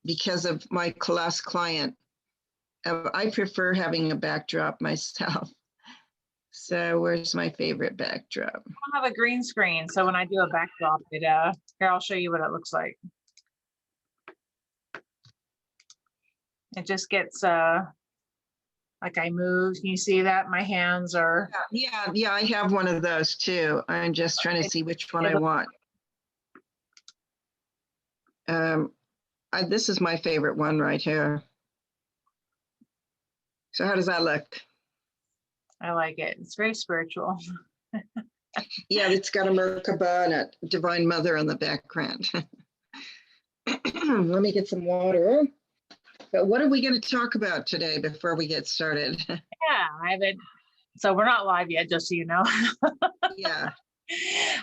because of my last client. I prefer having a backdrop myself. So where's my favorite backdrop? I don't have a green screen, so when I do a backdrop, here I'll show you what it looks like. It just gets like I move. Can you see that? My hands are. Yeah, I have one of those too. I'm just trying to see which one I want. This is my favorite one right here. So how does that look? I like it. It's very spiritual. Yeah, it's got a Merkaba and a Divine Mother in the background. Let me get some water. But what are we going to talk about today before we get started? Yeah, I haven't. So we're not live yet, just so you know. Yeah.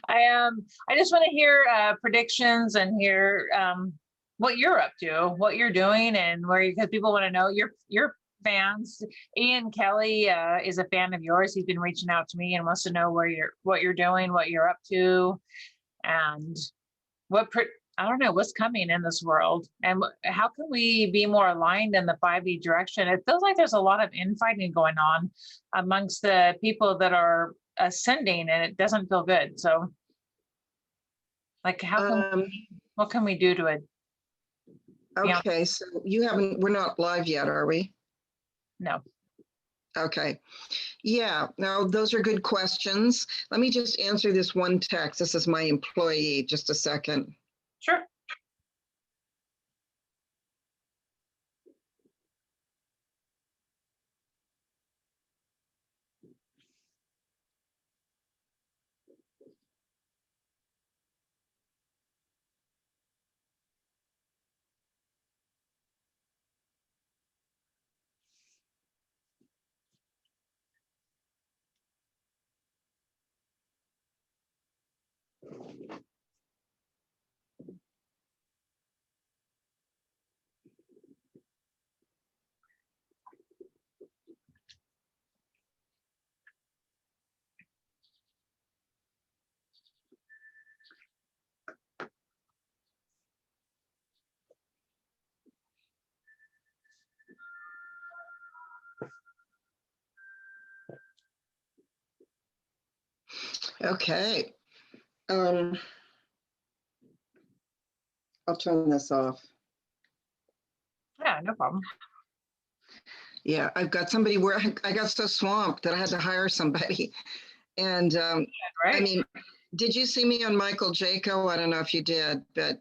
I just want to hear predictions and hear what you're up to, what you're doing, and where because people want to know your fans. Ian Kelly is a fan of yours. He's been reaching out to me and wants to know what you're doing, what you're up to, and I don't know what's coming in this world, and how can we be more aligned in the 5D direction? It feels like there's a lot of infighting going on amongst the people that are ascending, and it doesn't feel good. So, like, what can we do to it? Okay, so we're not live yet, are we? No. Okay. Yeah, no, those are good questions. Let me just answer this one text. This is my employee, just a second. Sure. Okay. I'll turn this off. Yeah, no problem. Yeah, I've got somebody where I got so swamped that I had to hire somebody. And right. I mean, did you see me on Michael Jaco? I don't know if you did, but.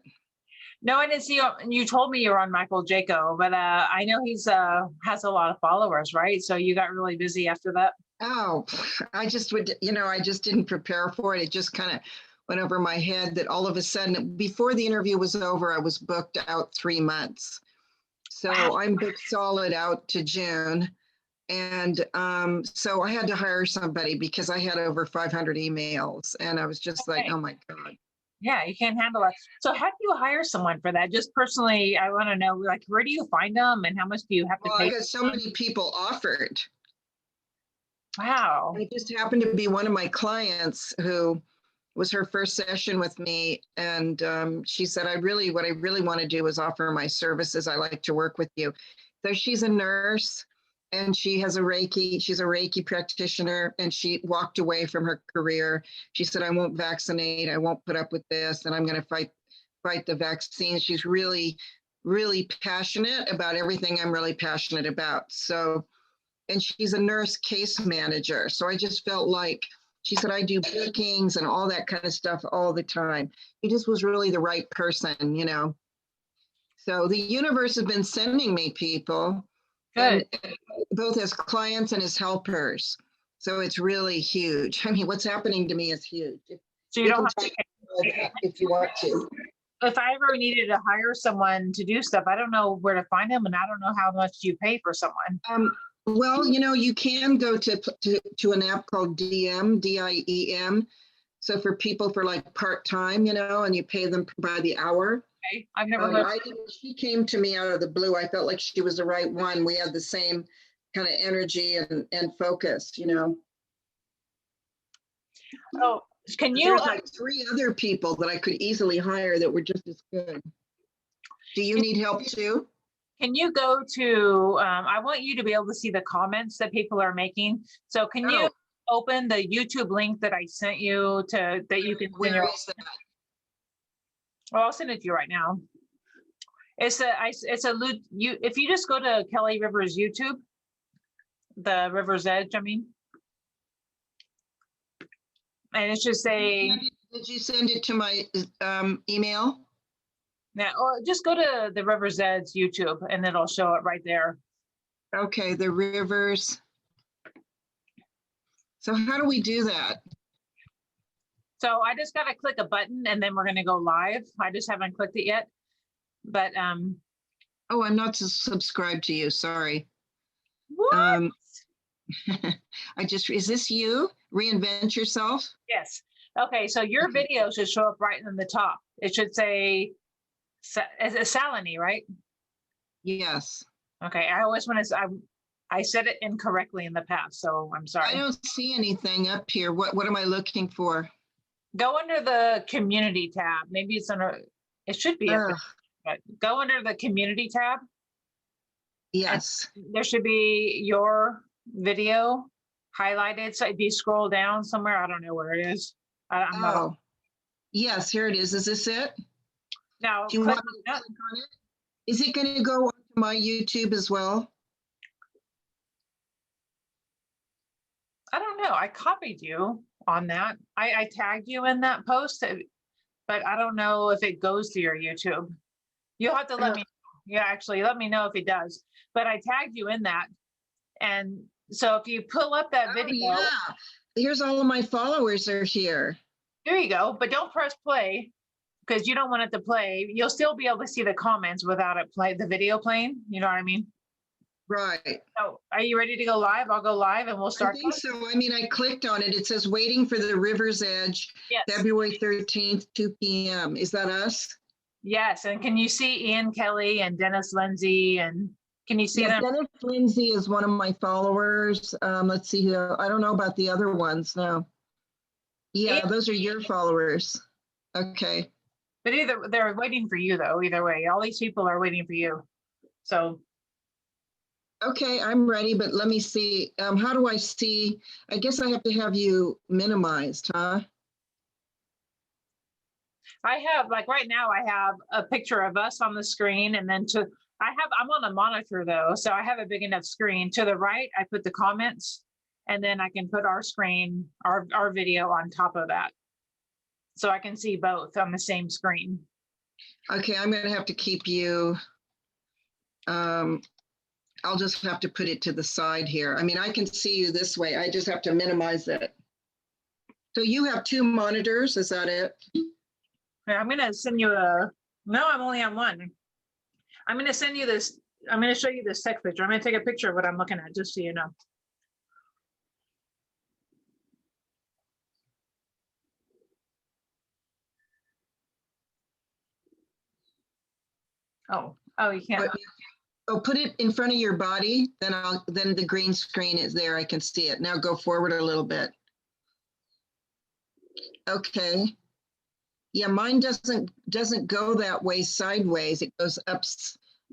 No, I didn't see you. You told me you were on Michael Jaco, but I know he's has a lot of followers, right? So you got really busy after that. Oh, I just didn't prepare for it. It just kind of went over my head that all of a sudden, before the interview was over, I was booked out 3 months. So wow. I'm booked solid out to June. And so I had to hire somebody because I had over 500 emails and I was just like, oh my God. Yeah, you can't handle it. So how do you hire someone for that? Just personally, I want to know, like, where do you find them and how much do you have to pay? I got so many people offered. Wow. It just happened to be one of my clients who was her first session with me. And she said, what I really want to do is offer my services. I like to work with you. So she's a nurse and she's a Reiki practitioner, and she walked away from her career. She said, I won't vaccinate. I won't put up with this. And I'm going to fight the vaccine. She's really, really passionate about everything I'm really passionate about. So, and she's a nurse case manager. So I just felt like, she said, I do bookings and all that kind of stuff all the time. He just was really the right person, you know. So the universe has been sending me people, and both as clients and as helpers. So it's really huge. I mean, what's happening to me is huge. So you don't have to pay if you want to. If I ever needed to hire someone to do stuff, I don't know where to find them, and I don't know how much you pay for someone. Well, you know, you can go to an app called DIEM. So for people for like part-time, you know, and you pay them by the hour. Okay. I've never heard. She came to me out of the blue. I felt like she was the right one. We had the same kind of energy and focus, you know. Oh, can you? There's like 3 other people that I could easily hire that were just as good. Do you need help too? Can you go to, I want you to be able to see the comments that people are making. So can you open the YouTube link that I sent you that you can send Where is that? well, I'll send it to you right now. If you just go to Kelly Rivers YouTube, the River's Edge, I mean. And it should say. Did you send it to my email? Now, or just go to the River's Edge YouTube and it'll show it right there. Okay, the rivers. So how do we do that? So I just got to click a button and then we're going to go live. I just haven't clicked it yet. But oh, I'm not subscribed to you. Sorry. What? Is this you? Reinvent yourself? Yes. Okay, so your video should show up right in the top. It should say Salini, right? Yes. Okay, I always want to, I said it incorrectly in the past, so I'm sorry. I don't see anything up here. What am I looking for? Go under the community tab. Maybe it's under, it should be up there, but go under the community tab. Yes. There should be your video highlighted. So if you scroll down somewhere, I don't know where it is. I'm not. Yes, here it is. Is this it? Now, Do you want me to click on it? Is it going to go onto my YouTube as well? I don't know. I copied you on that. I tagged you in that post, but I don't know if it goes to your YouTube. You'll have to let me know. Yeah, actually, let me know if it does. But I tagged you in that. And so if you pull up that video. Yeah. Here's all of my followers are here. There you go. But don't press play because you don't want it to play. You'll still be able to see the comments without the video playing. You know what I mean? Right. So are you ready to go live? I'll go live and we'll start. I think so. I mean, I clicked on it. It says waiting for the River's Edge, yes. February 13th, 2 p.m. Is that us? Yes. And can you see Ian Kelly and Dennis Lindsay? And can you see them? Dennis Lindsay is one of my followers. Let's see here. I don't know about the other ones now. Yeah, Ian, those are your followers. Okay. But they're waiting for you though, either way. All these people are waiting for you. So. Okay, I'm ready, but let me see. How do I see? I guess I have to have you minimized, huh? I have, like right now, I have a picture of us on the screen, and then I'm on a monitor though, so I have a big enough screen. To the right, I put the comments, and then I can put our screen, our video on top of that. So I can see both on the same screen. Okay, I'm gonna have to keep you, I'll just have to put it to the side here. I mean, I can see you this way. I just have to minimize it. So you have two monitors, is that it? Yeah, I'm gonna send you no, I'm only on one. I'm gonna send you this, I'm gonna show you this text picture. I'm gonna take a picture of what I'm looking at, just so you know. Oh, you can't. Oh, put it in front of your body, then the green screen is there. I can see it. Now go forward a little bit. Okay. Yeah, mine doesn't go that way sideways. It goes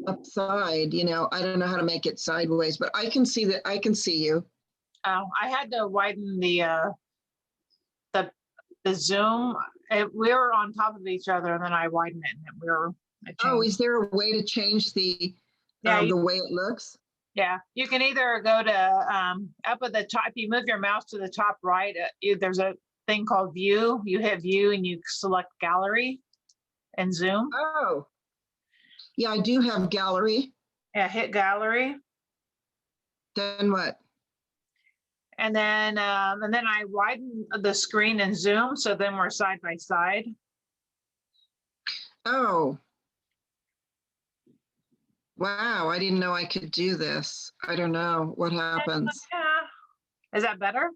upside, you know. I don't know how to make it sideways, but I can see that. I can see you. Oh, I had to widen the zoom. We were on top of each other, and then I widened it, and we were. Oh, is there a way to change the way it looks? Yeah, you can either go to up at the top. If you move your mouse to the top right, there's a thing called view. You hit view and you select gallery and zoom. Oh, yeah, I do have gallery. Yeah, hit gallery. Then what? And then I widen the screen and zoom, so then we're side by side. Oh. Wow, I didn't know I could do this. I don't know what happens. Yeah. Is that better?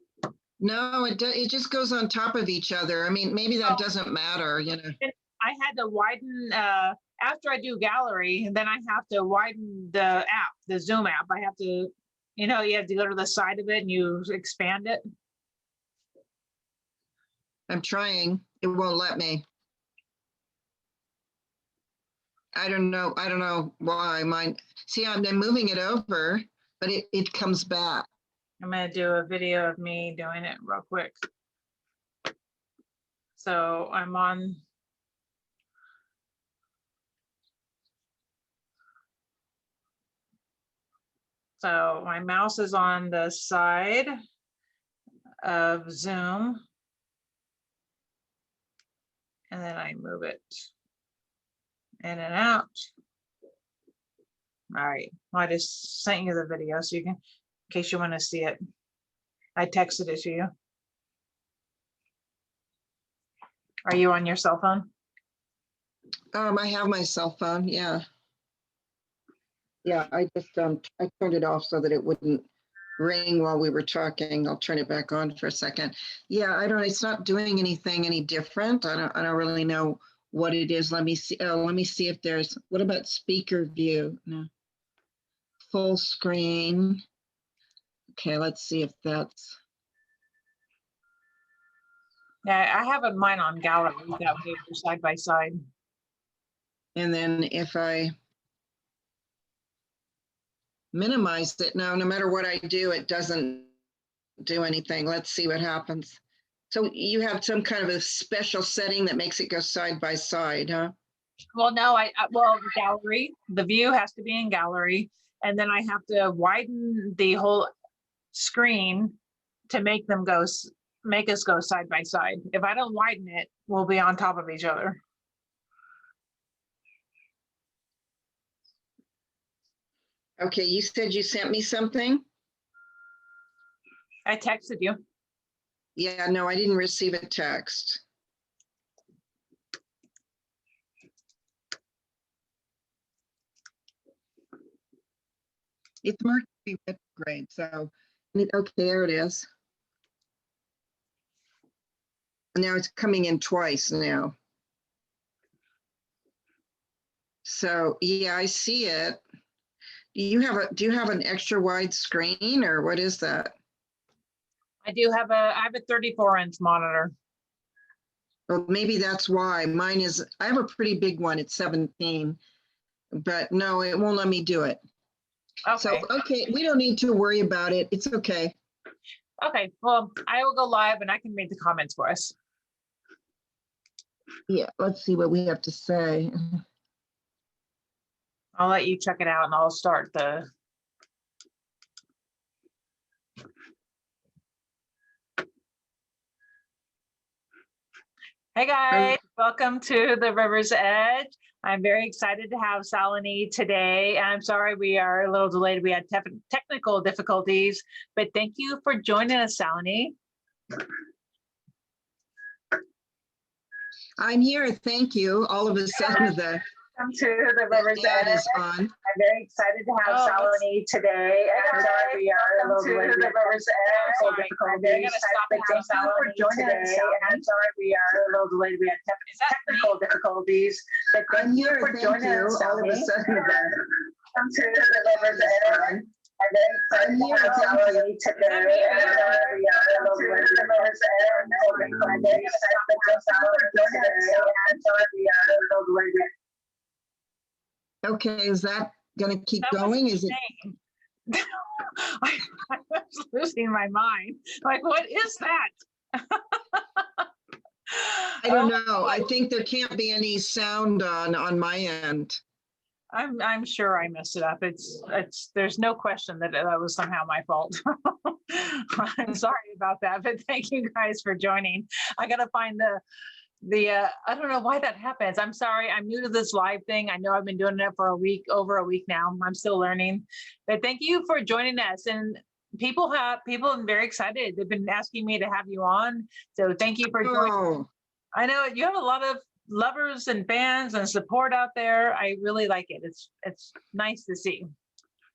No, it just goes on top of each other. I mean, maybe that doesn't matter, you know. I had to widen, after I do gallery, then I have to widen the app, the Zoom app. I have to, you know, you have to go to the side of it and you expand it. I'm trying. It won't let me. I don't know. I don't know why mine. See, I'm then moving it over, but it comes back. I'm gonna do a video of me doing it real quick. So I'm on. So my mouse is on the side of Zoom. And then I move it in and out. All right, well, I just sent you the video so you can, in case you want to see it. I texted it to you. Are you on your cell phone? I have my cell phone. Yeah. Yeah, I just I turned it off so that it wouldn't ring while we were talking. I'll turn it back on for a second. Yeah, I don't. It's not doing anything any different. I don't really know what it is. Let me see. Let me see if there's. What about speaker view? No. Full screen. Okay, let's see if that's. Yeah, I have mine on gallery. That way they're side by side. And then if I minimize it now, no matter what I do, it doesn't do anything. Let's see what happens. So you have some kind of a special setting that makes it go side by side, huh? Well, no, well, gallery, the view has to be in gallery. And then I have to widen the whole screen to make them go, make us go side by side. If I don't widen it, we'll be on top of each other. Okay, you said you sent me something? I texted you. Yeah, no, I didn't receive a text. It's Mercury retrograde, so okay, there it is. Now it's coming in twice now. So yeah, I see it. Do you have an extra wide screen or what is that? I have a 34-inch monitor. Well, maybe that's why mine is. I have a pretty big one. It's 17, but no, it won't let me do it. Okay. So okay, we don't need to worry about it. It's okay. Okay, well, I will go live and I can read the comments for us. Yeah, let's see what we have to say. I'll let you check it out and I'll start the. Hey guys, welcome to the River's Edge. I'm very excited to have Salini today. I'm sorry we are a little delayed. We had technical difficulties, but thank you for joining us, Salini. I'm here. Thank you. All of a sudden, Welcome to the River's Edge. Is on. I'm very excited to have Salini today. I'm sorry we are a little delayed. The River's Edge. I'm very excited to have Salini today. I'm sorry we are a little delayed. We had technical difficulties. But I'm thank you here. for Thank joining you. us, All of a Salini. sudden, Welcome to the River's Edge. I'm very excited to have Salini today. I'm sorry we are a little delayed. The River's Edge. I'm very excited to have Salini today. I'm sorry we are a little delayed. okay, is that going to keep That was going? Is it? I was losing my mind. Like, what is that? I don't know. I think there can't be any sound on my end. I'm sure I messed it up. There's no question that that was somehow my fault. I'm sorry about that, but thank you guys for joining. I gotta find the I don't know why that happens. I'm sorry. I'm new to this live thing. I know I've been doing it for over a week now. I'm still learning, but thank you for joining us. And people are very excited. They've been asking me to have you on. So thank you for joining. Oh, I know you have a lot of lovers and fans and support out there. I really like it. It's nice to see.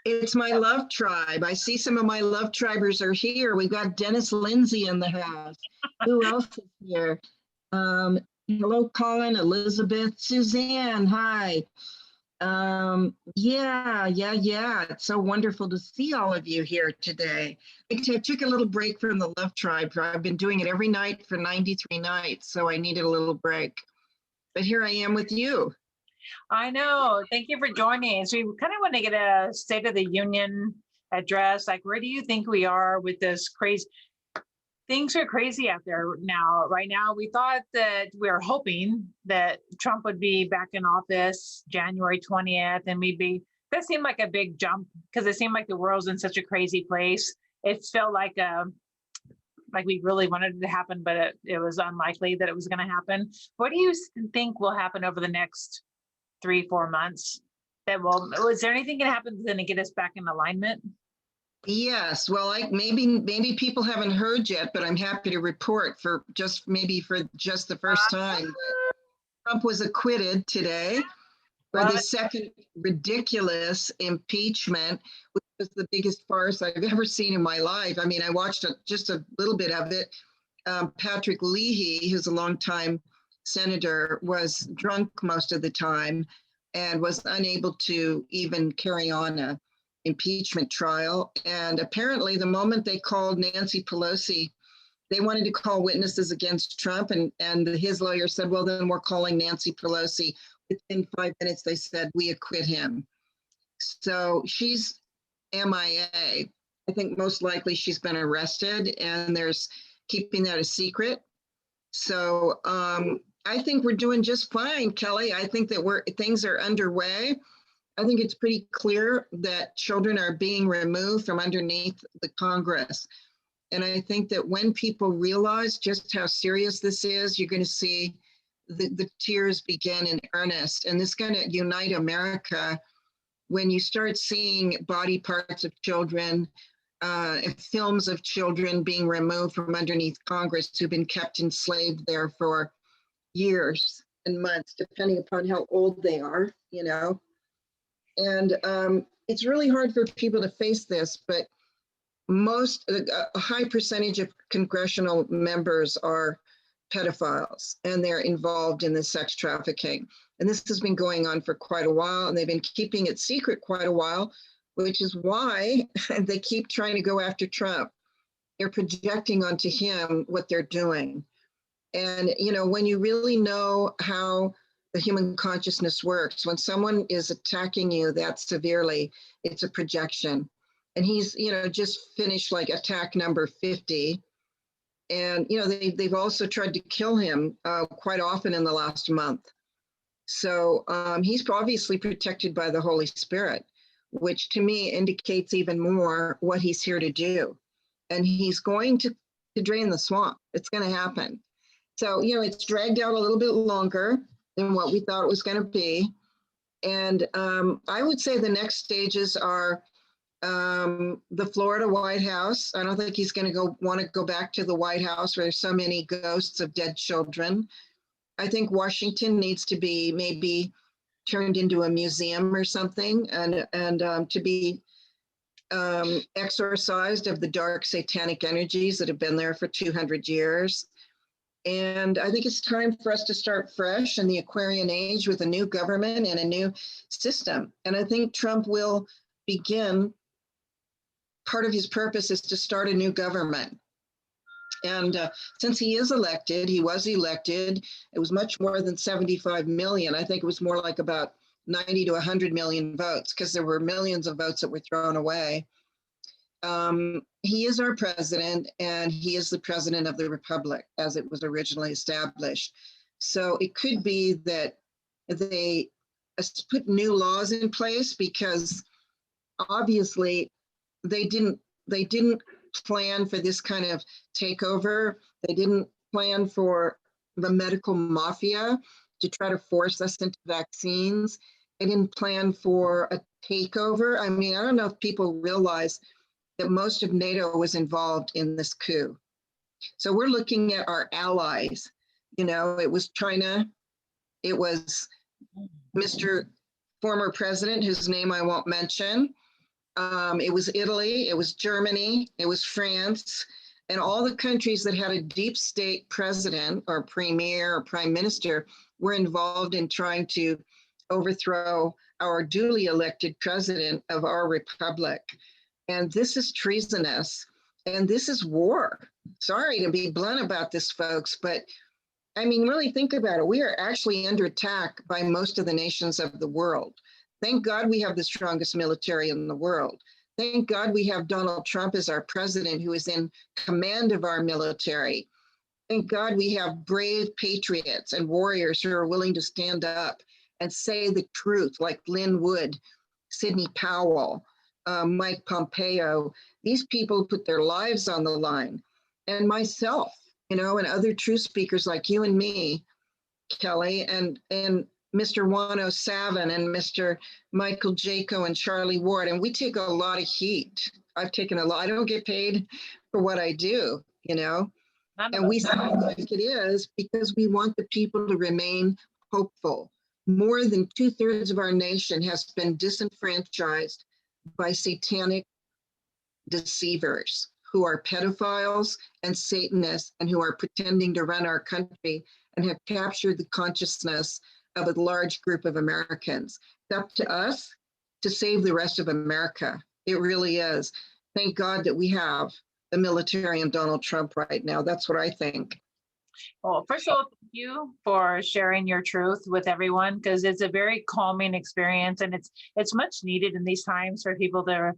it's my love tribe. I see some of my love tribers are here. We've got Dennis Lindsay in the house. Who else is here? Hello, Colin, Elizabeth, Suzanne, hi. Yeah. It's so wonderful to see all of you here today. I took a little break from the Love Tribe. I've been doing it every night for 93 nights, so I needed a little break. But here I am with you. I know. Thank you for joining. So we kind of want to get a State of the Union address. Like, where do you think we are with this crazy? Things are crazy out there now. Right now, we thought that we were hoping that Trump would be back in office January 20th, and that seemed like a big jump because it seemed like the world's in such a crazy place. It felt like we really wanted it to happen, but it was unlikely that it was going to happen. What do you think will happen over the next 3-4 months? Is there anything going to happen that's going to get us back in alignment? Yes, well, maybe people haven't heard yet, but I'm happy to report for just the first time, Trump was acquitted today for the second ridiculous impeachment, which was the biggest farce I've ever seen in my life. I mean, I watched just a little bit of it. Patrick Leahy, who's a longtime senator, was drunk most of the time and was unable to even carry on a impeachment trial. And apparently the moment they called Nancy Pelosi, they wanted to call witnesses against Trump, and his lawyer said, well, then we're calling Nancy Pelosi. Within 5 minutes, they said, we acquit him. So she's MIA. I think most likely she's been arrested, and there's keeping that a secret. So I think we're doing just fine, Kelly. I think that things are underway. I think it's pretty clear that children are being removed from underneath the Congress. And I think that when people realize just how serious this is, you're going to see the tears begin in earnest. And this is going to unite America when you start seeing body parts of children, films of children being removed from underneath Congress who've been kept enslaved there for years and months, depending upon how old they are, you know. And it's really hard for people to face this, but a high percentage of congressional members are pedophiles, and they're involved in the sex trafficking. And this has been going on for quite a while, and they've been keeping it secret quite a while, which is why they keep trying to go after Trump. They're projecting onto him what they're doing. And, you know, when you really know how the human consciousness works, when someone is attacking you that severely, it's a projection. And he's, you know, just finished like attack number 50. And, you know, they've also tried to kill him quite often in the last month. So he's obviously protected by the Holy Spirit, which to me indicates even more what he's here to do. And he's going to drain the swamp. It's going to happen. So, you know, it's dragged out a little bit longer than what we thought it was going to be. And I would say the next stages are the Florida White House. I don't think he's going to want to go back to the White House where there's so many ghosts of dead children. I think Washington needs to be maybe turned into a museum or something, and to be exorcised of the dark satanic energies that have been there for 200 years. And I think it's time for us to start fresh in the Aquarian age with a new government and a new system. And I think Trump will begin. Part of his purpose is to start a new government. And since he was elected, it was much more than 75 million. I think it was more like about 90 to 100 million votes, because there were millions of votes that were thrown away. He is our president, and he is the president of the republic as it was originally established. So it could be that they put new laws in place, because obviously they didn't plan for this kind of takeover. They didn't plan for the medical mafia to try to force us into vaccines. They didn't plan for a takeover. I mean, I don't know if people realize that most of NATO was involved in this coup. So we're looking at our allies. You know, it was China, it was Mr. former president, whose name I won't mention. It was Italy, it was Germany, it was France, and all the countries that had a deep state president or premier or prime minister were involved in trying to overthrow our duly elected president of our republic. And this is treasonous, and this is war. Sorry to be blunt about this, folks, but I mean, really think about it. We are actually under attack by most of the nations of the world. Thank God we have the strongest military in the world. Thank God we have Donald Trump as our president, who is in command of our military. Thank God we have brave patriots and warriors who are willing to stand up and say the truth, like Lynn Wood, Sidney Powell, Mike Pompeo. These people put their lives on the line. And myself, and other truth speakers like you and me, Kelly, and Mr. Wano Savin and Mr. Michael Jaco and Charlie Ward. And we take a lot of heat. I've taken a lot. I don't get paid for what I do, and we sound like it is because we want the people to remain hopeful. More than 2/3 of our nation has been disenfranchised by satanic deceivers who are pedophiles and Satanists and who are pretending to run our country and have captured the consciousness of a large group of Americans. It's up to us to save the rest of America. It really is. Thank God that we have the military and Donald Trump right now. That's what I think. Well, first of all, thank you for sharing your truth with everyone, because it's a very calming experience, and it's much needed in these times for people to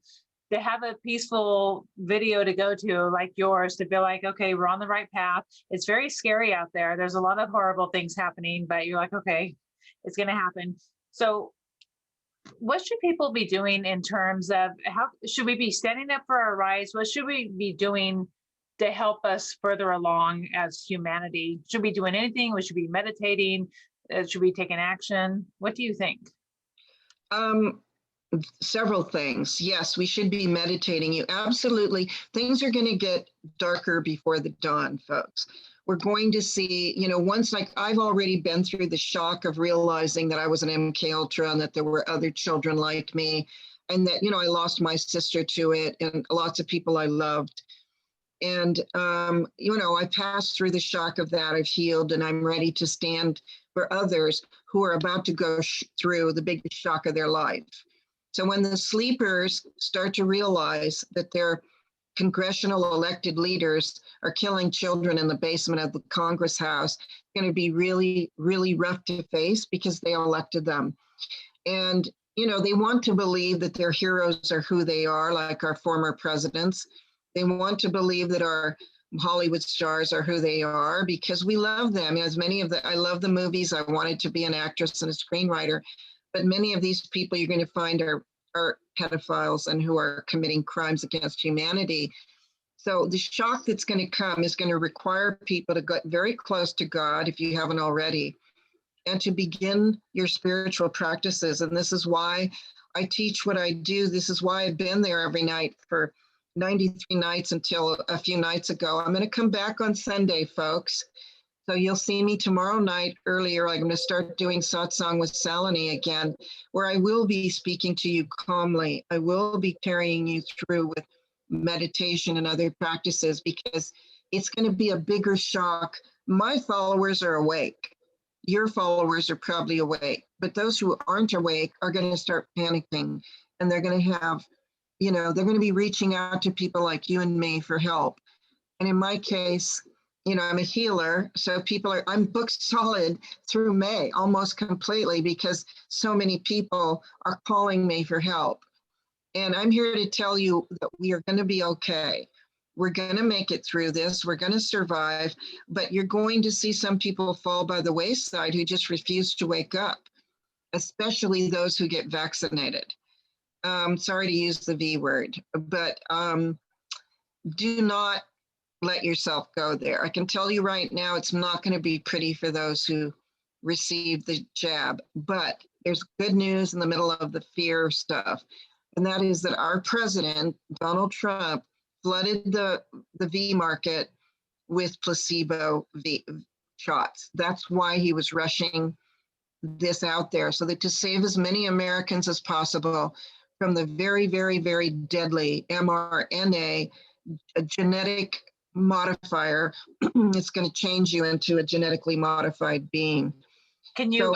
have a peaceful video to go to like yours, to feel like, okay, we're on the right path. It's very scary out there. There's a lot of horrible things happening, but you're like, okay, it's going to happen. So what should people be doing in terms of how should we be standing up for our rights? What should we be doing to help us further along as humanity? Should we be doing anything? We should be meditating. Should we be taking action? What do you think? Several things. Yes, we should be meditating. You absolutely. Things are going to get darker before the dawn, folks. We're going to see, once, like, I've already been through the shock of realizing that I was an MK Ultra and that there were other children like me, and that, I lost my sister to it and lots of people I loved. And, I passed through the shock of that. I've healed, and I'm ready to stand for others who are about to go through the biggest shock of their life. So when the sleepers start to realize that their congressional elected leaders are killing children in the basement of the Congress House, it's going to be really, really rough to face because they elected them. And, they want to believe that their heroes are who they are, like our former presidents. They want to believe that our Hollywood stars are who they are because we love them. As I love the movies. I wanted to be an actress and a screenwriter. But many of these people you're going to find are pedophiles and who are committing crimes against humanity. So the shock that's going to come is going to require people to get very close to God, if you haven't already, and to begin your spiritual practices. And this is why I teach what I do. This is why I've been there every night for 93 nights until a few nights ago. I'm going to come back on Sunday, folks. So you'll see me tomorrow night earlier. I'm going to start doing satsang with Salini again, where I will be speaking to you calmly. I will be carrying you through with meditation and other practices because it's going to be a bigger shock. My followers are awake. Your followers are probably awake, but those who aren't awake are going to start panicking, and they're going to have, they're going to be reaching out to people like you and me for help. And in my case, I'm a healer. So I'm booked solid through May, almost completely, because so many people are calling me for help. And I'm here to tell you that we are going to be okay. We're going to make it through this. We're going to survive. But you're going to see some people fall by the wayside who just refuse to wake up, especially those who get vaccinated. Sorry to use the V word, but do not let yourself go there. I can tell you right now, it's not going to be pretty for those who receive the jab, but there's good news in the middle of the fear stuff. And that is that our president, Donald Trump, flooded the V market with placebo shots. That's why he was rushing this out there, so that to save as many Americans as possible from the very, very, very deadly mRNA, a genetic modifier. It's going to change you into a genetically modified being. Can you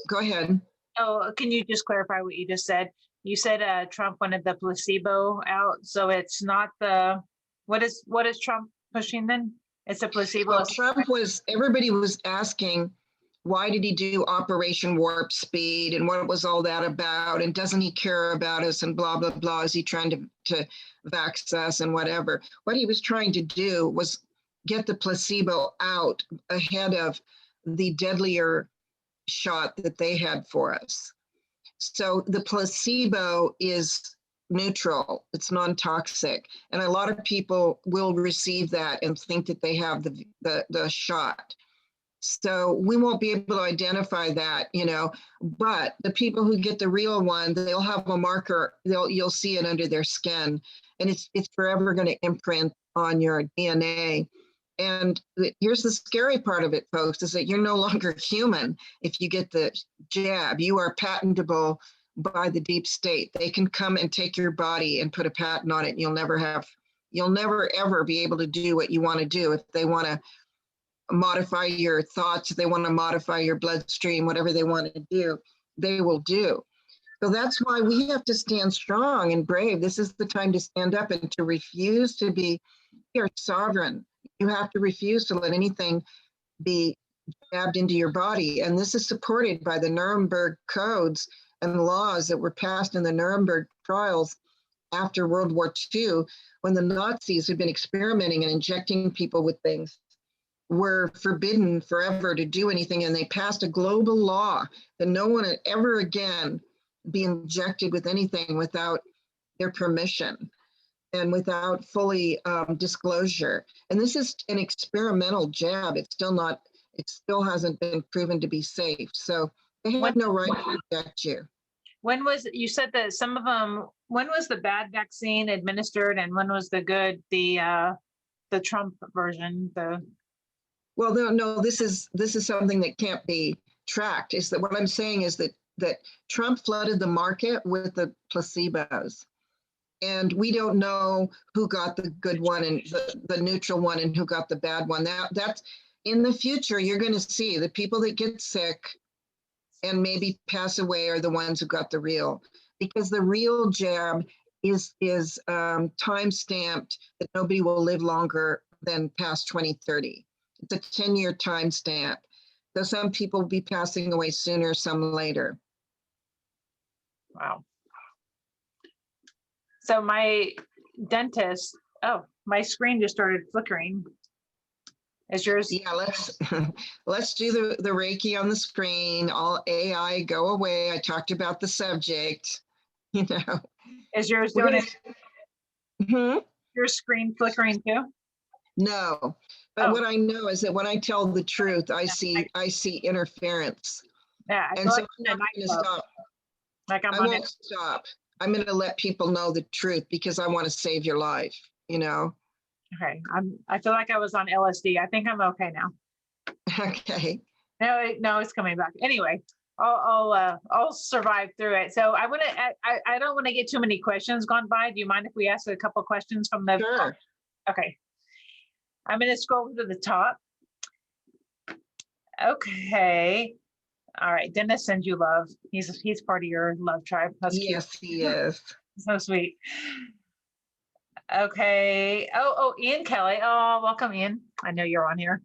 go ahead? Oh, can you just clarify what you just said? You said Trump wanted the placebo out, so it's not the what is Trump pushing then? It's a placebo. Well, everybody was asking, why did he do Operation Warp Speed and what was all that about? And doesn't he care about us and blah, blah, blah? Is he trying to vax us and whatever? What he was trying to do was get the placebo out ahead of the deadlier shot that they had for us. So the placebo is neutral, it's non-toxic. And a lot of people will receive that and think that they have the shot. So we won't be able to identify that, but the people who get the real one, they'll have a marker, you'll see it under their skin, and it's forever going to imprint on your DNA. And here's the scary part of it, folks, is that you're no longer human if you get the jab. You are patentable by the deep state. They can come and take your body and put a patent on it. And you'll never ever be able to do what you want to do. If they want to modify your thoughts, if they want to modify your bloodstream, whatever they want to do, they will do. So that's why we have to stand strong and brave. This is the time to stand up and to refuse to be, you're sovereign. You have to refuse to let anything be jabbed into your body. And this is supported by the Nuremberg codes and laws that were passed in the Nuremberg trials after World War II, when the Nazis had been experimenting and injecting people with things, were forbidden forever to do anything. And they passed a global law that no one would ever again be injected with anything without their permission and without fully disclosure. And this is an experimental jab. It still hasn't been proven to be safe. So they have no right to inject you. You said that some of them, when was the bad vaccine administered and when was the good, the Trump version, Well, no, this is something that can't be tracked. Is that what I'm saying is that Trump flooded the market with the placebos. And we don't know who got the good one and the neutral one and who got the bad one. That's in the future, you're going to see the people that get sick and maybe pass away are the ones who got the real, because the real jab is time stamped that nobody will live longer than past 2030. It's a 10-year time stamp. So some people will be passing away sooner, some later. Wow. So my dentist, my screen just started flickering. Is yours? Yeah, let's do the Reiki on the screen. All AI, go away. I talked about the subject, Is yours doing it? Mm-hmm. Your screen flickering too? No, but what I know is that when I tell the truth, I see interference. Yeah, and so I'm not going to stop. I won't stop. I'm going to let people know the truth because I want to save your life, Okay, I feel like I was on LSD. I think I'm okay now. Okay. No, it's coming back. Anyway, I'll survive through it. So I don't want to get too many questions gone by. Do you mind if we ask a couple questions from the? Sure. Okay. I'm going to scroll to the top. Okay. All right. Dennis sends you love. He's part of your love tribe. That's cute. Yes, he is. So sweet. Okay. Oh, Ian Kelly. Oh, welcome, Ian. I know you're on here.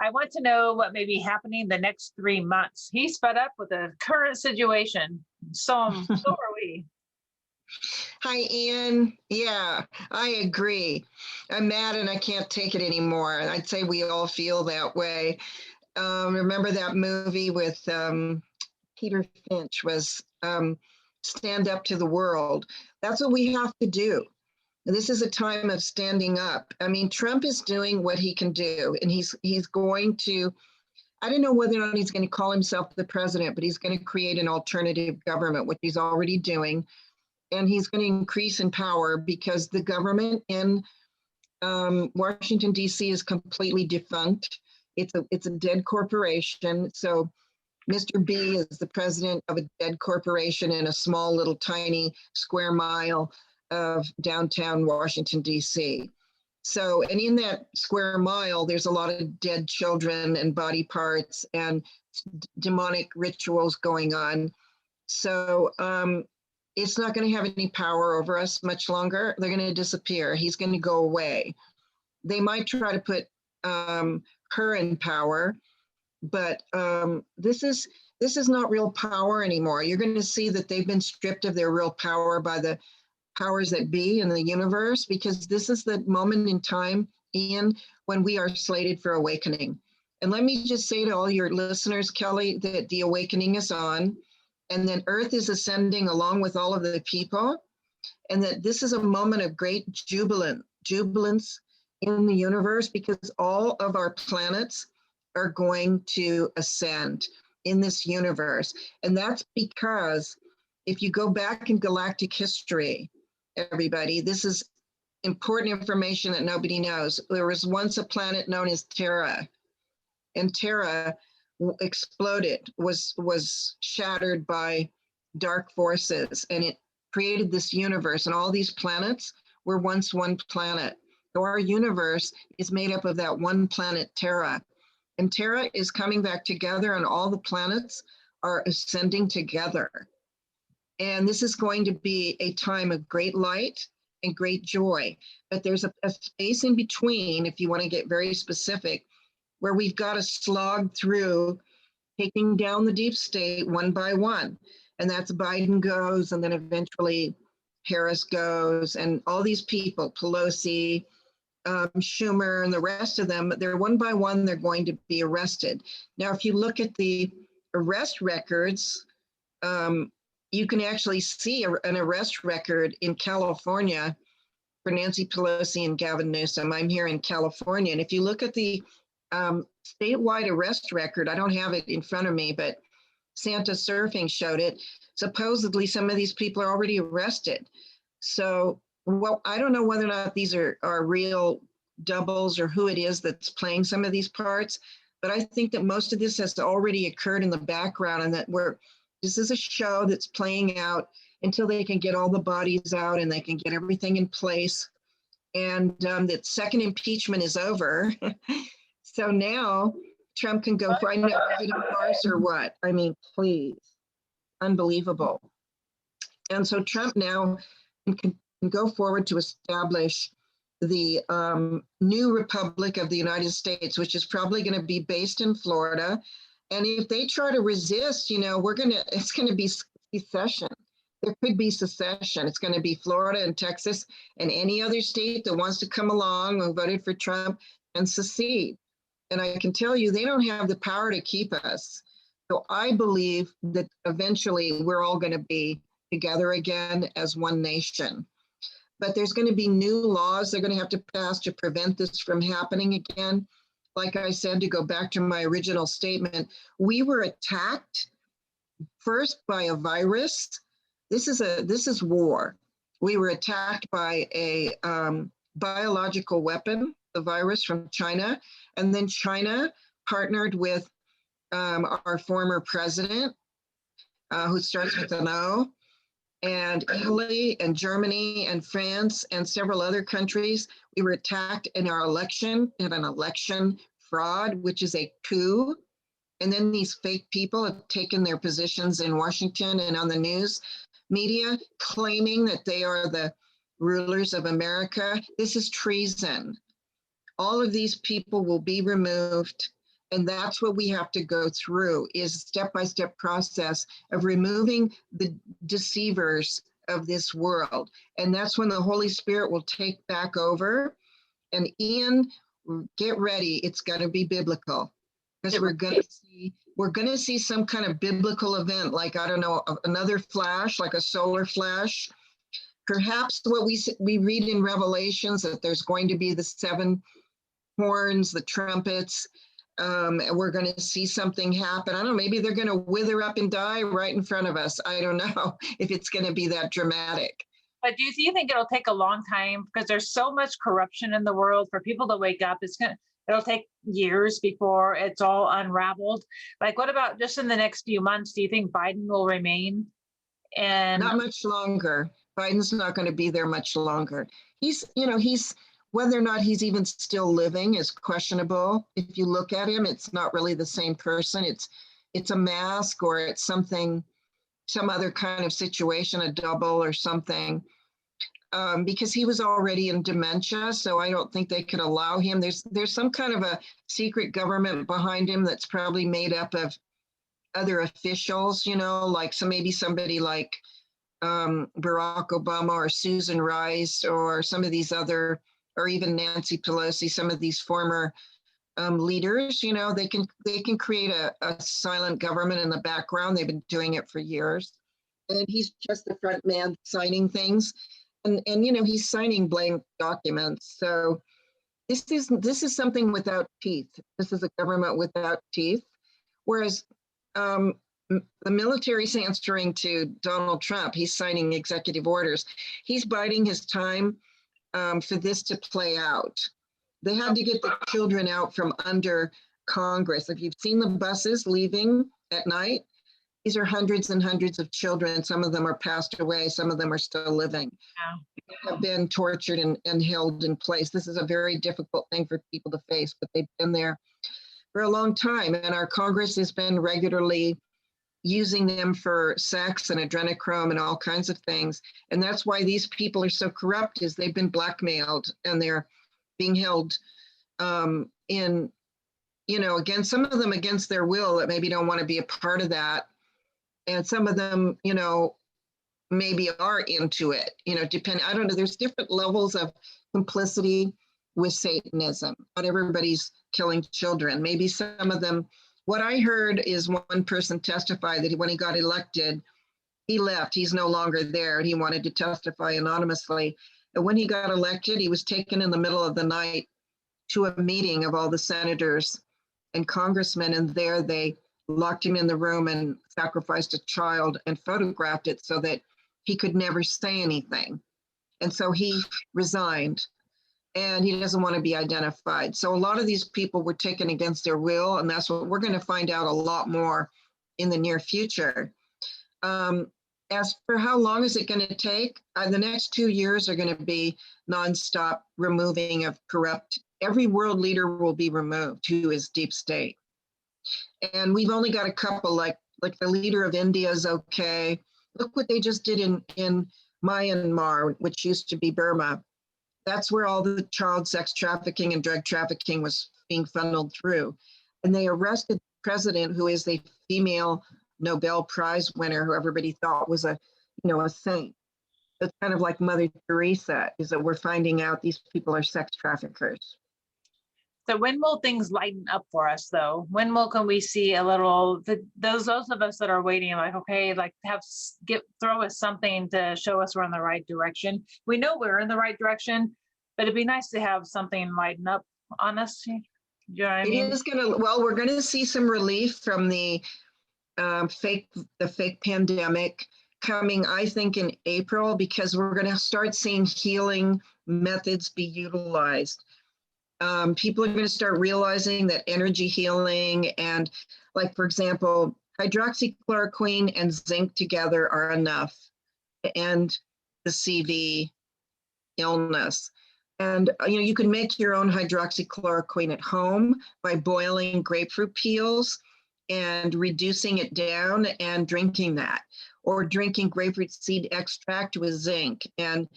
I want to know what may be happening the next 3 months. He's fed up with the current situation. So are we. Hi, Ian. Yeah, I agree. I'm mad and I can't take it anymore. I'd say we all feel that way. Remember that movie with Peter Finch was Stand Up to the World. That's what we have to do. This is a time of standing up. I mean, Trump is doing what he can do, and he's going to, I don't know whether or not he's going to call himself the president, but he's going to create an alternative government, which he's already doing. And he's going to increase in power because the government in Washington, D.C. is completely defunct. It's a dead corporation. So Mr. B is the president of a dead corporation in a small little tiny square mile of downtown Washington, D.C. So, and in that square mile, there's a lot of dead children and body parts and demonic rituals going on. So it's not going to have any power over us much longer. They're going to disappear. He's going to go away. They might try to put her in power. But this is not real power anymore. You're going to see that they've been stripped of their real power by the powers that be in the universe, because this is the moment in time, Ian, when we are slated for awakening. And let me just say to all your listeners, Kelly, that the awakening is on, and that Earth is ascending along with all of the people, and that this is a moment of great jubilance in the universe, because all of our planets are going to ascend in this universe. And that's because if you go back in galactic history, everybody, this is important information that nobody knows. There was once a planet known as Terra, and Terra exploded, was shattered by dark forces, and it created this universe, and all these planets were once one planet. So our universe is made up of that one planet, Terra. And Terra is coming back together, and all the planets are ascending together. And this is going to be a time of great light and great joy. But there's a space in between, if you want to get very specific, where we've got to slog through taking down the deep state one by one. And that's Biden goes, and then eventually Harris goes, and all these people, Pelosi, Schumer, and the rest of them, they're one by one, they're going to be arrested. Now, if you look at the arrest records, you can actually see an arrest record in California for Nancy Pelosi and Gavin Newsom. I'm here in California. And if you look at the statewide arrest record, I don't have it in front of me, but Santa Surfing showed it. Supposedly, some of these people are already arrested. So, well, I don't know whether or not these are real doubles or who it is that's playing some of these parts, but I think that most of this has already occurred in the background, and that this is a show that's playing out until they can get all the bodies out and they can get everything in place. And that second impeachment is over. So now Trump can go for, I know, is it a farce or what? I mean, please, unbelievable. And so Trump now can go forward to establish the new Republic of the United States, which is probably going to be based in Florida. And if they try to resist, it's going to be secession. There could be secession. It's going to be Florida and Texas and any other state that wants to come along and voted for Trump and secede. And I can tell you, they don't have the power to keep us. So I believe that eventually we're all going to be together again as one nation. But there's going to be new laws they're going to have to pass to prevent this from happening again. Like I said, to go back to my original statement, we were attacked first by a virus. This is war. We were attacked by a biological weapon, the virus from China, and then China partnered with our former president, who starts with an O, and Italy and Germany and France and several other countries. We were attacked in our election, in an election fraud, which is a coup. And then these fake people have taken their positions in Washington and on the news media, claiming that they are the rulers of America. This is treason. All of these people will be removed. And that's what we have to go through, is a step-by-step process of removing the deceivers of this world. And that's when the Holy Spirit will take back over. And Ian, get ready. It's going to be biblical, because we're going to see some kind of biblical event, like, I don't know, another flash, like a solar flash. Perhaps what we read in Revelations, that there's going to be the 7 horns, the trumpets. We're going to see something happen. I don't know, maybe they're going to wither up and die right in front of us. I don't know if it's going to be that dramatic. But do you think it'll take a long time, because there's so much corruption in the world for people to wake up? It'll take years before it's all unraveled. Like, what about just in the next few months? Do you think Biden will remain? And not much longer. Biden's not going to be there much longer. He's whether or not he's even still living is questionable. If you look at him, it's not really the same person. It's a mask, or it's something, some other kind of situation, a double or something. because he was already in dementia. So I don't think they could allow him. There's some kind of a secret government behind him that's probably made up of other officials, like maybe somebody like Barack Obama or Susan Rice or some of these other, or even Nancy Pelosi, some of these former leaders. They can create a silent government in the background. They've been doing it for years, and he's just the front man signing things, and he's signing blank documents. So this is something without teeth. This is a government without teeth, whereas the military's answering to Donald Trump. He's signing executive orders. He's biding his time for this to play out. They had to get the children out from under Congress. If you've seen the buses leaving at night, these are hundreds and hundreds of children. Some of them are passed away. Some of them are still living. Wow. Have been tortured and held in place. This is a very difficult thing for people to face, but they've been there for a long time. And our Congress has been regularly using them for sex and adrenochrome and all kinds of things. And that's why these people are so corrupt, is they've been blackmailed and they're being held in, again, some of them against their will that maybe don't want to be a part of that. And some of them, maybe are into it, I don't know, there's different levels of complicity with Satanism. Not everybody's killing children. Maybe some of them. What I heard is one person testify that when he got elected, he left. He's no longer there. And he wanted to testify anonymously. And when he got elected, he was taken in the middle of the night to a meeting of all the senators and congressmen. And there they locked him in the room and sacrificed a child and photographed it so that he could never say anything. And so he resigned. And he doesn't want to be identified. So a lot of these people were taken against their will, and that's what we're going to find out a lot more in the near future. As for how long is it going to take, the next 2 years are going to be nonstop removing of corrupt. Every world leader will be removed who is deep state. And we've only got a couple, like the leader of India is okay. Look what they just did in Myanmar, which used to be Burma. That's where all the child sex trafficking and drug trafficking was being funneled through. And they arrested the president, who is the female Nobel Prize winner, who everybody thought was a saint. It's kind of like Mother Teresa, is that we're finding out these people are sex traffickers. So when will things lighten up for us, though? When can we see a little, those of us that are waiting, like, okay, like throw us something to show us we're in the right direction. We know we're in the right direction, but it'd be nice to have something lighten up on us. You know what I mean? We're going to see some relief from the fake pandemic coming, I think, in April, because we're going to start seeing healing methods be utilized. People are going to start realizing that energy healing and, like, for example, hydroxychloroquine and zinc together are enough to end the CV illness. And, you can make your own hydroxychloroquine at home by boiling grapefruit peels and reducing it down and drinking that, or drinking grapefruit seed extract with zinc and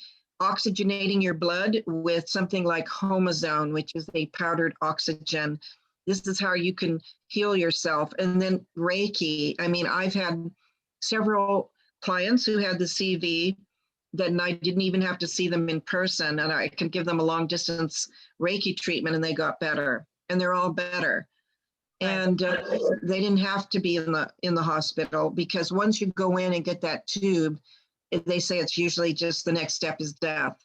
oxygenating your blood with something like Homazone, which is a powdered oxygen. This is how you can heal yourself. And then Reiki. I mean, I've had several clients who had the CV that I didn't even have to see them in person, and I could give them a long distance Reiki treatment and they got better, and they're all better. And they didn't have to be in the hospital, because once you go in and get that tube, they say it's usually just the next step is death.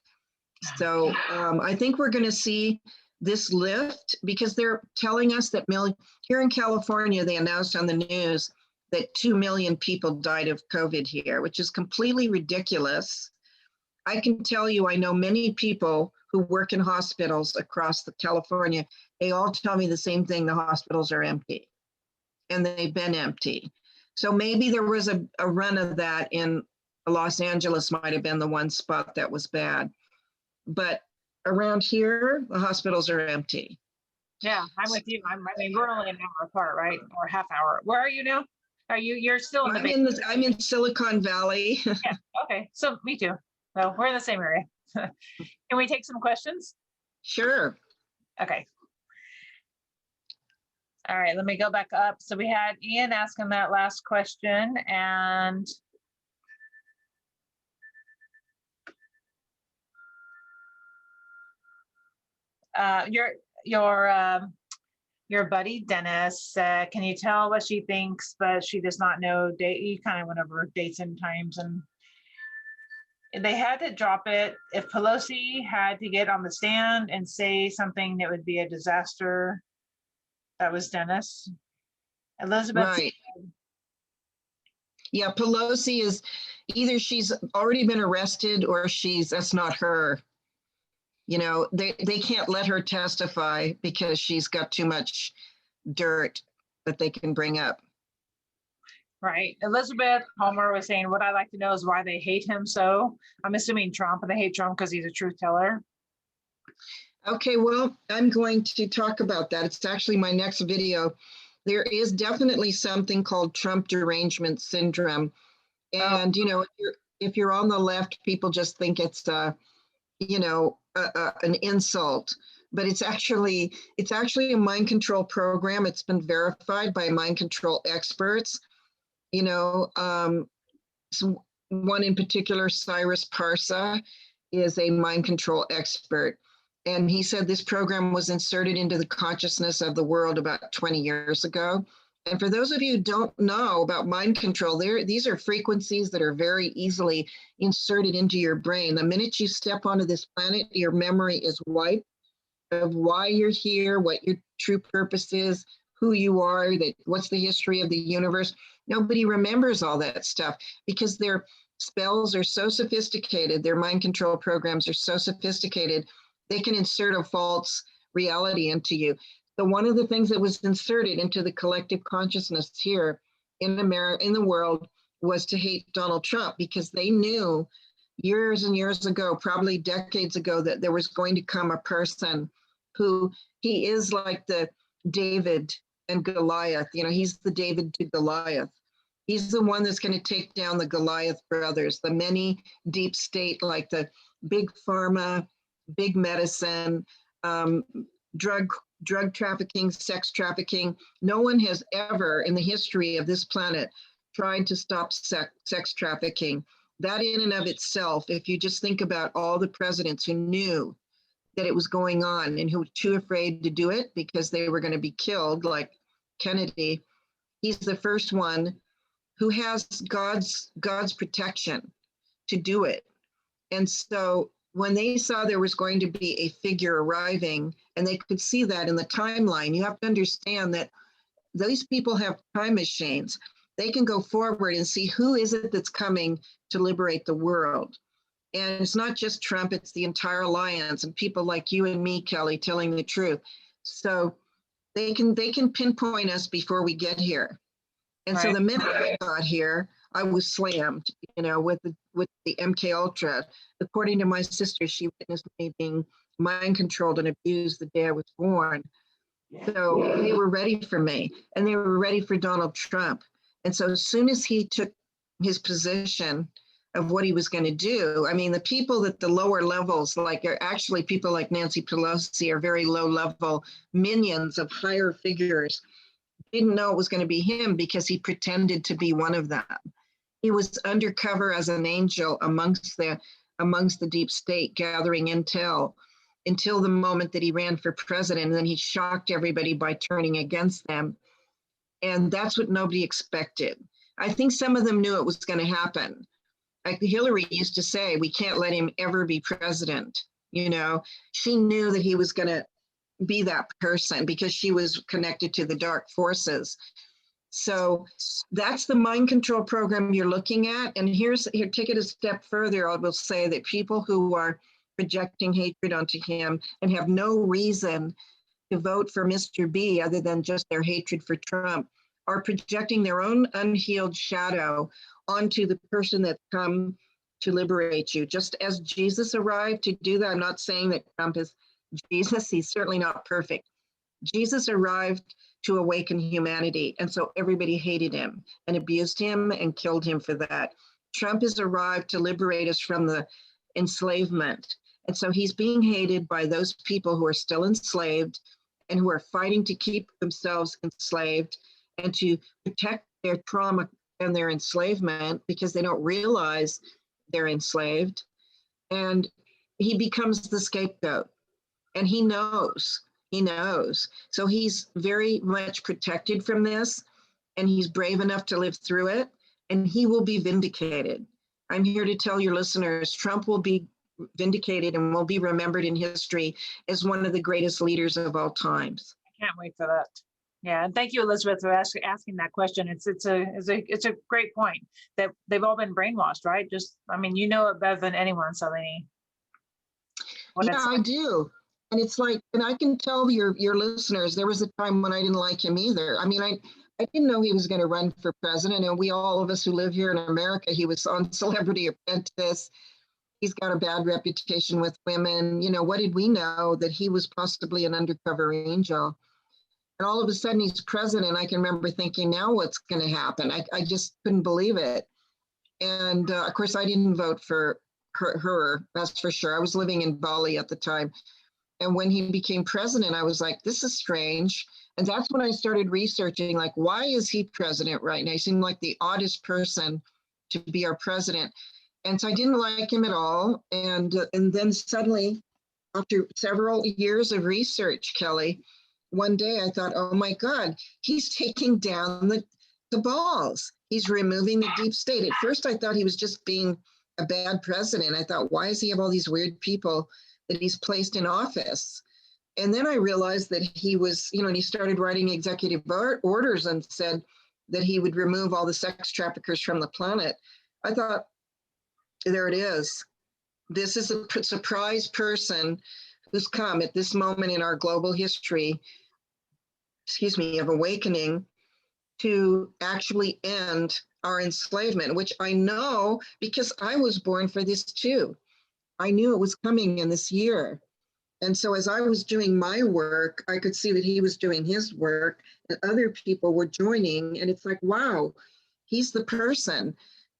So I think we're going to see this lift, because they're telling us that here in California, they announced on the news that 2 million people died of COVID here, which is completely ridiculous. I can tell you, I know many people who work in hospitals across California. They all tell me the same thing: the hospitals are empty, and they've been empty. So maybe there was a run of that in Los Angeles, might have been the one spot that was bad. But around here, the hospitals are empty. Yeah, I'm with you. I mean, we're only an hour apart, right? Or half hour. Where are you now? You're still in the I'm in Silicon Valley. Yeah, okay. So me too. So we're in the same area. Can we take some questions? Sure. Okay. All right, let me go back up. So we had Ian asking that last question, and your buddy Dennis, can you tell what she thinks, but she does not know date? You kind of went over dates and times, and they had to drop it. If Pelosi had to get on the stand and say something that would be a disaster, that was Dennis. Elizabeth. Right. Yeah, Pelosi is either she's already been arrested or that's not her. You know, they can't let her testify because she's got too much dirt that they can bring up. Right. Elizabeth Palmer was saying, what I'd like to know is why they hate him so. I'm assuming Trump, and they hate Trump because he's a truth teller. Okay, well, I'm going to talk about that. It's actually my next video. There is definitely something called Trump derangement syndrome. And, you know, if you're on the left, people just think it's, you know, an insult. But it's actually a mind control program. It's been verified by mind control experts. You know, one in particular, Cyrus Parsa, is a mind control expert. And he said this program was inserted into the consciousness of the world about 20 years ago. And for those of you who don't know about mind control, these are frequencies that are very easily inserted into your brain. The minute you step onto this planet, your memory is wiped of why you're here, what your true purpose is, who you are, what's the history of the universe. Nobody remembers all that stuff because their spells are so sophisticated, their mind control programs are so sophisticated, they can insert a false reality into you. So one of the things that was inserted into the collective consciousness here in America, in the world, was to hate Donald Trump because they knew years and years ago, probably decades ago, that there was going to come a person who he is like the David and Goliath. You know, he's the David to Goliath. He's the one that's going to take down the Goliath brothers, the many deep state, like the big pharma, big medicine, drug trafficking, sex trafficking. No one has ever in the history of this planet tried to stop sex trafficking. That in and of itself, if you just think about all the presidents who knew that it was going on and who were too afraid to do it because they were going to be killed, like Kennedy, he's the first one who has God's protection to do it. And so when they saw there was going to be a figure arriving, and they could see that in the timeline, you have to understand that these people have time machines. They can go forward and see who is it that's coming to liberate the world. And it's not just Trump, it's the entire alliance and people like you and me, Kelly, telling the truth. So they can pinpoint us before we get here. And so the minute I got here, I was slammed, you know, with the MK Ultra. According to my sister, she witnessed me being mind controlled and abused the day I was born. So they were ready for me, and they were ready for Donald Trump. And so as soon as he took his position of what he was going to do, I mean, the people at the lower levels, like are actually people like Nancy Pelosi, are very low level minions of higher figures, didn't know it was going to be him because he pretended to be one of them. He was undercover as an angel amongst the deep state, gathering intel until the moment that he ran for president. And then he shocked everybody by turning against them. And that's what nobody expected. I think some of them knew it was going to happen. Like Hillary used to say, we can't let him ever be president. You know, she knew that he was going to be that person because she was connected to the dark forces. So that's the mind control program you're looking at. And here, take it a step further. I will say that people who are projecting hatred onto him and have no reason to vote for Mr. B other than just their hatred for Trump are projecting their own unhealed shadow onto the person that's come to liberate you. Just as Jesus arrived to do that, I'm not saying that Trump is Jesus, he's certainly not perfect. Jesus arrived to awaken humanity, and so everybody hated him and abused him and killed him for that. Trump has arrived to liberate us from the enslavement. And so he's being hated by those people who are still enslaved and who are fighting to keep themselves enslaved and to protect their trauma and their enslavement because they don't realize they're enslaved. And he becomes the scapegoat, and he knows. So he's very much protected from this, and he's brave enough to live through it, and he will be vindicated. I'm here to tell your listeners, Trump will be vindicated and will be remembered in history as one of the greatest leaders of all times. I can't wait for that. Yeah, and thank you, Elizabeth, for asking that question. It's a great point that they've all been brainwashed, right? I mean, you know it better than anyone, Salini. Yeah, I do. And it's like, and I can tell your listeners, there was a time when I didn't like him either. I mean, I didn't know he was going to run for president. And all of us who live here in America, he was on Celebrity Apprentice. He's got a bad reputation with women. What did we know? That he was possibly an undercover angel. And all of a sudden he's president. I can remember thinking, now what's going to happen? I just couldn't believe it. And of course, I didn't vote for her, that's for sure. I was living in Bali at the time. And when he became president, I was like, this is strange. And that's when I started researching, like, why is he president right now? He seemed like the oddest person to be our president. And so I didn't like him at all. And then suddenly, after several years of research, Kelly, one day I thought, oh my God, he's taking down the cabals. He's removing the deep state. At first, I thought he was just being a bad president. I thought, why does he have all these weird people that he's placed in office? And then I realized that he was, and he started writing executive orders and said that he would remove all the sex traffickers from the planet. I thought, there it is. This is a surprise person who's come at this moment in our global history, of awakening, to actually end our enslavement, which I know because I was born for this too. I knew it was coming in this year. And so as I was doing my work, I could see that he was doing his work and other people were joining. And it's like, wow, he's the person.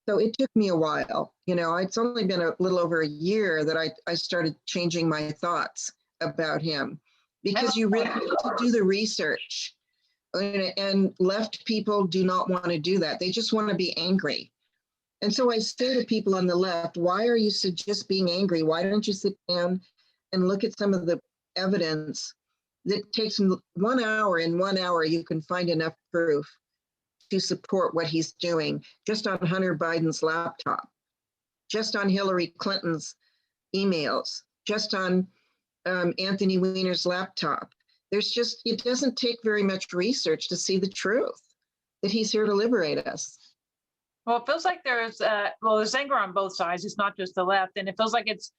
So it took me a while. It's only been a little over a year that I started changing my thoughts about him, because you really need to do the research. And left people do not want to do that. They just want to be angry. And so I say to people on the left, why are you just being angry? Why don't you sit down and look at some of the evidence that takes 1 hour? In 1 hour, you can find enough proof to support what he's doing, just on Hunter Biden's laptop, just on Hillary Clinton's emails, just on Anthony Weiner's laptop. It doesn't take very much research to see the truth, that he's here to liberate us. Well, it feels like there's anger on both sides. It's not just the left. And it feels like it's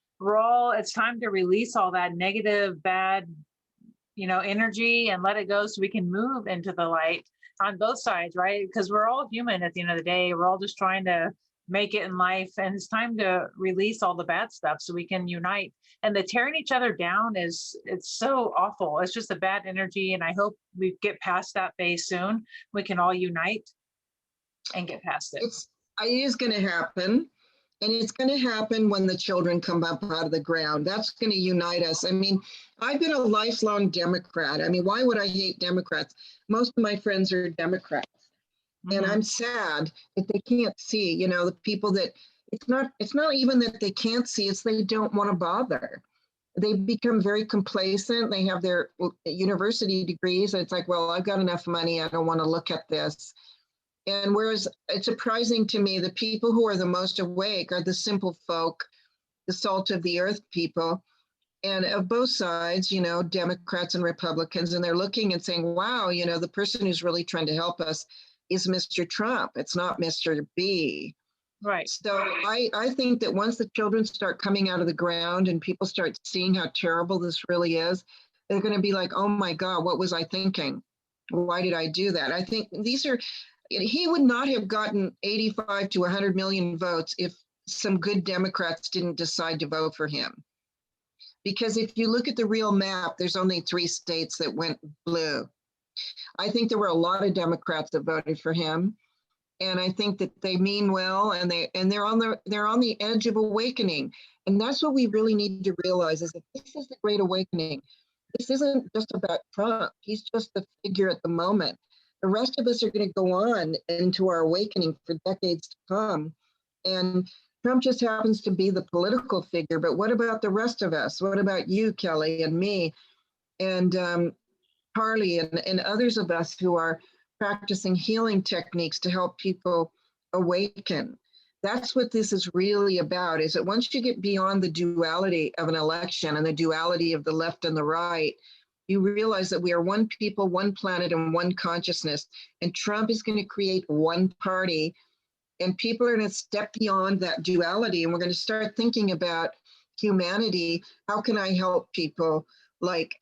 time to release all that negative, bad, energy and let it go so we can move into the light on both sides, right? Because we're all human at the end of the day. We're all just trying to make it in life. And it's time to release all the bad stuff so we can unite. And the tearing each other down it's so awful. It's just a bad energy. And I hope we get past that phase soon. We can all unite and get past it. It is going to happen. And it's going to happen when the children come up out of the ground. That's going to unite us. I mean, I've been a lifelong Democrat. I mean, why would I hate Democrats? Most of my friends are Democrats. And I'm sad that they can't see, the people that it's not even that they can't see, it's they don't want to bother. They become very complacent. They have their university degrees. And it's like, well, I've got enough money. I don't want to look at this. And whereas it's surprising to me, the people who are the most awake are the simple folk, the salt of the earth people, and of both sides, Democrats and Republicans. And they're looking and saying, wow, the person who's really trying to help us is Mr. Trump. It's not Mr. B. Right. So I think that once the children start coming out of the ground and people start seeing how terrible this really is, they're going to be like, oh my God, what was I thinking? Why did I do that? I think he would not have gotten 85 to 100 million votes if some good Democrats didn't decide to vote for him. Because if you look at the real map, there's only 3 states that went blue. I think there were a lot of Democrats that voted for him. And I think that they mean well, and they're on the edge of awakening. And that's what we really need to realize, is that this is the Great Awakening. This isn't just about Trump. He's just the figure at the moment. The rest of us are going to go on into our awakening for decades to come. And Trump just happens to be the political figure. But what about the rest of us? What about you, Kelly, and me, and Carly, and others of us who are practicing healing techniques to help people awaken? That's what this is really about, is that once you get beyond the duality of an election and the duality of the left and the right, you realize that we are one people, one planet, and one consciousness. And Trump is going to create one party, and people are going to step beyond that duality, and we're going to start thinking about humanity. How can I help people? Like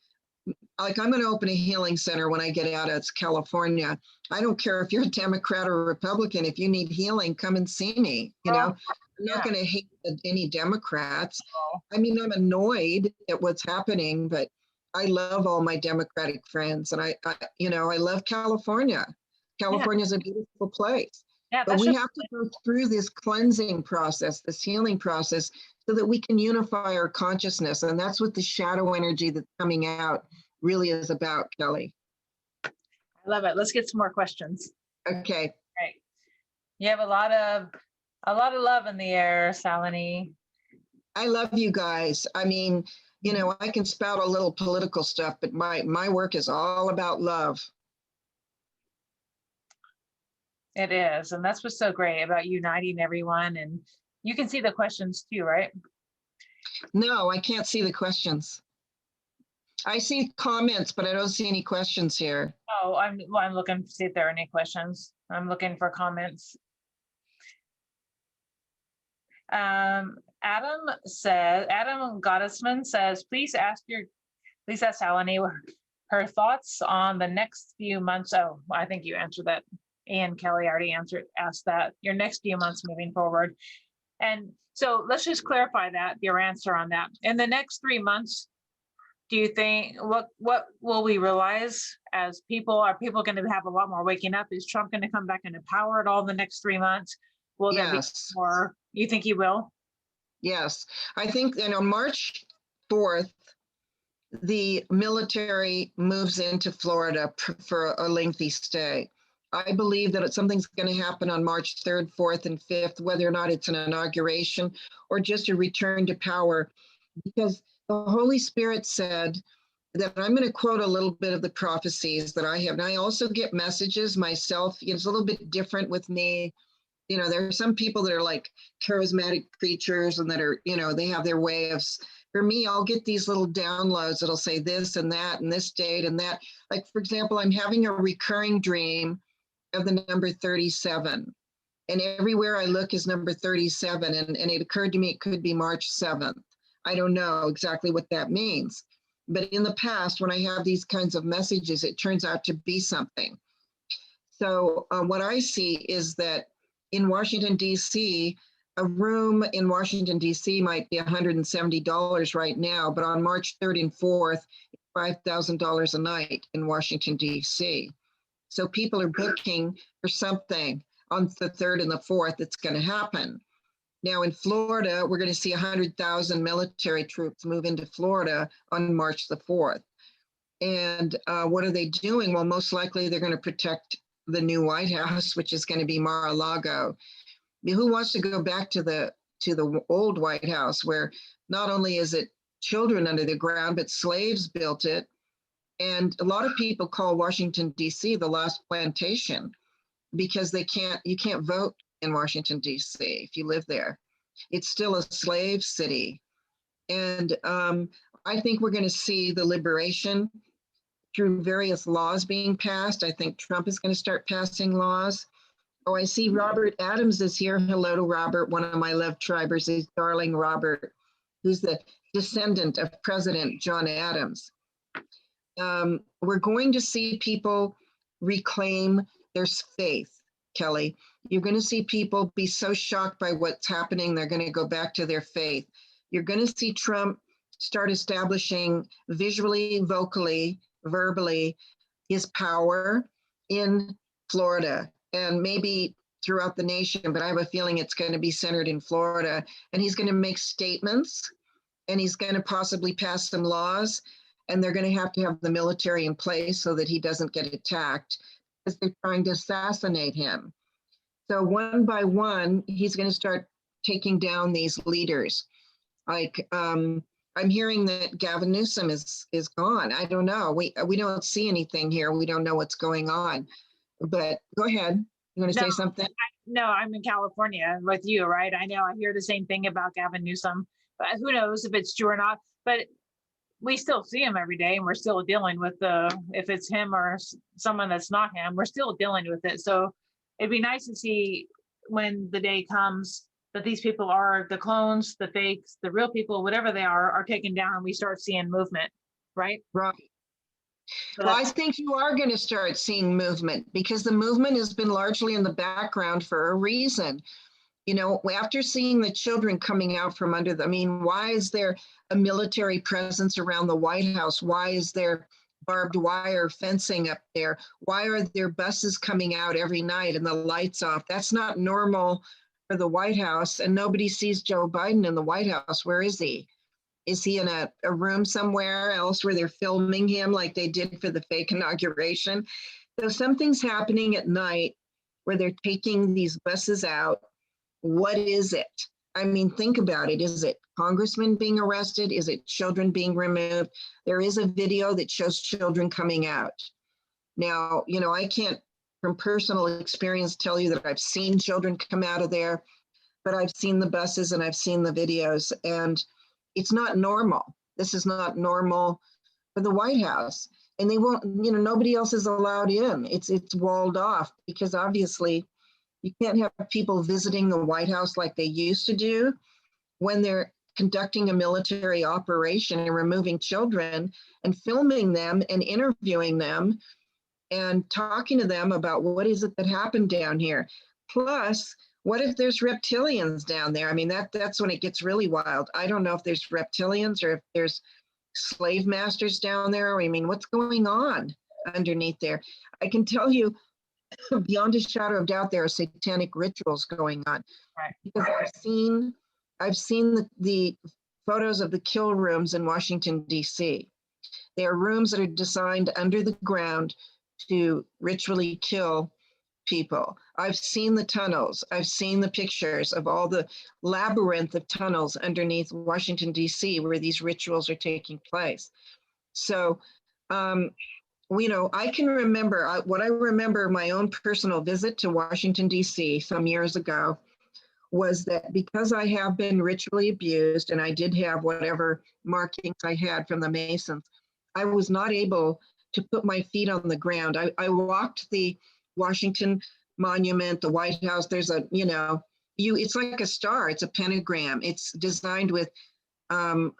I'm going to open a healing center when I get out of California. I don't care if you're a Democrat or a Republican. If you need healing, come and see me. I'm not going to hate any Democrats. I mean, I'm annoyed at what's happening, but I love all my Democratic friends, and I love California. California is a beautiful place. Yeah, but we have to go through this cleansing process, this healing process, so that we can unify our consciousness. And that's what the shadow energy that's coming out really is about, Kelly. I love it. Let's get some more questions. Okay. Right. You have a lot of love in the air, Salini. I love you guys. I mean, I can spout a little political stuff, but my work is all about love. It is. And that's what's so great about uniting everyone. And you can see the questions too, right? No, I can't see the questions. I see comments, but I don't see any questions here. Oh, I'm looking to see if there are any questions. I'm looking for comments. Adam Gottesman says, please ask Salini her thoughts on the next few months. Oh, I think you answered that. And Kelly already asked that. Your next few months moving forward. And so let's just clarify that, your answer on that. In the next 3 months, do you think, what will we realize as people? Are people going to have a lot more waking up? Is Trump going to come back into power at all in the next 3 months? Will there be more? You think he will? Yes. I think, March 4th, the military moves into Florida for a lengthy stay. I believe that something's going to happen on March 3rd, 4th, and 5th, whether or not it's an inauguration or just a return to power, because the Holy Spirit said that, I'm going to quote a little bit of the prophecies that I have. And I also get messages myself. It's a little bit different with me. There are some people that are like charismatic preachers and that are, they have their way of. For me, I'll get these little downloads that'll say this and that and this date and that. Like, for example, I'm having a recurring dream of the number 37. And everywhere I look is number 37. And it occurred to me it could be March 7th. I don't know exactly what that means. But in the past, when I have these kinds of messages, it turns out to be something. So what I see is that in Washington, D.C., a room in Washington, D.C. might be $170 right now, but on March 3rd and 4th, $5,000 a night in Washington, D.C. So people are booking for something on the 3rd and the 4th that's going to happen. Now in Florida, we're going to see 100,000 military troops move into Florida on March the 4th. And what are they doing? Well, most likely they're going to protect the new White House, which is going to be Mar-a-Lago. Who wants to go back to the old White House, where not only is it children under the ground, but slaves built it? And a lot of people call Washington, D.C. the last plantation, because you can't vote in Washington, D.C. if you live there. It's still a slave city. And I think we're going to see the liberation through various laws being passed. I think Trump is going to start passing laws. Oh, I see Robert Adams is here. Hello to Robert, one of my love tribers, is darling Robert, who's the descendant of President John Adams. We're going to see people reclaim their faith, Kelly. You're going to see people be so shocked by what's happening, they're going to go back to their faith. You're going to see Trump start establishing visually, vocally, verbally his power in Florida. And maybe throughout the nation, but I have a feeling it's going to be centered in Florida. And he's going to make statements, and he's going to possibly pass some laws, and they're going to have the military in place so that he doesn't get attacked, because they're trying to assassinate him. So one by one, he's going to start taking down these leaders. Like, I'm hearing that Gavin Newsom is gone. I don't know. We don't see anything here. We don't know what's going on. But go ahead. You want to say something? No, I'm in California with you, right? I know I hear the same thing about Gavin Newsom, but who knows if it's true or not. But we still see him every day, and we're still dealing with if it's him or someone that's not him, we're still dealing with it. So it'd be nice to see when the day comes that these people are the clones, the fakes, the real people, whatever they are taken down, and we start seeing movement, right? Right. So Well, I think you are going to start seeing movement, because the movement has been largely in the background for a reason. You know, after seeing the children coming out from under them, I mean, why is there a military presence around the White House? Why is there barbed wire fencing up there? Why are there buses coming out every night and the lights off? That's not normal for the White House, and nobody sees Joe Biden in the White House. Where is he? Is he in a room somewhere else where they're filming him like they did for the fake inauguration? So something's happening at night where they're taking these buses out. What is it? I mean, think about it. Is it congressmen being arrested? Is it children being removed? There is a video that shows children coming out. Now, you know, I can't from personal experience tell you that I've seen children come out of there, but I've seen the buses and I've seen the videos, and it's not normal. This is not normal for the White House. And they won't, you know, nobody else is allowed in. It's walled off, because obviously you can't have people visiting the White House like they used to do when they're conducting a military operation and removing children and filming them and interviewing them and talking to them about what is it that happened down here. Plus, what if there's reptilians down there? I mean, that's when it gets really wild. I don't know if there's reptilians or if there's slave masters down there. I mean, what's going on underneath there? I can tell you, beyond a shadow of doubt, there are satanic rituals going on. Right. Because I've seen the photos of the kill rooms in Washington, D.C. They are rooms that are designed under the ground to ritually kill people. I've seen the tunnels. I've seen the pictures of all the labyrinth of tunnels underneath Washington, D.C., where these rituals are taking place. So, you know, I can remember what I remember my own personal visit to Washington, D.C. some years ago was that because I have been ritually abused and I did have whatever markings I had from the Masons, I was not able to put my feet on the ground. I walked the Washington Monument, the White House. There's a, you know, it's like a star. It's a pentagram. It's designed with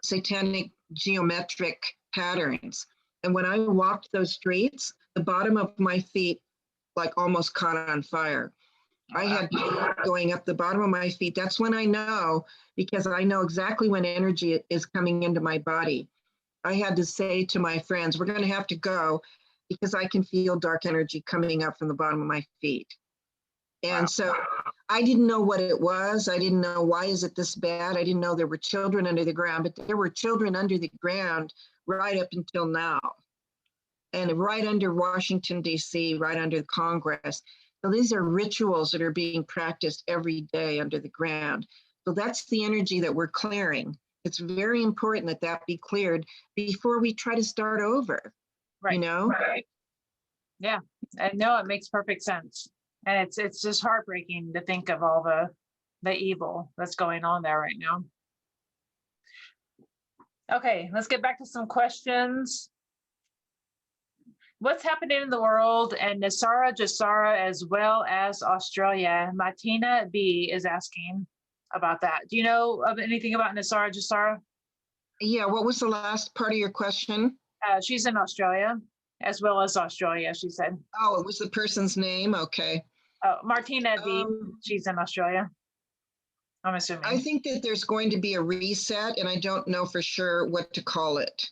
satanic geometric patterns. And when I walked those streets, the bottom of my feet like almost caught on fire. I had going up the bottom of my feet. That's when I know, because I know exactly when energy is coming into my body. I had to say to my friends, we're going to have to go, because I can feel dark energy coming up from the bottom of my feet. And so I didn't know what it was. I didn't know, why is it this bad? I didn't know there were children under the ground, but there were children under the ground right up until now. And right under Washington, D.C., right under Congress. So these are rituals that are being practiced every day under the ground. So that's the energy that we're clearing. It's very important that that be cleared before we try to start over, Right. you know? Right. Yeah, I know, it makes perfect sense. And it's just heartbreaking to think of all the evil that's going on there right now. Okay, let's get back to some questions. What's happening in the world and Nasara Jasara as well as Australia? Martina B is asking about that. Do you know of anything about Nasara Jasara? Yeah, what was the last part of your question? She's in Australia as well as Australia, she said. Oh, it was the person's name? Okay. Martina B, she's in Australia, I'm assuming. I think that there's going to be a reset, and I don't know for sure what to call it.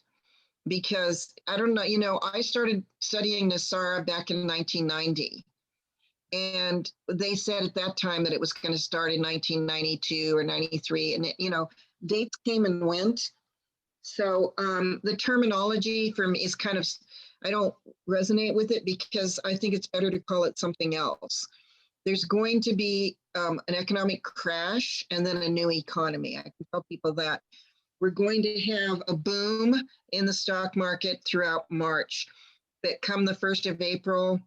Because I don't know, you know, I started studying Nasara back in 1990. And they said at that time that it was going to start in 1992 or 93. And, dates came and went. So the terminology for me is kind of, I don't resonate with it because I think it's better to call it something else. There's going to be an economic crash and then a new economy. I can tell people that. We're going to have a boom in the stock market throughout March, but come the 1st of April,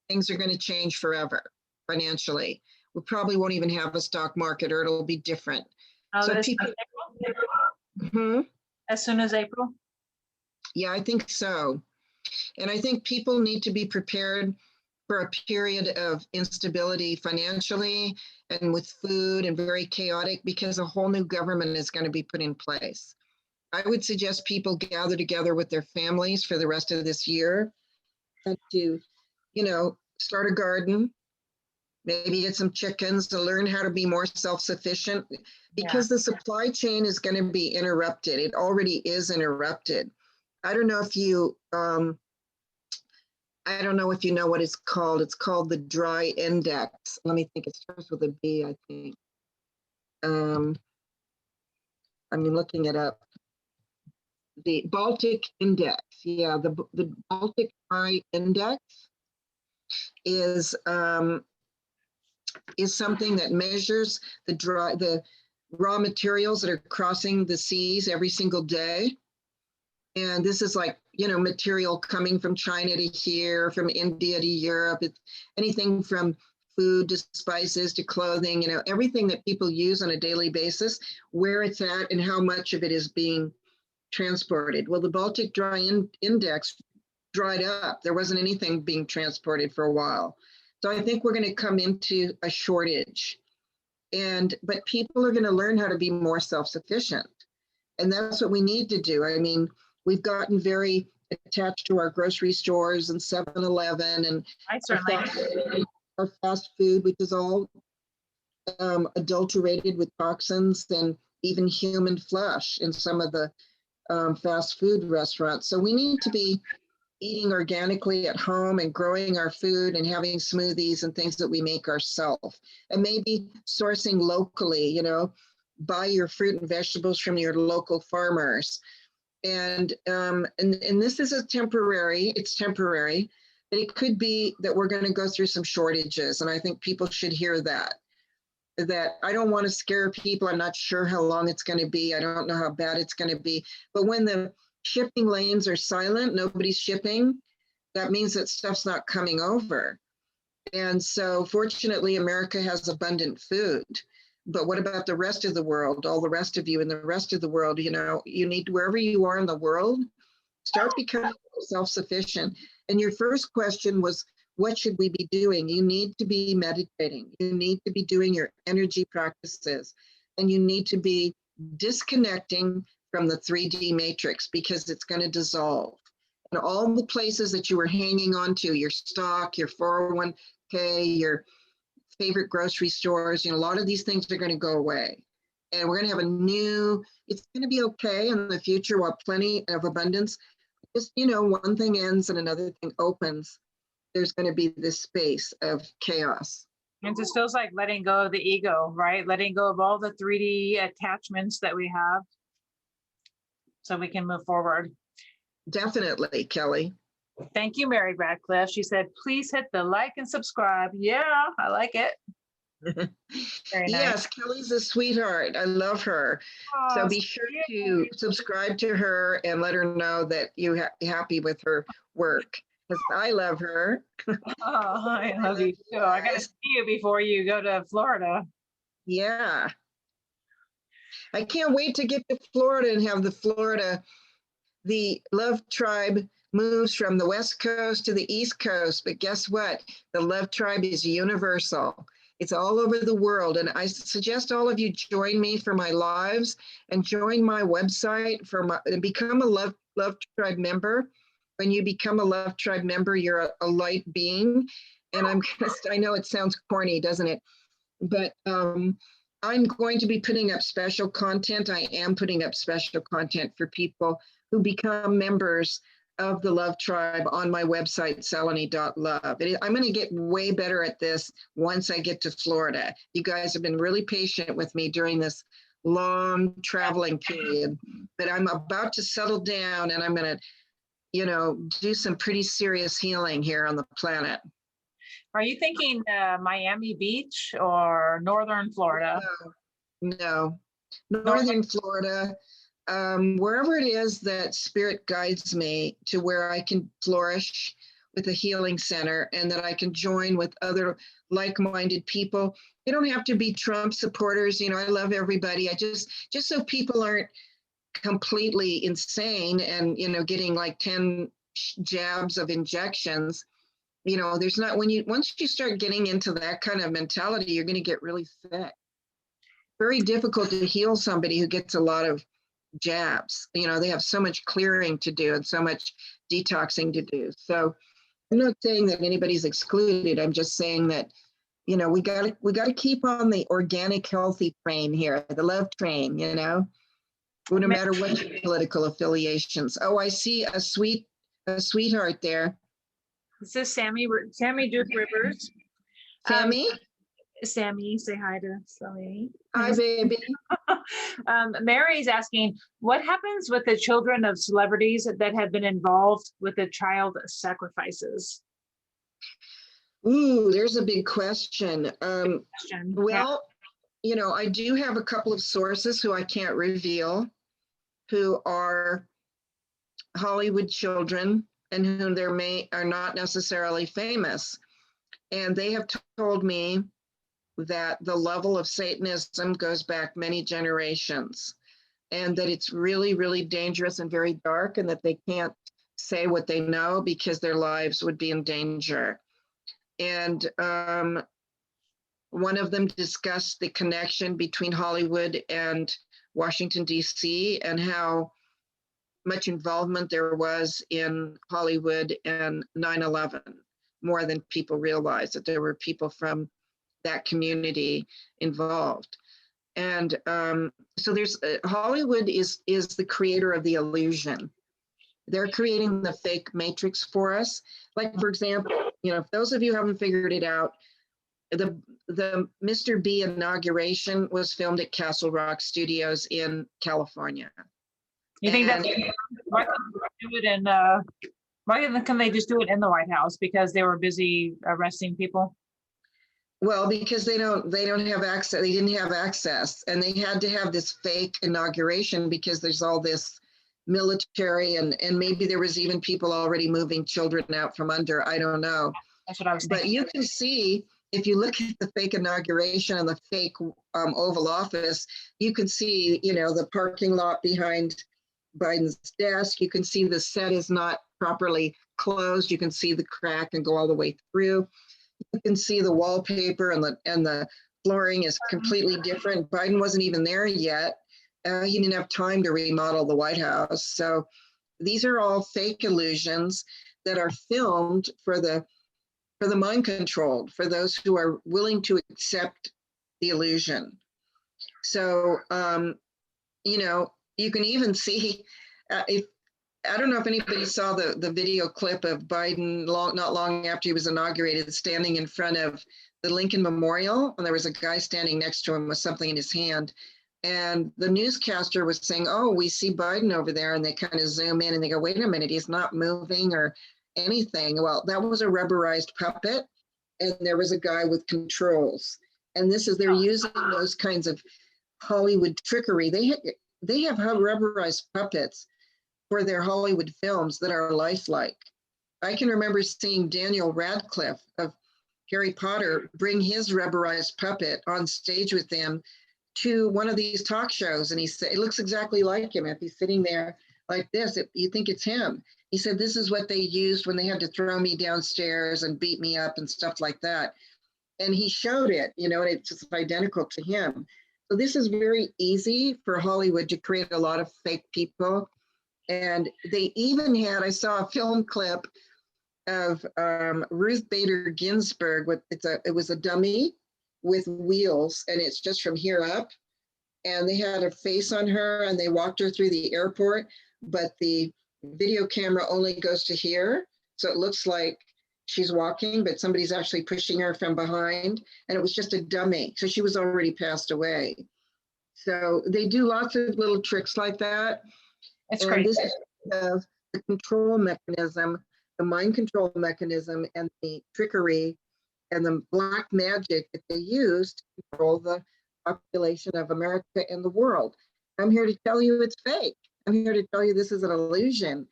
things are going to change forever financially. We probably won't even have a stock market, or it'll be different. Oh, So this people, as soon as April? Yeah, I think so. And I think people need to be prepared for a period of instability financially and with food and very chaotic, because a whole new government is going to be put in place. I would suggest people gather together with their families for the rest of this year and to, start a garden, maybe get some chickens, to learn how to be more self-sufficient, because the supply chain is going to be interrupted. It already is interrupted. I don't know if you, know what it's called. It's called the dry index. Let me think. It starts with a B, I think. I'm looking it up. The Baltic Index. Yeah, the Baltic Dry Index is something that measures the raw materials that are crossing the seas every single day. And this is like, material coming from China to here, from India to Europe. It's anything from food to spices to clothing, everything that people use on a daily basis, where it's at and how much of it is being transported. Well, the Baltic Dry Index dried up. There wasn't anything being transported for a while. So I think we're going to come into a shortage. But people are going to learn how to be more self-sufficient. And that's what we need to do. We've gotten very attached to our grocery stores and 7-Eleven and I certainly our fast food, which is all adulterated with toxins and even human flesh in some of the fast food restaurants. So we need to be eating organically at home and growing our food and having smoothies and things that we make ourselves, and maybe sourcing locally, buy your fruit and vegetables from your local farmers. And this is it's temporary, but it could be that we're going to go through some shortages. And I think people should hear that I don't want to scare people. I'm not sure how long it's going to be. I don't know how bad it's going to be. But when the shipping lanes are silent, nobody's shipping, that means that stuff's not coming over. And so fortunately, America has abundant food. But what about the rest of the world? All the rest of you in the rest of the world, you need, wherever you are in the world, start becoming self-sufficient. And your first question was, what should we be doing? You need to be meditating. You need to be doing your energy practices. And you need to be disconnecting from the 3D matrix, because it's going to dissolve. And all the places that you were hanging on to, your stock, your 401k, your favorite grocery stores, a lot of these things are going to go away. And we're going to have it's going to be okay in the future, while plenty of abundance. Just, one thing ends and another thing opens. There's going to be this space of chaos. It just feels like letting go of the ego, right? Letting go of all the 3D attachments that we have so we can move forward. Definitely, Kelly. Thank you, Mary Radcliffe. She said, please hit the like and subscribe. Yeah, I like it. Very nice. Yes, Kelly's a sweetheart. I love her. So be sure to subscribe to her and let her know that you're happy with her work, because I love her. Oh, I love you too. I got to see you before you go to Florida. Yeah. I can't wait to get to Florida and have the Love Tribe moves from the West Coast to the East Coast. But guess what? The Love Tribe is universal. It's all over the world. And I suggest all of you join me for my lives and join my website and become a Love Tribe member. When you become a Love Tribe member, you're a light being. And I know it sounds corny, doesn't it? But I'm going to be putting up special content. I am putting up special content for people who become members of the Love Tribe on my website, salini.love. I'm going to get way better at this once I get to Florida. You guys have been really patient with me during this long traveling period, but I'm about to settle down and I'm going to, do some pretty serious healing here on the planet. Are you thinking Miami Beach or Northern Florida? No. Northern Florida, wherever it is that spirit guides me to where I can flourish with a healing center and that I can join with other like-minded people. They don't have to be Trump supporters. I love everybody. I just so people aren't completely insane and, getting like 10 jabs of injections. There's not, once you start getting into that kind of mentality, you're going to get really sick. Very difficult to heal somebody who gets a lot of jabs. They have so much clearing to do and so much detoxing to do. So I'm not saying that anybody's excluded. I'm just saying that, we got to keep on the organic, healthy train here, the love train, no matter what your political affiliations. Oh, I see a sweetheart there. This is Sammy Duke Rivers. Sammy? Sammy, say hi to Salini. Hi, baby. Mary's asking, what happens with the children of celebrities that have been involved with the child sacrifices? Ooh, there's a big question. Well, I do have a couple of sources who I can't reveal, who are Hollywood children and whom are not necessarily famous. And they have told me that the level of Satanism goes back many generations and that it's really, really dangerous and very dark and that they can't say what they know because their lives would be in danger. And one of them discussed the connection between Hollywood and Washington, D.C. and how much involvement there was in Hollywood and 9/11, more than people realize, that there were people from that community involved. And so there's Hollywood is the creator of the illusion. They're creating the fake matrix for us. Like, for example, if those of you haven't figured it out, the Mr. B inauguration was filmed at Castle Rock Studios in California. You think that why can they just do it in the White House? Because they were busy arresting people? Well, because they don't have access. They didn't have access, and they had to have this fake inauguration because there's all this military and maybe there was even people already moving children out from under. I don't know. That's what I was thinking. But you can see, if you look at the fake inauguration and the fake Oval Office, you can see, the parking lot behind Biden's desk. You can see the set is not properly closed. You can see the crack and go all the way through. You can see the wallpaper and the flooring is completely different. Biden wasn't even there yet. He didn't have time to remodel the White House. So these are all fake illusions that are filmed for the mind controlled, for those who are willing to accept the illusion. So, you can even see, I don't know if anybody saw the video clip of Biden not long after he was inaugurated, standing in front of the Lincoln Memorial, and there was a guy standing next to him with something in his hand. And the newscaster was saying, oh, we see Biden over there, and they kind of zoom in and they go, wait a minute, he's not moving or anything. Well, that was a rubberized puppet, and there was a guy with controls. And they're using those kinds of Hollywood trickery. They have rubberized puppets for their Hollywood films that are lifelike. I can remember seeing Daniel Radcliffe of Harry Potter bring his rubberized puppet on stage with him to one of these talk shows. And he said, it looks exactly like him. If he's sitting there like this, you think it's him. He said, this is what they used when they had to throw me downstairs and beat me up and stuff like that. And he showed it, and it's just identical to him. So this is very easy for Hollywood to create a lot of fake people. And they even had, I saw a film clip of Ruth Bader Ginsburg. It was a dummy with wheels, and it's just from here up. And they had a face on her, and they walked her through the airport. But the video camera only goes to here. So it looks like she's walking, but somebody's actually pushing her from behind. And it was just a dummy. So she was already passed away. So they do lots of little tricks like that. It's And crazy. this is the control mechanism, the mind control mechanism, and the trickery and the black magic that they use to control the population of America and the world. I'm here to tell you it's fake. I'm here to tell you this is an illusion.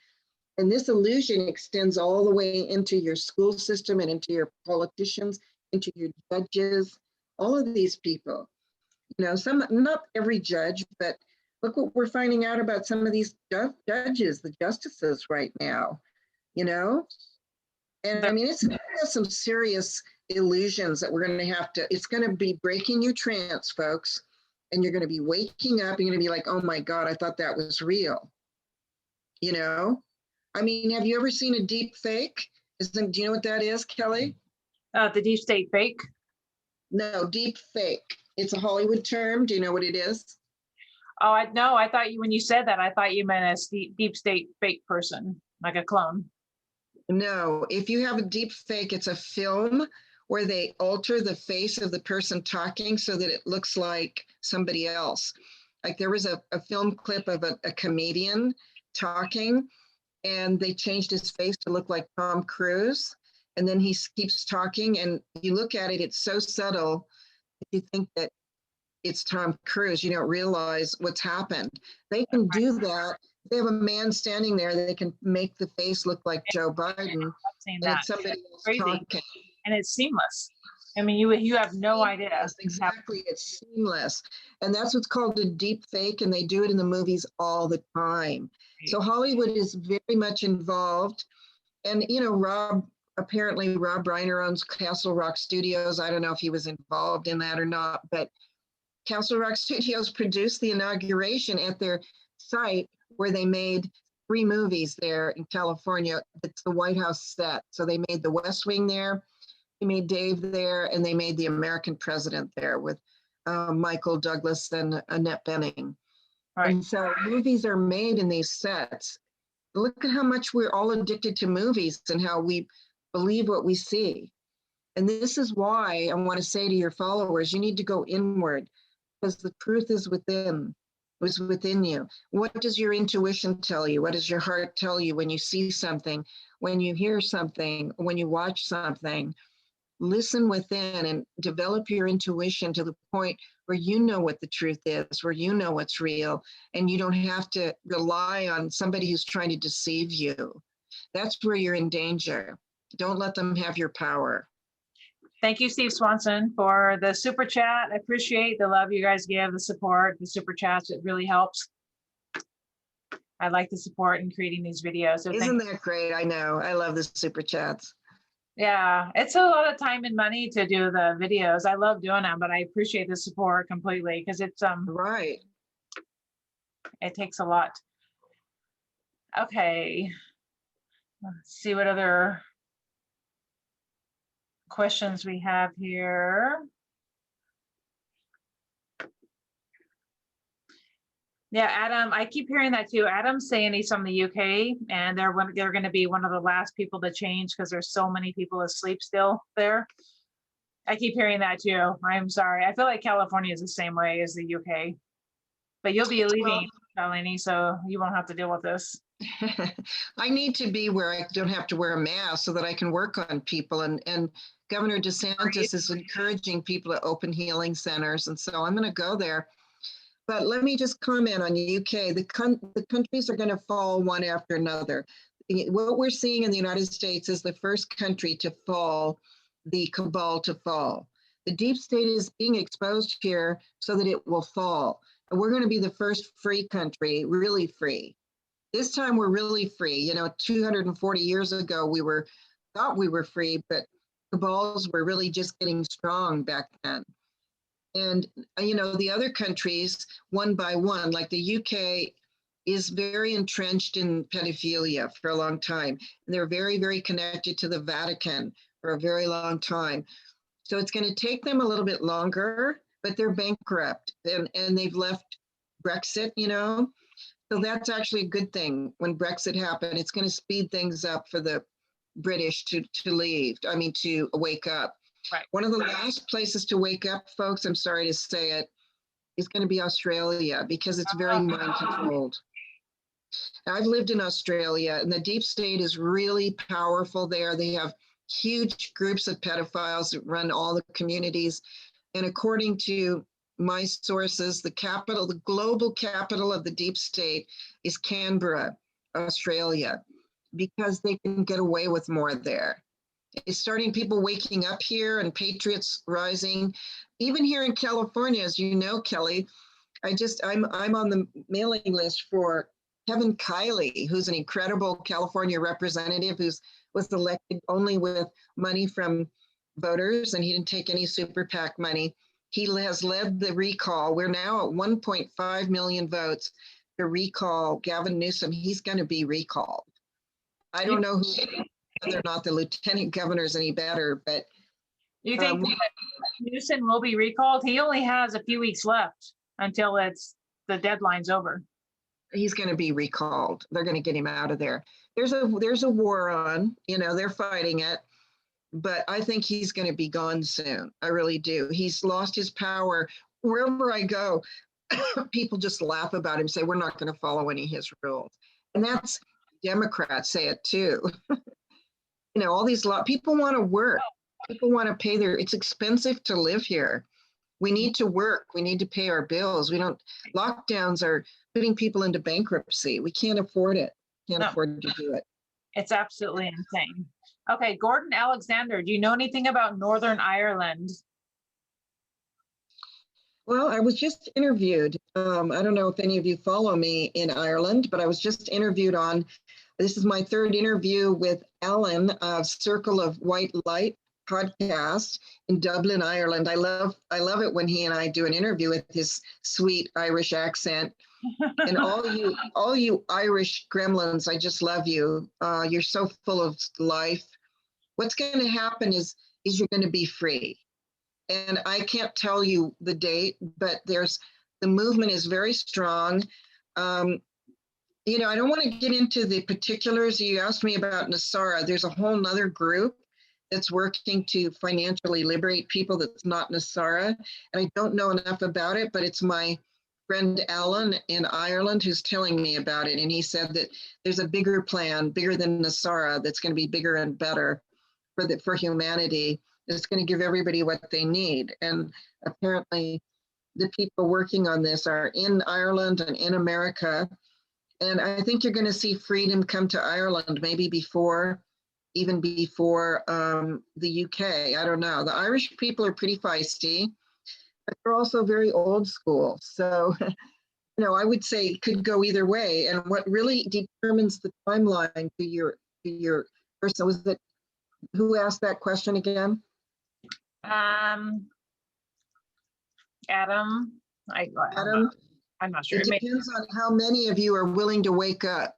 And this illusion extends all the way into your school system and into your politicians, into your judges, all of these people. You know, some, not every judge, but look what we're finding out about some of these judges, the justices right now, you know? And I mean, it's some serious illusions that we're going to have to, it's going to be breaking your trance, folks. And you're going to be waking up and you're going to be like, oh my God, I thought that was real. You know? I mean, have you ever seen a deep fake? Do you know what that is, Kelly? The deep state fake. No, deep fake. It's a Hollywood term. Do you know what it is? Oh, no, I thought you, when you said that, I thought you meant a deep state fake person, like a clone. No, if you have a deep fake, it's a film where they alter the face of the person talking so that it looks like somebody else. Like there was a film clip of a comedian talking, and they changed his face to look like Tom Cruise. And then he keeps talking, and you look at it, it's so subtle. If you think that it's Tom Cruise, you don't realize what's happened. They can do that. They have a man standing there, they can make the face look like Joe Biden. I've seen And that. it's somebody else Crazy. talking. And it's seamless. I mean, you have no idea. Yes, exactly. It's seamless. And that's what's called a deep fake, and they do it in the movies all the time. So Hollywood is very much involved. And, you know, apparently Rob Reiner owns Castle Rock Studios. I don't know if he was involved in that or not, but Castle Rock Studios produced the inauguration at their site where they made 3 movies there in California. It's the White House set. So they made The West Wing there, they made Dave there, and they made The American President there with Michael Douglas and Annette Bening. Right. And so movies are made in these sets. Look at how much we're all addicted to movies and how we believe what we see. And this is why I want to say to your followers, you need to go inward, because the truth is within you. What does your intuition tell you? What does your heart tell you when you see something, when you hear something, when you watch something? Listen within and develop your intuition to the point where you know what the truth is, where you know what's real, and you don't have to rely on somebody who's trying to deceive you. That's where you're in danger. Don't let them have your power. Thank you, Steve Swanson, for the super chat. I appreciate the love you guys give, the support, the super chats. It really helps. I like the support in creating these videos. So Isn't that great? I know. I love the super chats. Yeah, it's a lot of time and money to do the videos. I love doing them, but I appreciate the support completely because it's right. It takes a lot. Okay, let's see what other questions we have here. Yeah, Adam, I keep hearing that too. Adam's saying he's from the UK and they're going to be one of the last people to change because there's so many people asleep still there. I keep hearing that too. I'm sorry. I feel like California is the same way as the UK. But you'll be leaving, Salini, so you won't have to deal with this. I need to be where I don't have to wear a mask so that I can work on people. And Governor DeSantis is encouraging people to open healing centers. And so I'm going to go there. But let me just comment on UK. The countries are going to fall one after another. What we're seeing in the United States is the first country to fall, the cabal to fall. The deep state is being exposed here so that it will fall. And we're going to be the first free country, really free. This time we're really free. You know, 240 years ago, thought we were free, but cabals were really just getting strong back then. And, you know, the other countries, one by one, like the UK is very entrenched in pedophilia for a long time. And they're very, very connected to the Vatican for a very long time. So it's going to take them a little bit longer, but they're bankrupt and they've left Brexit, you know. So that's actually a good thing when Brexit happened. It's going to speed things up for the British to leave. I mean, to wake up. Right. One of the last places to wake up, folks, I'm sorry to say it, is going to be Australia because it's very mind controlled. I've lived in Australia and the deep state is really powerful there. They have huge groups of pedophiles that run all the communities. And according to my sources, the capital, the global capital of the deep state is Canberra, Australia, because they can get away with more there. It's starting people waking up here and patriots rising. Even here in California, as you know, Kelly, I'm on the mailing list for Kevin Kiley, who's an incredible California representative who's was elected only with money from voters, and he didn't take any super PAC money. He has led the recall. We're now at 1.5 million votes to recall Gavin Newsom. He's going to be recalled. I don't know whether or not the lieutenant governor is any better, but You think that Newsom will be recalled? He only has a few weeks left until the deadline's over. He's going to be recalled. They're going to get him out of there. There's a war on, they're fighting it, but I think he's going to be gone soon. I really do. He's lost his power. Wherever I go, people just laugh about him, say we're not going to follow any of his rules. And that's Democrats say it too. All these people want to work. People want to pay it's expensive to live here. We need to work. We need to pay our bills. Lockdowns are putting people into bankruptcy. We can't afford it. Can't afford to do it. It's absolutely insane. Okay, Gordon Alexander, do you know anything about Northern Ireland? Well, I was just interviewed. I don't know if any of you follow me in Ireland, but I was just interviewed this is my third interview with Alan of Circle of White Light podcast in Dublin, Ireland. I love it when he and I do an interview with his sweet Irish accent. And all you Irish gremlins, I just love you. You're so full of life. What's going to happen is you're going to be free. And I can't tell you the date, but the movement is very strong. I don't want to get into the particulars. You asked me about Nasara. There's a whole nother group that's working to financially liberate people that's not Nasara. And I don't know enough about it, but it's my friend Alan in Ireland who's telling me about it. And he said that there's a bigger plan, bigger than Nasara, that's going to be bigger and better for humanity. It's going to give everybody what they need. And apparently the people working on this are in Ireland and in America. And I think you're going to see freedom come to Ireland, maybe even before the UK. I don't know. The Irish people are pretty feisty, but they're also very old school. So, I would say it could go either way. And what really determines the timeline to your person was that, who asked that question again? Adam. Adam? I'm not sure. It depends on how many of you are willing to wake up.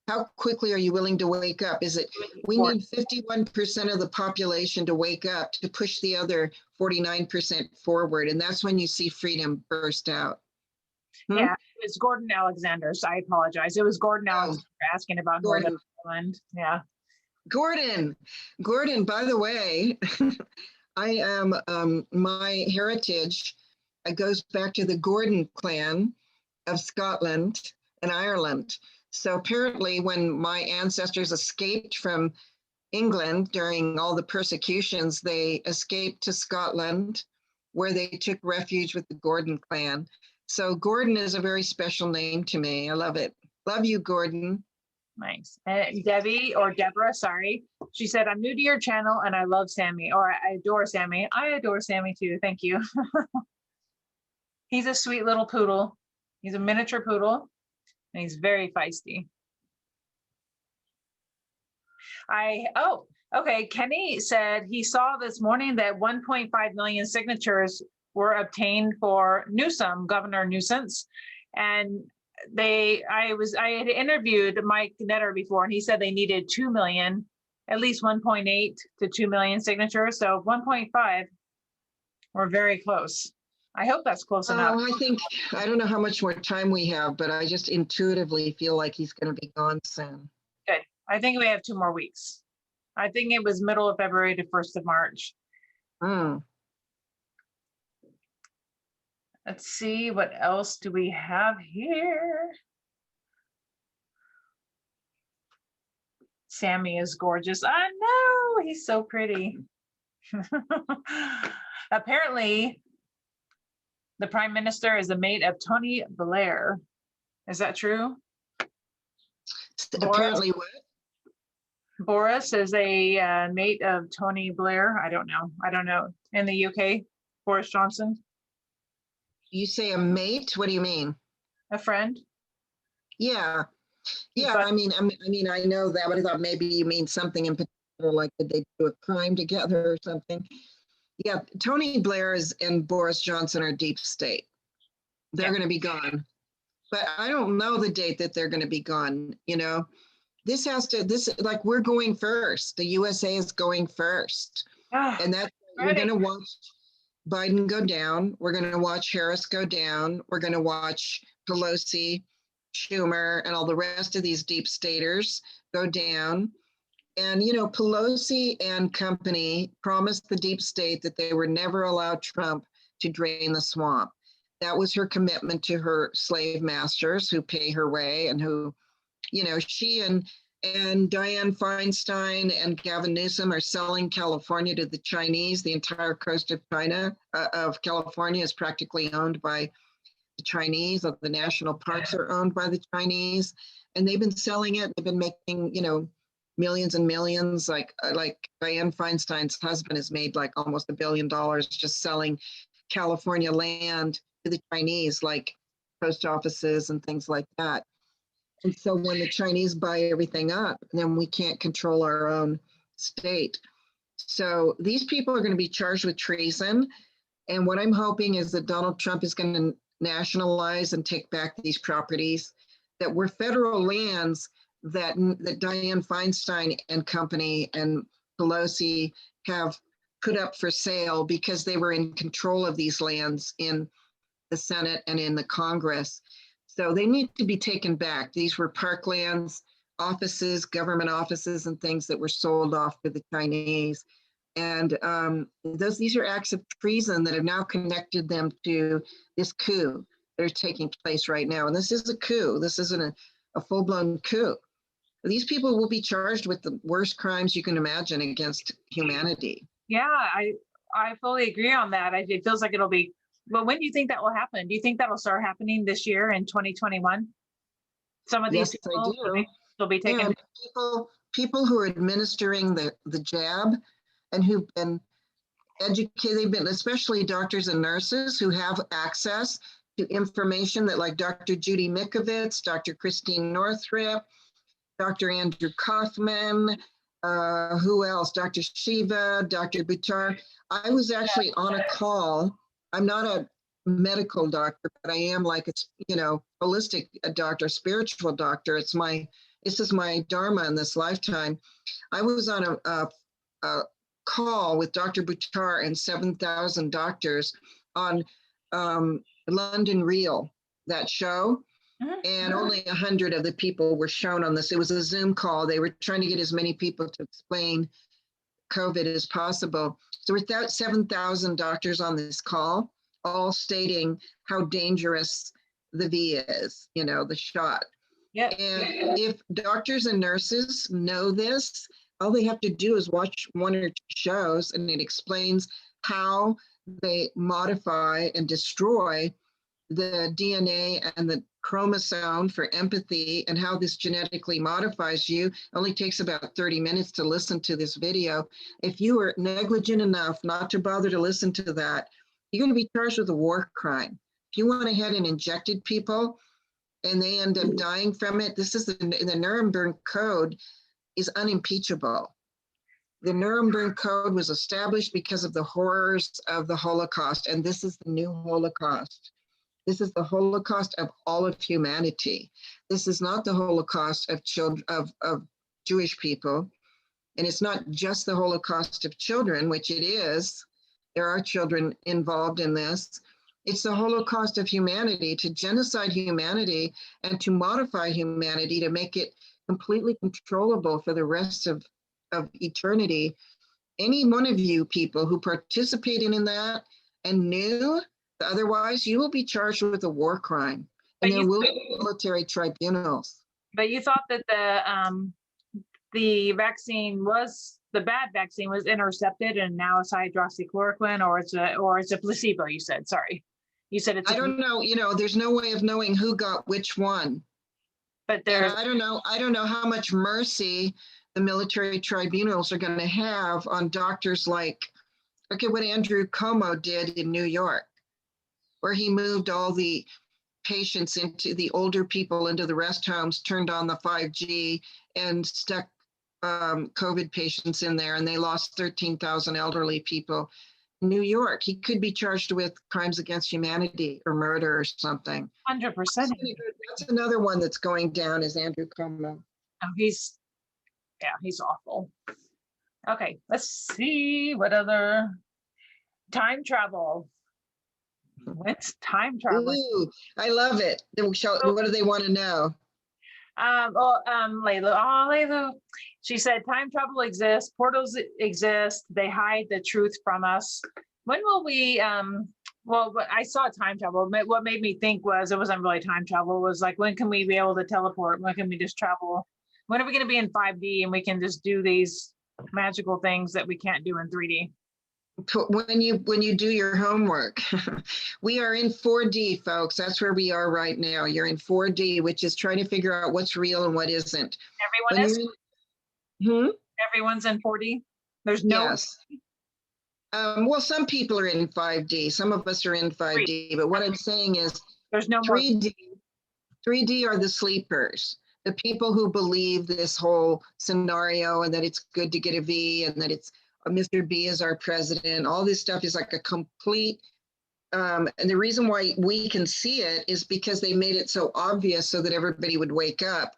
How quickly are you willing to wake up? We need 51% of the population to wake up to push the other 49% forward. And that's when you see freedom burst out. Yeah, it's Gordon Alexander. So I apologize. It was Gordon Alexander asking about Northern Ireland. Yeah. Gordon, by the way, I am, my heritage goes back to the Gordon clan of Scotland and Ireland. So apparently when my ancestors escaped from England during all the persecutions, they escaped to Scotland, where they took refuge with the Gordon clan. So Gordon is a very special name to me. I love it. Love you, Gordon. Nice. Debbie or Deborah, sorry. She said, I'm new to your channel and I love Sammy, or I adore Sammy. I adore Sammy too. Thank you. He's a sweet little poodle. He's a miniature poodle and he's very feisty. Okay. Kenny said he saw this morning that 1.5 million signatures were obtained for Governor Newsom. And I had interviewed Mike Netter before, and he said they needed 2 million, at least 1.8 to 2 million signatures. So 1.5, we're very close. I hope that's close enough. I don't know how much more time we have, but I just intuitively feel like he's going to be gone soon. Good. I think we have 2 more weeks. I think it was middle of February to 1st of March. Hmm. Let's see, what else do we have here? Sammy is gorgeous. I know, he's so pretty. Apparently, the Prime Minister is a mate of Tony Blair. Is that true? Apparently what? Boris is a mate of Tony Blair. I don't know. In the UK, Boris Johnson. You say a mate? What do you mean? A friend. Yeah. Yeah, But I mean, I know that, but I thought maybe you mean something in particular, like did they do a crime together or something? Yeah, Tony Blair and Boris Johnson are deep state. They're going to be gone, but I don't know the date that they're going to be gone. You know, like we're going first. The USA is going first, and that's we're going to watch Biden go down. We're going to watch Harris go down. We're going to watch Pelosi, Schumer, and all the rest of these deep staters go down. And, you know, Pelosi and company promised the deep state that they would never allow Trump to drain the swamp. That was her commitment to her slave masters who pay her way and who, you know, she and Dianne Feinstein and Gavin Newsom are selling California to the Chinese. The entire coast of California is practically owned by the Chinese. The national parks are owned by the Chinese, and they've been selling it. They've been making, you know, millions and millions. Like Dianne Feinstein's husband has made like almost $1 billion just selling California land to the Chinese, like post offices and things like that. And so when the Chinese buy everything up, then we can't control our own state. So these people are going to be charged with treason. And what I'm hoping is that Donald Trump is going to nationalize and take back these properties that were federal lands that Dianne Feinstein and company and Pelosi have put up for sale because they were in control of these lands in the Senate and in the Congress. So they need to be taken back. These were parklands, offices, government offices, and things that were sold off to the Chinese. And these are acts of treason that have now connected them to this coup that are taking place right now. And this is a coup. This isn't a full-blown coup. These people will be charged with the worst crimes you can imagine against humanity. Yeah, I fully agree on that. It feels like it'll be, but when do you think that will happen? Do you think that'll start happening this year in 2021? Some of these people will be taken. And people who are administering the jab and who've been educated, they've been, especially doctors and nurses who have access to information that, like Dr. Judy Mikovits, Dr. Christine Northrup, Dr. Andrew Kaufman, who else? Dr. Shiva, Dr. Buttar. I was actually on a call. I'm not a medical doctor, but I am like, it's, you know, holistic doctor, spiritual doctor. This is my dharma in this lifetime. I was on a call with Dr. Buttar and 7,000 doctors on London Real, that show. And only 100 of the people were shown on this. It was a Zoom call. They were trying to get as many people to explain COVID as possible. So with 7,000 doctors on this call, all stating how dangerous the V is, you know, the shot. Yeah. And if doctors and nurses know this, all they have to do is watch 1 or 2 shows, and it explains how they modify and destroy the DNA and the chromosome for empathy, and how this genetically modifies you. It only takes about 30 minutes to listen to this video. If you were negligent enough not to bother to listen to that, you're going to be charged with a war crime. If you went ahead and injected people and they end up dying from it, this is the Nuremberg Code is unimpeachable. The Nuremberg Code was established because of the horrors of the Holocaust, and this is the new Holocaust. This is the Holocaust of all of humanity. This is not the Holocaust of children, of Jewish people. And it's not just the Holocaust of children, which it is. There are children involved in this, It's the Holocaust of humanity, to genocide humanity and to modify humanity to make it completely controllable for the rest of eternity. Any one of you people who participated in that and knew otherwise, you will be charged with a war crime, and there will be military tribunals. But you thought that the vaccine was, the bad vaccine was intercepted and now it's hydroxychloroquine, or it's a placebo, you said. Sorry. You said it's I don't know, there's no way of knowing who got which one. But I don't know how much mercy the military tribunals are going to have on doctors like, look at what Andrew Cuomo did in New York, where he moved all the patients into the older people into the rest homes, turned on the 5G and stuck COVID patients in there, and they lost 13,000 elderly people. New York, he could be charged with crimes against humanity or murder or something. 100%. That's another one that's going down, is Andrew Cuomo. Oh, he's awful. Okay, let's see what other time travel. What's time travel? Ooh, I love it. What do they want to know? Layla, she said time travel exists, portals exist, they hide the truth from us. When will we, well, I saw time travel. What made me think was, it wasn't really time travel, was like, when can we be able to teleport? When can we just travel? When are we going to be in 5D and we can just do these magical things that we can't do in 3D? When you do your homework. We are in 4D, folks. That's where we are right now. You're in 4D, which is trying to figure out what's real and what isn't. Everyone's in 4D. There's no. Yes. Well, some people are in 5D. Some of us are in 5D. But what I'm saying is, there's no 3D. 3D are the sleepers, the people who believe this whole scenario and that it's good to get a V and that it's Mr. B is our president. All this stuff is like a complete, and the reason why we can see it is because they made it so obvious so that everybody would wake up,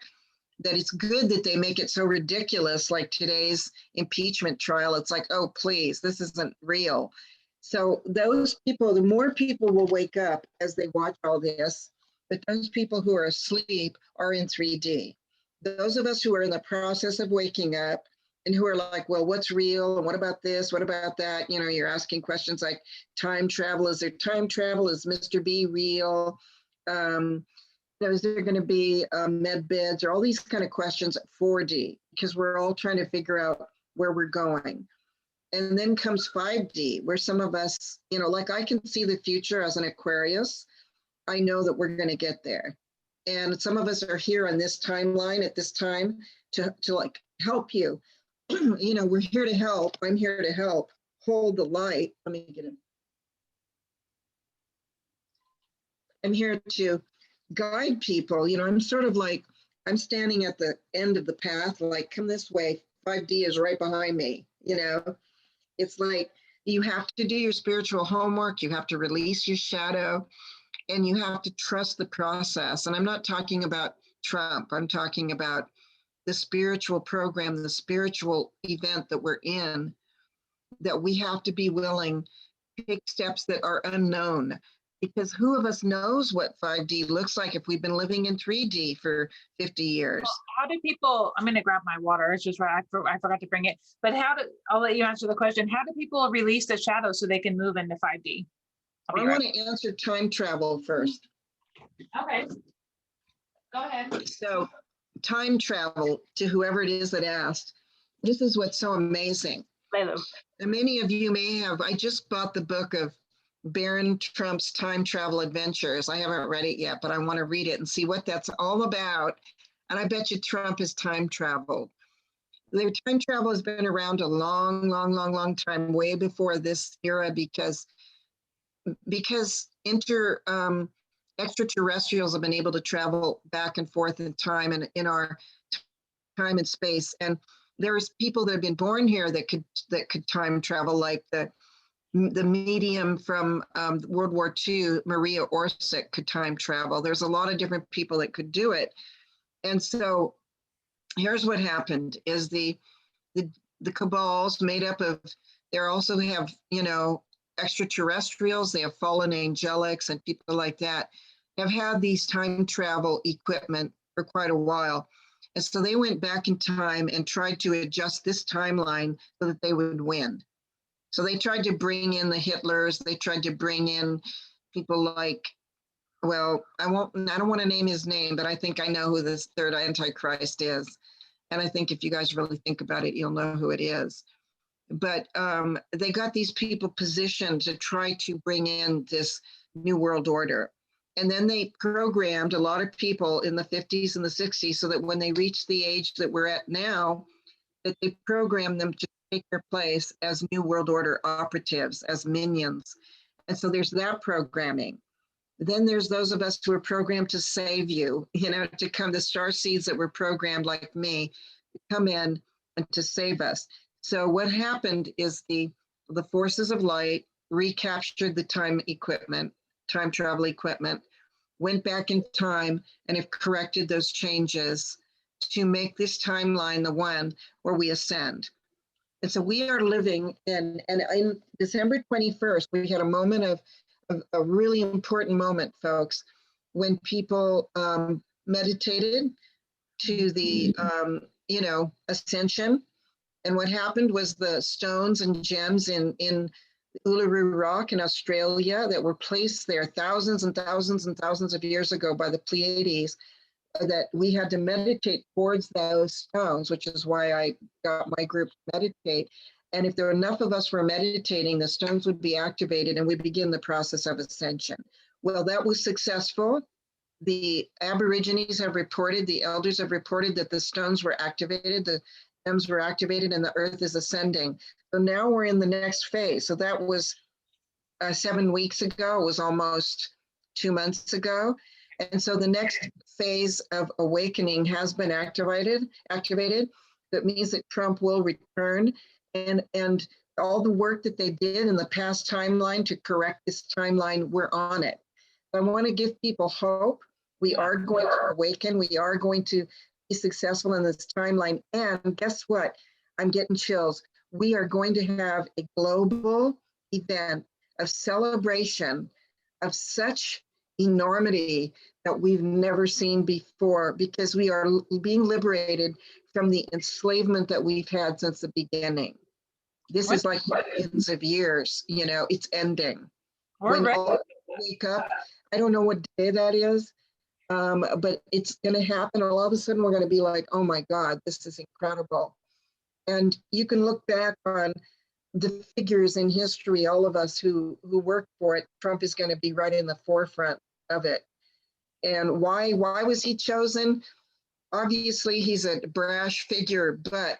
that it's good that they make it so ridiculous, like today's impeachment trial. It's like, oh, please, this isn't real. So those people, the more people will wake up as they watch all this, but those people who are asleep are in 3D. Those of us who are in the process of waking up and who are like, well, what's real? And what about this? What about that? You're asking questions like time travel. Is there time travel? Is Mr. B real? Is there going to be med beds, or all these kind of questions at 4D, because we're all trying to figure out where we're going. And then comes 5D, where some of us, like I can see the future as an Aquarius. I know that we're going to get there. And some of us are here on this timeline at this time to like help you. We're here to help. I'm here to help hold the light. Let me get in. I'm here to guide people. I'm sort of like, I'm standing at the end of the path, like, come this way. 5D is right behind me. It's like, you have to do your spiritual homework. You have to release your shadow, and you have to trust the process. And I'm not talking about Trump. I'm talking about the spiritual program, the spiritual event that we're in, that we have to be willing to take steps that are unknown, because who of us knows what 5D looks like if we've been living in 3D for 50 years? Well, how do people, I'm going to grab my water. It's just right. I forgot to bring it, but I'll let you answer the question. How do people release the shadow so they can move into 5D? I want to answer time travel first. Okay. Go ahead. So time travel, to whoever it is that asked, this is what's so amazing. Layla. And many of you may have, I just bought the book of Baron Trump's Time Travel Adventures. I haven't read it yet, but I want to read it and see what that's all about. And I bet you Trump has time traveled. The time travel has been around a long, long, long, long time, way before this era, because extraterrestrials have been able to travel back and forth in time and in our time and space. And there's people that have been born here that could time travel, like the medium from World War II, Maria Orsic, could time travel. There's a lot of different people that could do it. And so here's what happened is the cabals made up of, they also have, extraterrestrials, they have fallen angelics and people like that have had these time travel equipment for quite a while. And so they went back in time and tried to adjust this timeline so that they would win. So they tried to bring in the Hitlers, they tried to bring in people like, well, I don't want to name his name, but I think I know who this third Antichrist is. And I think if you guys really think about it, you'll know who it is. But they got these people positioned to try to bring in this new world order. And then they programmed a lot of people in the 50s and the 60s so that when they reached the age that we're at now, that they programmed them to take their place as new world order operatives, as minions. And so there's that programming. Then there's those of us who are programmed to save you, to come, the star seeds that were programmed like me, to come in and to save us. So what happened is the forces of light recaptured the time travel equipment, went back in time and have corrected those changes to make this timeline the one where we ascend. And so we are living in December 21st, we had a moment of a really important moment, folks, when people meditated to the, ascension. And what happened was the stones and gems in Uluru Rock in Australia that were placed there thousands and thousands and thousands of years ago by the Pleiades, that we had to meditate towards those stones, which is why I got my group to meditate. And if there were enough of us were meditating, the stones would be activated and we begin the process of ascension. Well, that was successful. The Aborigines have reported, the elders have reported that the stones were activated, the gems were activated, and the earth is ascending. So now we're in the next phase. So that was 7 weeks ago, it was almost 2 months ago. And so the next phase of awakening has been activated. That means that Trump will return, and all the work that they did in the past timeline to correct this timeline, we're on it. I want to give people hope. We are going to awaken. We are going to be successful in this timeline. And guess what? I'm getting chills. We are going to have a global event of celebration of such enormity that we've never seen before, because we are being liberated from the enslavement that we've had since the beginning. This is like millions of years, it's ending. When all wake up, I don't know what day that is, but it's going to happen. All of a sudden, we're going to be like, oh my God, this is incredible. And you can look back on the figures in history, all of us who worked for it. Trump is going to be right in the forefront of it. And why was he chosen? Obviously, he's a brash figure, but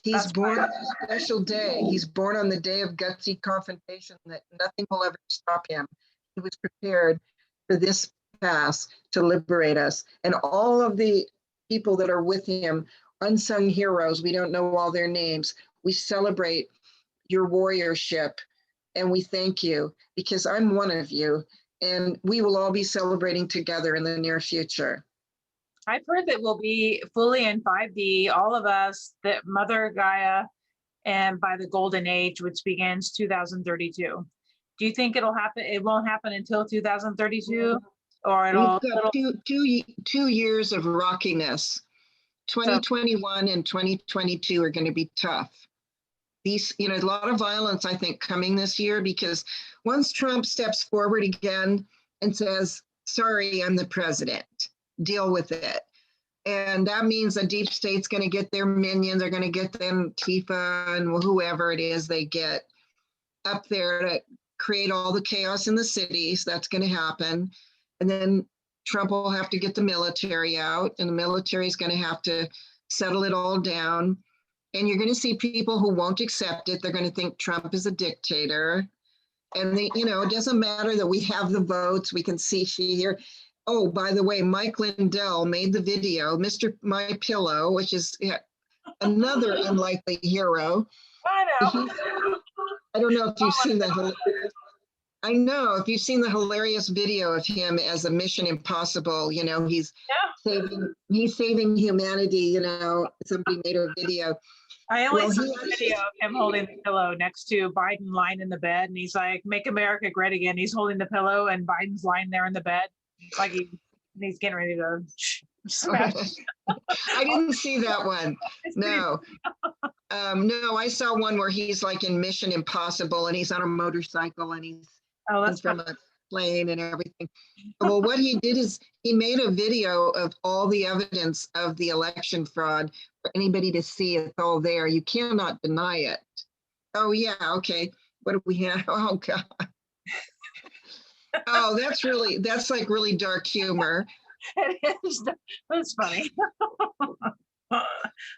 he's born on a special day. He's born on the day of gutsy confrontation that nothing will ever stop him. He was prepared for this pass to liberate us. And all of the people that are with him, unsung heroes, we don't know all their names. We celebrate your warriorship and we thank you, because I'm one of you, and we will all be celebrating together in the near future. I've heard that we'll be fully in 5D, all of us, that Mother Gaia, and by the golden age, which begins 2032. Do you think it'll happen? It won't happen until 2032, or it'll? We've got two years of rockiness. 2021 and 2022 are going to be tough. These, a lot of violence, I think, coming this year, because once Trump steps forward again and says, sorry, I'm the president, deal with it. And that means the deep state's going to get their minions, they're going to get them Tifa and whoever it is they get up there to create all the chaos in the cities. That's going to happen. And then Trump will have to get the military out, and the military is going to have to settle it all down. And you're going to see people who won't accept it. They're going to think Trump is a dictator. And it doesn't matter that we have the votes. We can see here. Oh, by the way, Mike Lindell made the video, Mr. My Pillow, which is another unlikely hero. I know. I don't know if you've seen that. I know if you've seen the hilarious video of him as a Mission Impossible, he's he's saving humanity, you know, somebody made a video. I only Well, saw he the video of him holding the pillow next to Biden lying in the bed, and he's like, "Make America great again." He's holding the pillow, and Biden's lying there in the bed, like he's getting ready to smash. I didn't see that one. It's pretty- No. No, I saw one where he's like in Mission Impossible and he's on a motorcycle and he's Oh, that's from a plane and everything. Well, what he did is he made a video of all the evidence of the election fraud for anybody to see. It's all there. You cannot deny it. Oh, yeah. Okay. What do we have? Oh, God. Oh, that's like really dark humor. It is. That's funny.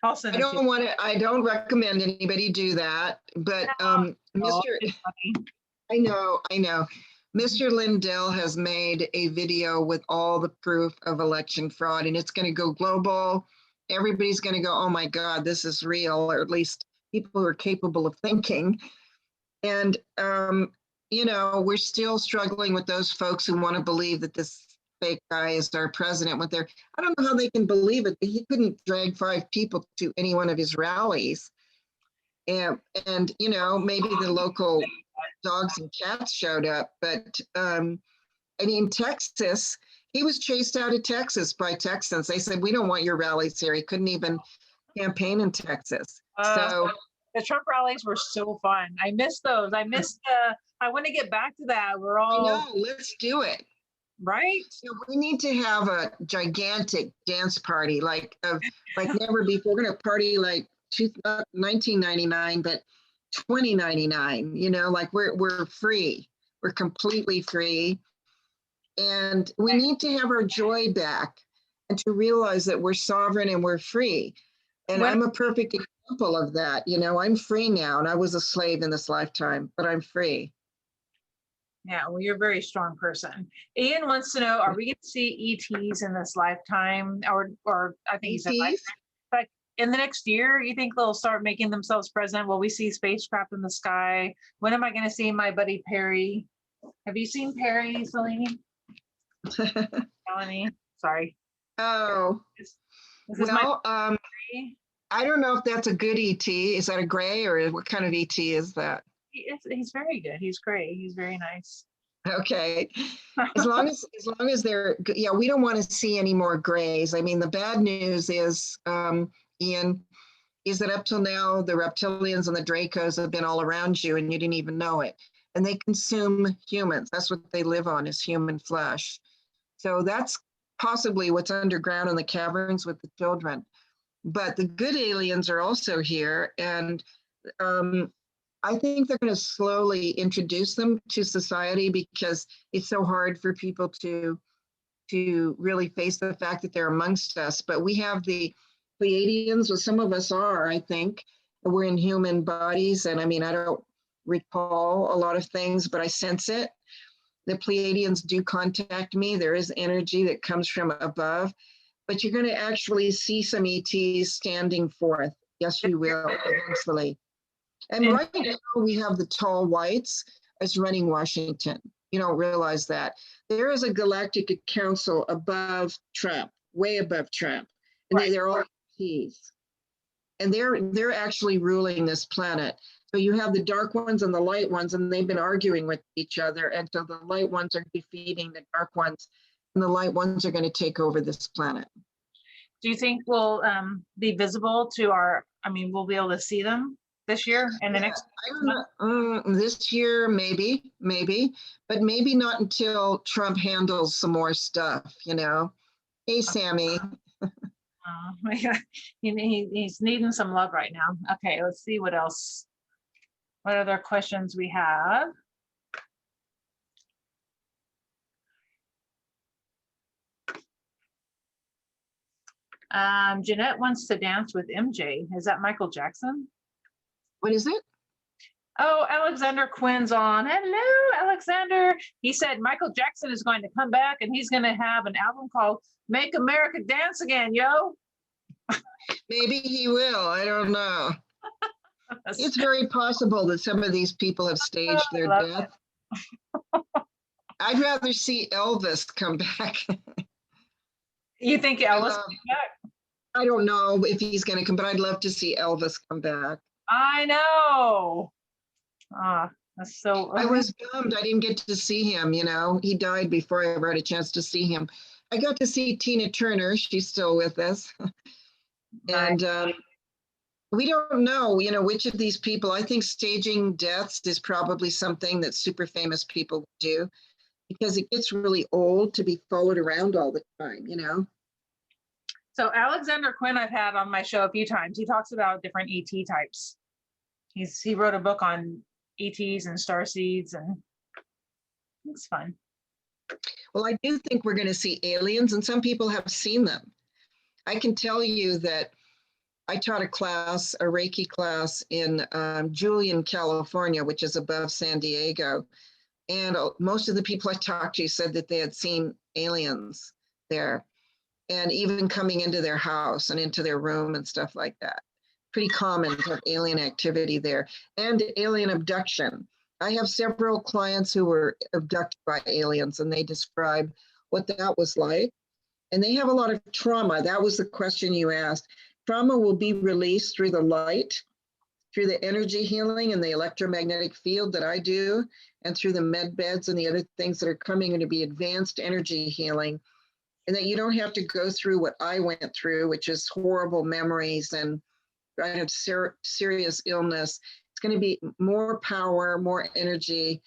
I'll send I it to you. don't want to, I don't recommend anybody do that, but Oh, Mr. it's funny. I know. Mr. Lindell has made a video with all the proof of election fraud, and it's going to go global. Everybody's going to go, oh my God, this is real, or at least people who are capable of thinking. And, you know, we're still struggling with those folks who want to believe that this fake guy is our president. I don't know how they can believe it. He couldn't drag 5 people to any one of his rallies. And you know, maybe the local dogs and cats showed up, but I mean, Texas, he was chased out of Texas by Texans. They said, we don't want your rallies here. He couldn't even campaign in Texas. So The Trump rallies were so fun. I miss those. I want to get back to that. We're I all know, let's do it. right. So we need to have a gigantic dance party, like never before. We're gonna party like 1999, but 2099. You know, like we're free. We're completely free, and we need to have our joy back, and to realize that we're sovereign and we're free. And When- I'm a perfect example of that. You know, I'm free now, and I was a slave in this lifetime, but I'm free. Yeah, well, you're a very strong person. Ian wants to know: are we going to see ETs in this lifetime, or I think he said ETs? like in the next year? You think they'll start making themselves present? Will we see spacecraft in the sky? When am I going to see my buddy Perry? Have you seen Perry, Salini? Salini, sorry. Oh, Is this my well, Perry? I don't know if that's a good ET. Is that a gray, or what kind of ET is that? He's very good. He's great. He's very nice. Okay. As long as they're yeah, we don't want to see any more grays. I mean, the bad news is, Ian, is that up till now, the reptilians and the Dracos have been all around you and you didn't even know it. And they consume humans. That's what they live on, is human flesh. So that's possibly what's underground in the caverns with the children. But the good aliens are also here. And I think they're going to slowly introduce them to society, because it's so hard for people to really face the fact that they're amongst us. But we have the Pleiadians, well, some of us are, I think. We're in human bodies. And I mean, I don't recall a lot of things, but I sense it. The Pleiadians do contact me. There is energy that comes from above. But you're going to actually see some ETs standing forth. Yes, you will, eventually. And right now we have the tall whites as running Washington. You don't realize that. There is a galactic council above Trump, way above Trump. And Right. they're all ETs. And they're actually ruling this planet. So you have the dark ones and the light ones, and they've been arguing with each other. And so the light ones are defeating the dark ones, and the light ones are going to take over this planet. Do you think we'll be visible to we'll be able to see them this year and the next? I don't know. This year, maybe, but maybe not until Trump handles some more stuff, you know. Hey, Sammy. He's needing some love right now. Okay, let's see what else. What other questions we have? Jeanette wants to dance with MJ. Is that Michael Jackson? What is it? Oh, Alexander Quinn's on. Hello, Alexander. He said Michael Jackson is going to come back and he's going to have an album called Make America Dance Again, yo. Maybe he will. I don't know. It's very possible that some of these people have staged their death. I'd rather see Elvis come back. You think I Elvis love, will be back? I don't know if he's going to come, but I'd love to see Elvis come back. I know. Ah, that's so. I was bummed I didn't get to see him, you know. He died before I ever had a chance to see him. I got to see Tina Turner. She's still with us. Nice. And we don't know, you know, which of these people. I think staging deaths is probably something that super famous people do because it gets really old to be followed around all the time, you know. So Alexander Quinn, I've had on my show a few times. He talks about different ET types. He wrote a book on ETs and star seeds, and it's fun. Well, I do think we're going to see aliens, and some people have seen them. I can tell you that I taught a class, a Reiki class in Julian, California, which is above San Diego. And most of the people I talked to said that they had seen aliens there, and even coming into their house and into their room and stuff like that. Pretty common to have alien activity there, and alien abduction. I have several clients who were abducted by aliens, and they describe what that was like. And they have a lot of trauma. That was the question you asked. Trauma will be released through the light, through the energy healing and the electromagnetic field that I do, and through the med beds and the other things that are coming to be advanced energy healing. And that you don't have to go through what I went through, which is horrible memories, and I had serious illness. It's going to be more power, more energy,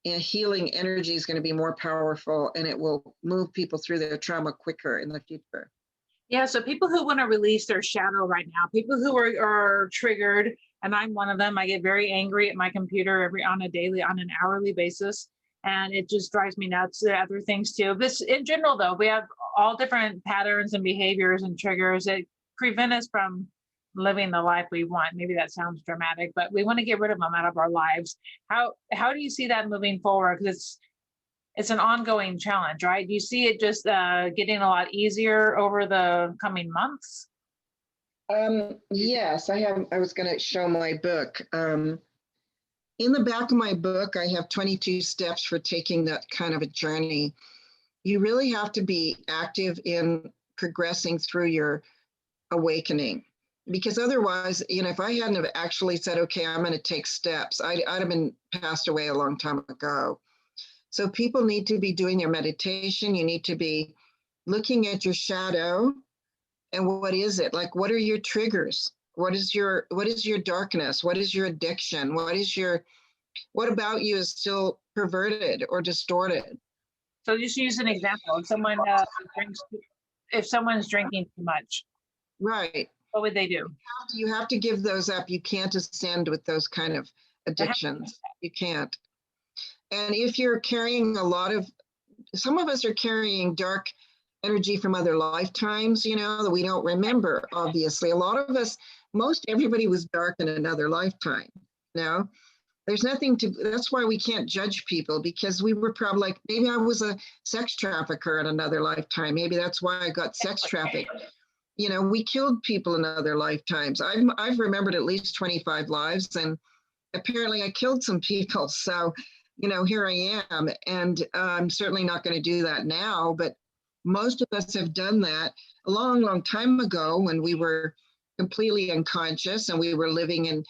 and healing energy is going to be more powerful, and it will move people through their trauma quicker in the future. Yeah, so people who want to release their shadow right now, people who are triggered, and I'm one of them. I get very angry at my computer on an hourly basis, and it just drives me nuts. Other things too. This in general, though, we have all different patterns and behaviors and triggers that prevent us from living the life we want. Maybe that sounds dramatic, but we want to get rid of them out of our lives. How do you see that moving forward? Because it's an ongoing challenge, right? Do you see it just getting a lot easier over the coming months? Yes, I was going to show my book. In the back of my book, I have 22 steps for taking that kind of a journey. You really have to be active in progressing through your awakening, because otherwise, you know, if I hadn't have actually said, okay, I'm going to take steps, I'd have been passed away a long time ago. So people need to be doing their meditation. You need to be looking at your shadow and what is it? Like, what are your triggers? What is your darkness? What is your addiction? What about you is still perverted or distorted? So just use an example. If someone's drinking too much, Right. what would they do? You have to give those up. You can't ascend with those kind of addictions. You can't. And if you're carrying some of us are carrying dark energy from other lifetimes, you know, that we don't remember, obviously. A lot of us, everybody was dark in another lifetime, you know? That's why we can't judge people, because we were probably like, maybe I was a sex trafficker in another lifetime. Maybe that's why I got sex trafficked. You know, we killed people in other lifetimes. I've remembered at least 25 lives, and apparently I killed some people. So, you know, here I am, and I'm certainly not going to do that now, but most of us have done that a long, long time ago when we were completely unconscious and we were living in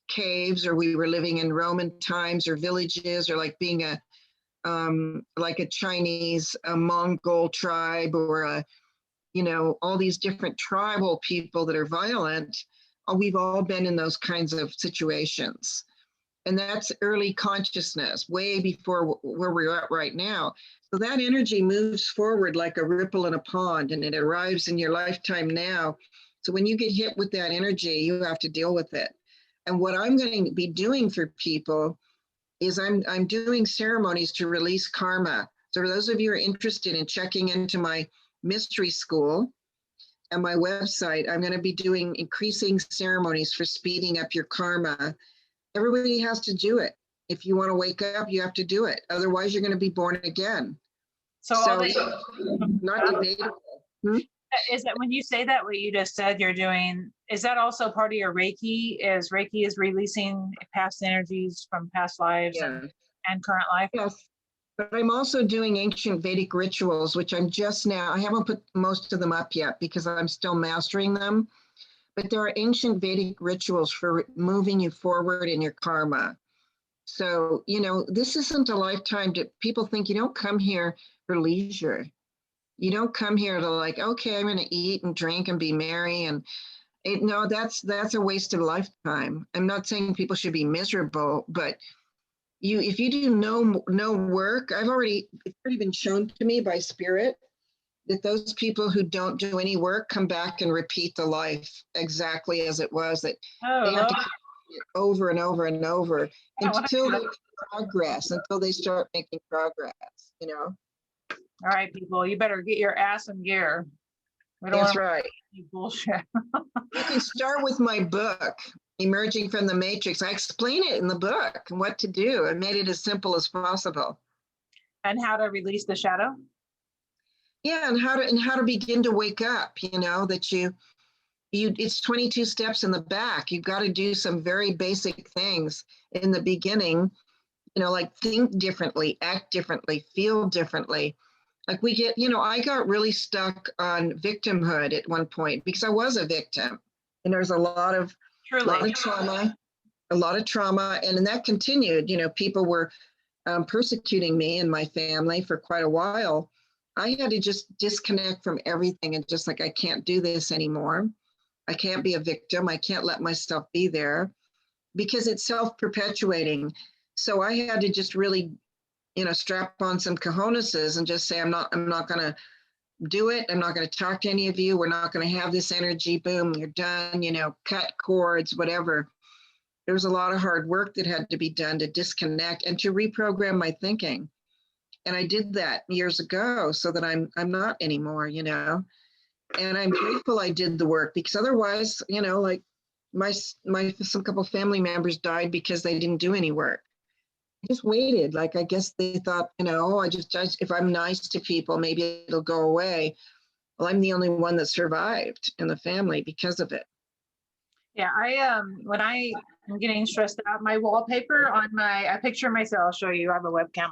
caves, or we were living in Roman times or villages, or like being like a Chinese, a Mongol tribe, or all these different tribal people that are violent. We've all been in those kinds of situations. And that's early consciousness, way before where we're at right now. So that energy moves forward like a ripple in a pond, and it arrives in your lifetime now. So when you get hit with that energy, you have to deal with it. And what I'm going to be doing for people is I'm doing ceremonies to release karma. So for those of you who are interested in checking into my mystery school and my website, I'm going to be doing increasing ceremonies for speeding up your karma. Everybody has to do it. If you want to wake up, you have to do it. Otherwise, you're going to be born again. So not debatable. Is that when you say that, what you just said you're doing, is that also part of your Reiki? Is Reiki releasing past energies from past lives and current life? Yes. But I'm also doing ancient Vedic rituals, which I'm just now, I haven't put most of them up yet because I'm still mastering them. But there are ancient Vedic rituals for moving you forward in your karma. So, this isn't a lifetime to people think you don't come here for leisure. You don't come here to like, okay, I'm going to eat and drink and be merry. And no, that's a wasted lifetime. I'm not saying people should be miserable, but if you do no work, it's already been shown to me by spirit that those people who don't do any work come back and repeat the life exactly as it was, that they have to keep it over and over and over until they progress, until they start making progress, All right, people, you better get your ass in gear. We don't That's want right. bullshit. You can start with my book, Emerging from the Matrix. I explain it in the book and what to do. I made it as simple as possible. And how to release the shadow. Yeah, and how to begin to wake up, that you it's 22 steps in the back. You've got to do some very basic things in the beginning, like think differently, act differently, feel differently. Like I got really stuck on victimhood at one point because I was a victim. And there's a lot of trauma, and that continued. People were persecuting me and my family for quite a while. I had to just disconnect from everything and just like, I can't do this anymore. I can't be a victim. I can't let myself be there because it's self-perpetuating. So I had to just really, strap on some cojoneses and just say, I'm not going to do it. I'm not going to talk to any of you. We're not going to have this energy. Boom, you're done, cut cords, whatever. There was a lot of hard work that had to be done to disconnect and to reprogram my thinking. And I did that years ago so that I'm not anymore, and I'm grateful I did the work because otherwise, like some couple family members died because they didn't do any work. I just waited. Like, I guess they thought, if I'm nice to people, maybe it'll go away. Well, I'm the only one that survived in the family because of it. Yeah, when I'm getting stressed out, my wallpaper on I picture myself. I'll show you. I have a webcam.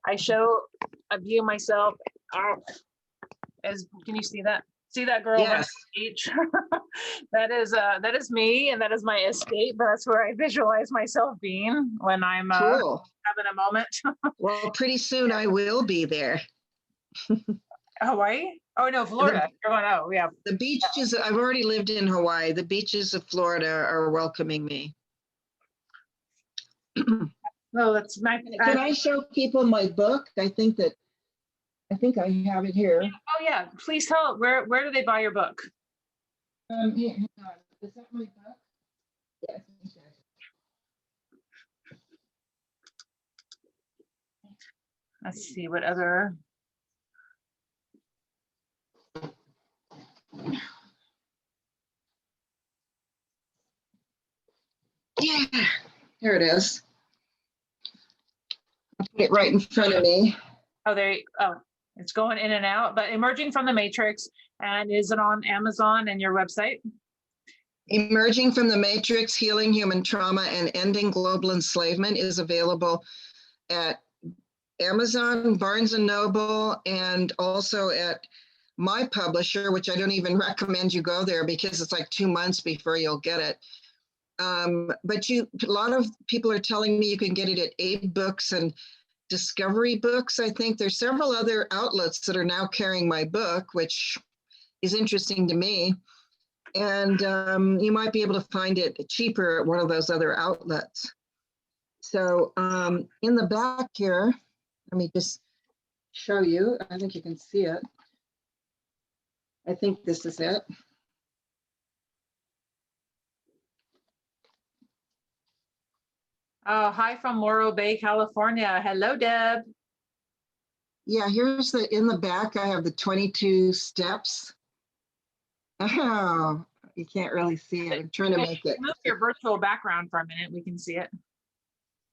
I show a view of myself. Can you see that? See that girl? Yes. Beach? that is me, and that is my escape. That's where I visualize myself being when I'm cool. having a moment. Well, pretty soon I will be there. Hawaii? Oh no, Florida. Yeah. The beaches. I've already lived in Hawaii. The beaches of Florida are welcoming me. No, that's my. Can I show people my book? I think I have it here. Oh yeah, please tell. Where do they buy your book? Here, hang on. Is that my book? Yes. Let's see what other. Yeah, here it is. I'll put it right in front of me. It's going in and out, but Emerging from the Matrix, and is it on Amazon and your website? Emerging from the Matrix, Healing Human Trauma and Ending Global Enslavement is available at Amazon, Barnes and Noble, and also at my publisher, which I don't even recommend you go there because it's like 2 months before you'll get it. But a lot of people are telling me you can get it at Aid Books and Discovery Books. I think there's several other outlets that are now carrying my book, which is interesting to me. And you might be able to find it cheaper at one of those other outlets. So in the back here, let me just show you. I think you can see it. I think this is it. Oh, hi from Morro Bay, California. Hello, Deb. Yeah, here's in the back, I have the 22 steps. Oh, you can't really see it. I'm trying to make it. Move your virtual background for a minute. We can see it.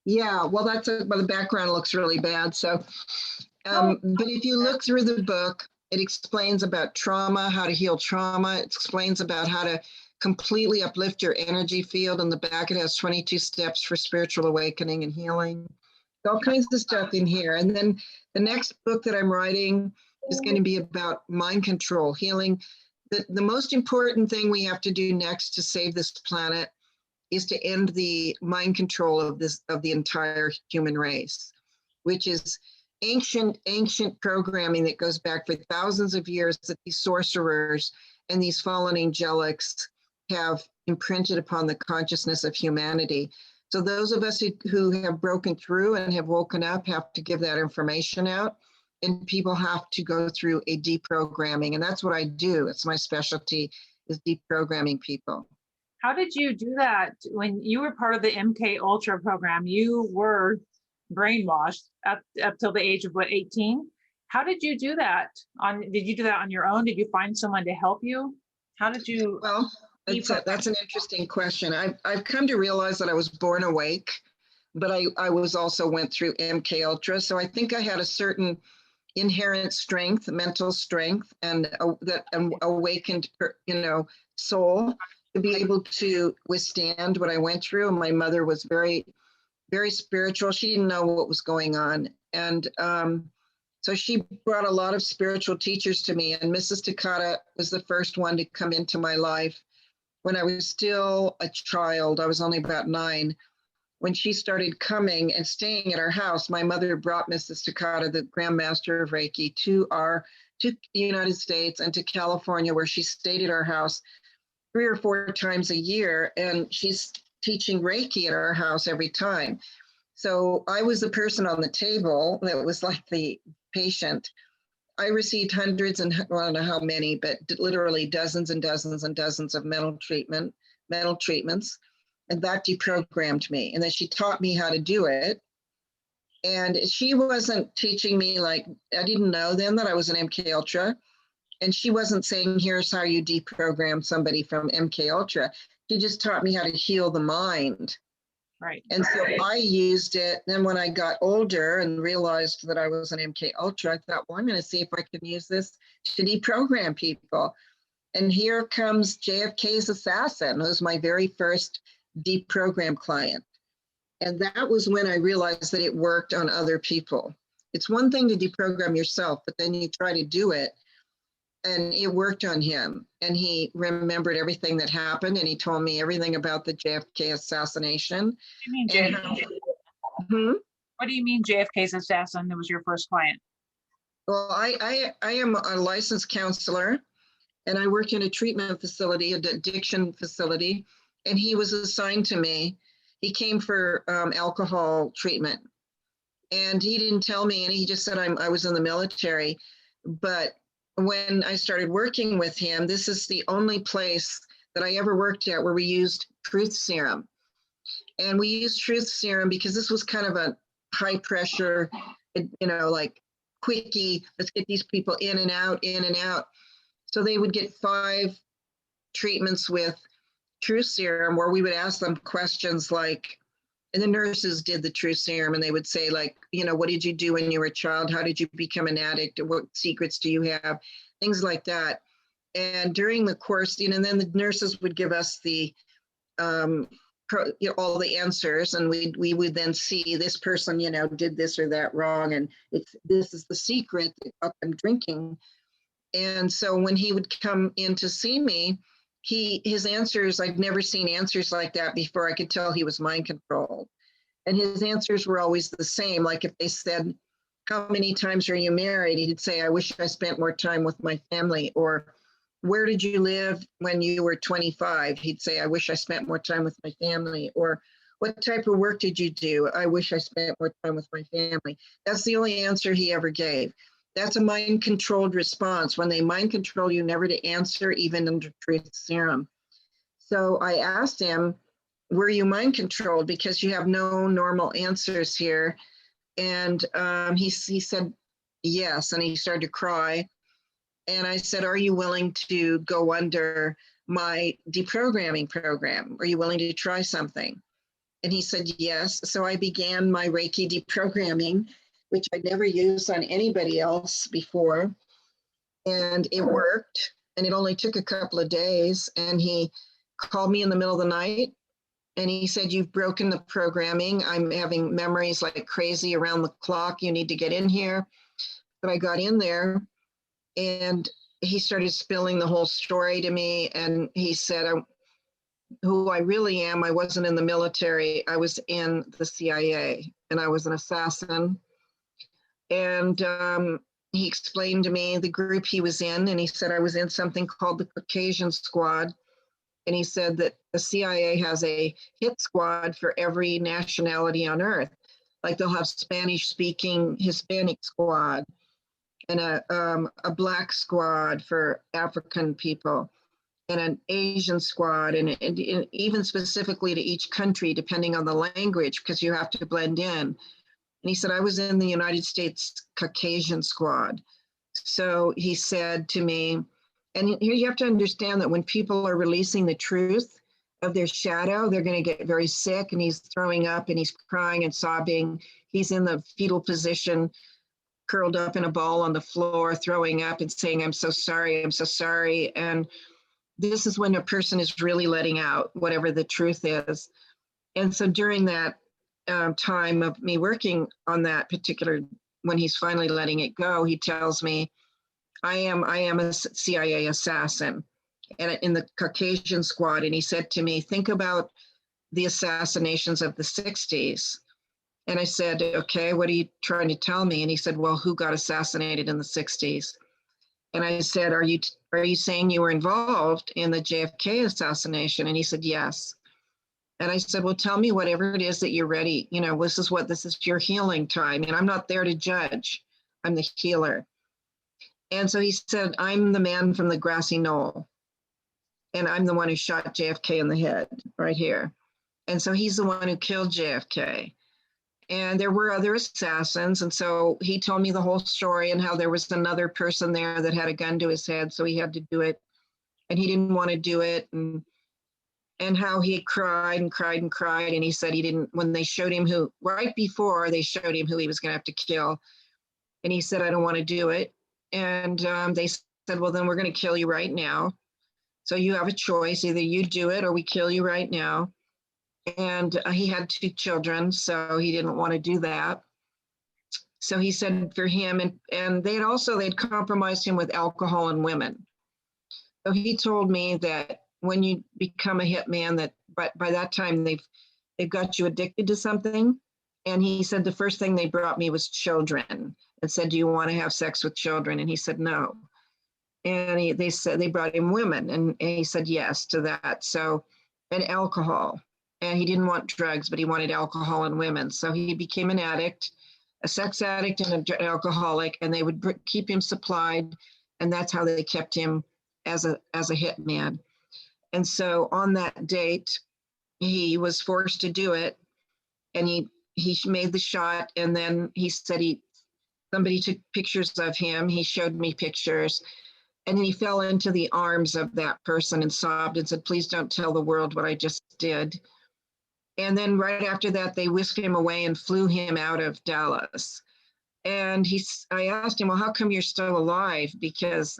Yeah, well, but the background looks really bad. So, but if you look through the book, it explains about trauma, how to heal trauma. It explains about how to completely uplift your energy field. In the back, it has 22 steps for spiritual awakening and healing. all kinds of stuff in here. And then the next book that I'm writing is going to be about mind control, healing. The most important thing we have to do next to save this planet is to end the mind control of the entire human race, which is ancient programming that goes back for thousands of years that these sorcerers and these fallen angelics have imprinted upon the consciousness of humanity. So those of us who have broken through and have woken up have to give that information out, and people have to go through a deprogramming. And that's what I do. It's my specialty, is deprogramming people. How did you do that when you were part of the MK Ultra program? You were brainwashed up till the age of what, 18? How did you do that? Did you do that on your own? Did you find someone to help you? How did you? Well, that's an interesting question. I've come to realize that I was born awake, but I was also went through MK Ultra. So I think I had a certain inherent strength, mental strength, and that awakened, soul to be able to withstand what I went through. And my mother was very, very spiritual. She didn't know what was going on. And so she brought a lot of spiritual teachers to me. And Mrs. Takata was the first one to come into my life when I was still a child. I was only about 9. When she started coming and staying at our house, my mother brought Mrs. Takata, the Grand Master of Reiki, to the United States and to California, where she stayed at our house 3 or 4 times a year. And she's teaching Reiki at our house every time. So I was the person on the table that was like the patient. I received hundreds and I don't know how many, but literally dozens and dozens and dozens of mental treatments. And that deprogrammed me. And then she taught me how to do it. And she wasn't teaching me, like, I didn't know then that I was an MK Ultra. And she wasn't saying, here's how you deprogram somebody from MK Ultra. She just taught me how to heal the mind. Right. And so I used it. Then when I got older and realized that I was an MK Ultra, I thought, well, I'm going to see if I can use this to deprogram people. And here comes JFK's assassin, who was my very first deprogram client. And that was when I realized that it worked on other people. It's one thing to deprogram yourself, but then you try to do it. And it worked on him. And he remembered everything that happened. And he told me everything about the JFK assassination. What do you mean, What do you mean JFK's assassin that was your first client? Well, I am a licensed counselor, and I work in a treatment facility, an addiction facility. And he was assigned to me. He came for alcohol treatment. And he didn't tell me, and he just said I was in the military. But when I started working with him, this is the only place that I ever worked at where we used truth serum. And we used truth serum because this was kind of a high pressure, like quickie, let's get these people in and out, in and out. So they would get 5 treatments with truth serum, where we would ask them questions like, and the nurses did the truth serum, and they would say, like, what did you do when you were a child? How did you become an addict? What secrets do you have? Things like that. And during the course, and then the nurses would give us the, all the answers, and we would then see this person, did this or that wrong, and this is the secret that I'm drinking. And so when he would come in to see me, his answers, I'd never seen answers like that before. I could tell he was mind controlled. And his answers were always the same. Like if they said, how many times are you married? He'd say, I wish I spent more time with my family. Or where did you live when you were 25? He'd say, I wish I spent more time with my family. Or what type of work did you do? I wish I spent more time with my family. That's the only answer he ever gave. That's a mind-controlled response. When they mind control you, never to answer, even under truth serum. So I asked him, were you mind controlled? Because you have no normal answers here. And he said, yes. And he started to cry. And I said, are you willing to go under my deprogramming program? Are you willing to try something? And he said, yes. So I began my Reiki deprogramming, which I never used on anybody else before. And it worked. And it only took a couple of days. And he called me in the middle of the night And he said, "You've broken the programming. I'm having memories like crazy around the clock. You need to get in here." But I got in there, and he started spilling the whole story to me. And he said, "Who I really am, I wasn't in the military. I was in the CIA, and I was an assassin." And he explained to me the group he was in, and he said I was in something called the Caucasian Squad. And he said that the CIA has a hit squad for every nationality on earth. Like they'll have Spanish speaking Hispanic squad, and a black squad for African people, and an Asian squad, and even specifically to each country, depending on the language, because you have to blend in. And he said, I was in the United States Caucasian squad. So he said to me, and here you have to understand that when people are releasing the truth of their shadow, they're going to get very sick, and he's throwing up and he's crying and sobbing. He's in the fetal position, curled up in a ball on the floor, throwing up and saying, I'm so sorry, I'm so sorry. And this is when a person is really letting out whatever the truth is. And so during that time of me working on that particular, when he's finally letting it go, he tells me, I am a CIA assassin and in the Caucasian squad. And he said to me, think about the assassinations of the 60s. And I said, okay, what are you trying to tell me? And he said, well, who got assassinated in the 60s? And I said, are you saying you were involved in the JFK assassination? And he said, yes. And I said, well, tell me whatever it is that you're ready. You know, this is your healing time. And I'm not there to judge. I'm the healer. And so he said, I'm the man from the grassy knoll. And I'm the one who shot JFK in the head right here. And so he's the one who killed JFK. And there were other assassins. And so he told me the whole story and how there was another person there that had a gun to his head. So he had to do it. And he didn't want to do it. And how he cried and cried and cried. And he said he didn't, when they showed him right before they showed him who he was going to have to kill. And he said, I don't want to do it. And they said, well, then we're going to kill you right now. So you have a choice. Either you do it or we kill you right now. And he had 2 children, so he didn't want to do that. So he said for him, and they'd compromised him with alcohol and women. So he told me that when you become a hitman, that by that time they've got you addicted to something. And he said the first thing they brought me was children and said, do you want to have sex with children? And he said, no. And they said they brought him women, and he said yes to that. So, and alcohol. And he didn't want drugs, but he wanted alcohol and women. So he became an addict, a sex addict and an alcoholic, and they would keep him supplied. And that's how they kept him as a hitman. And so on that date, he was forced to do it. And he made the shot. And then he said somebody took pictures of him. He showed me pictures. And then he fell into the arms of that person and sobbed and said, please don't tell the world what I just did. And then right after that, they whisked him away and flew him out of Dallas. And I asked him, well, how come you're still alive? Because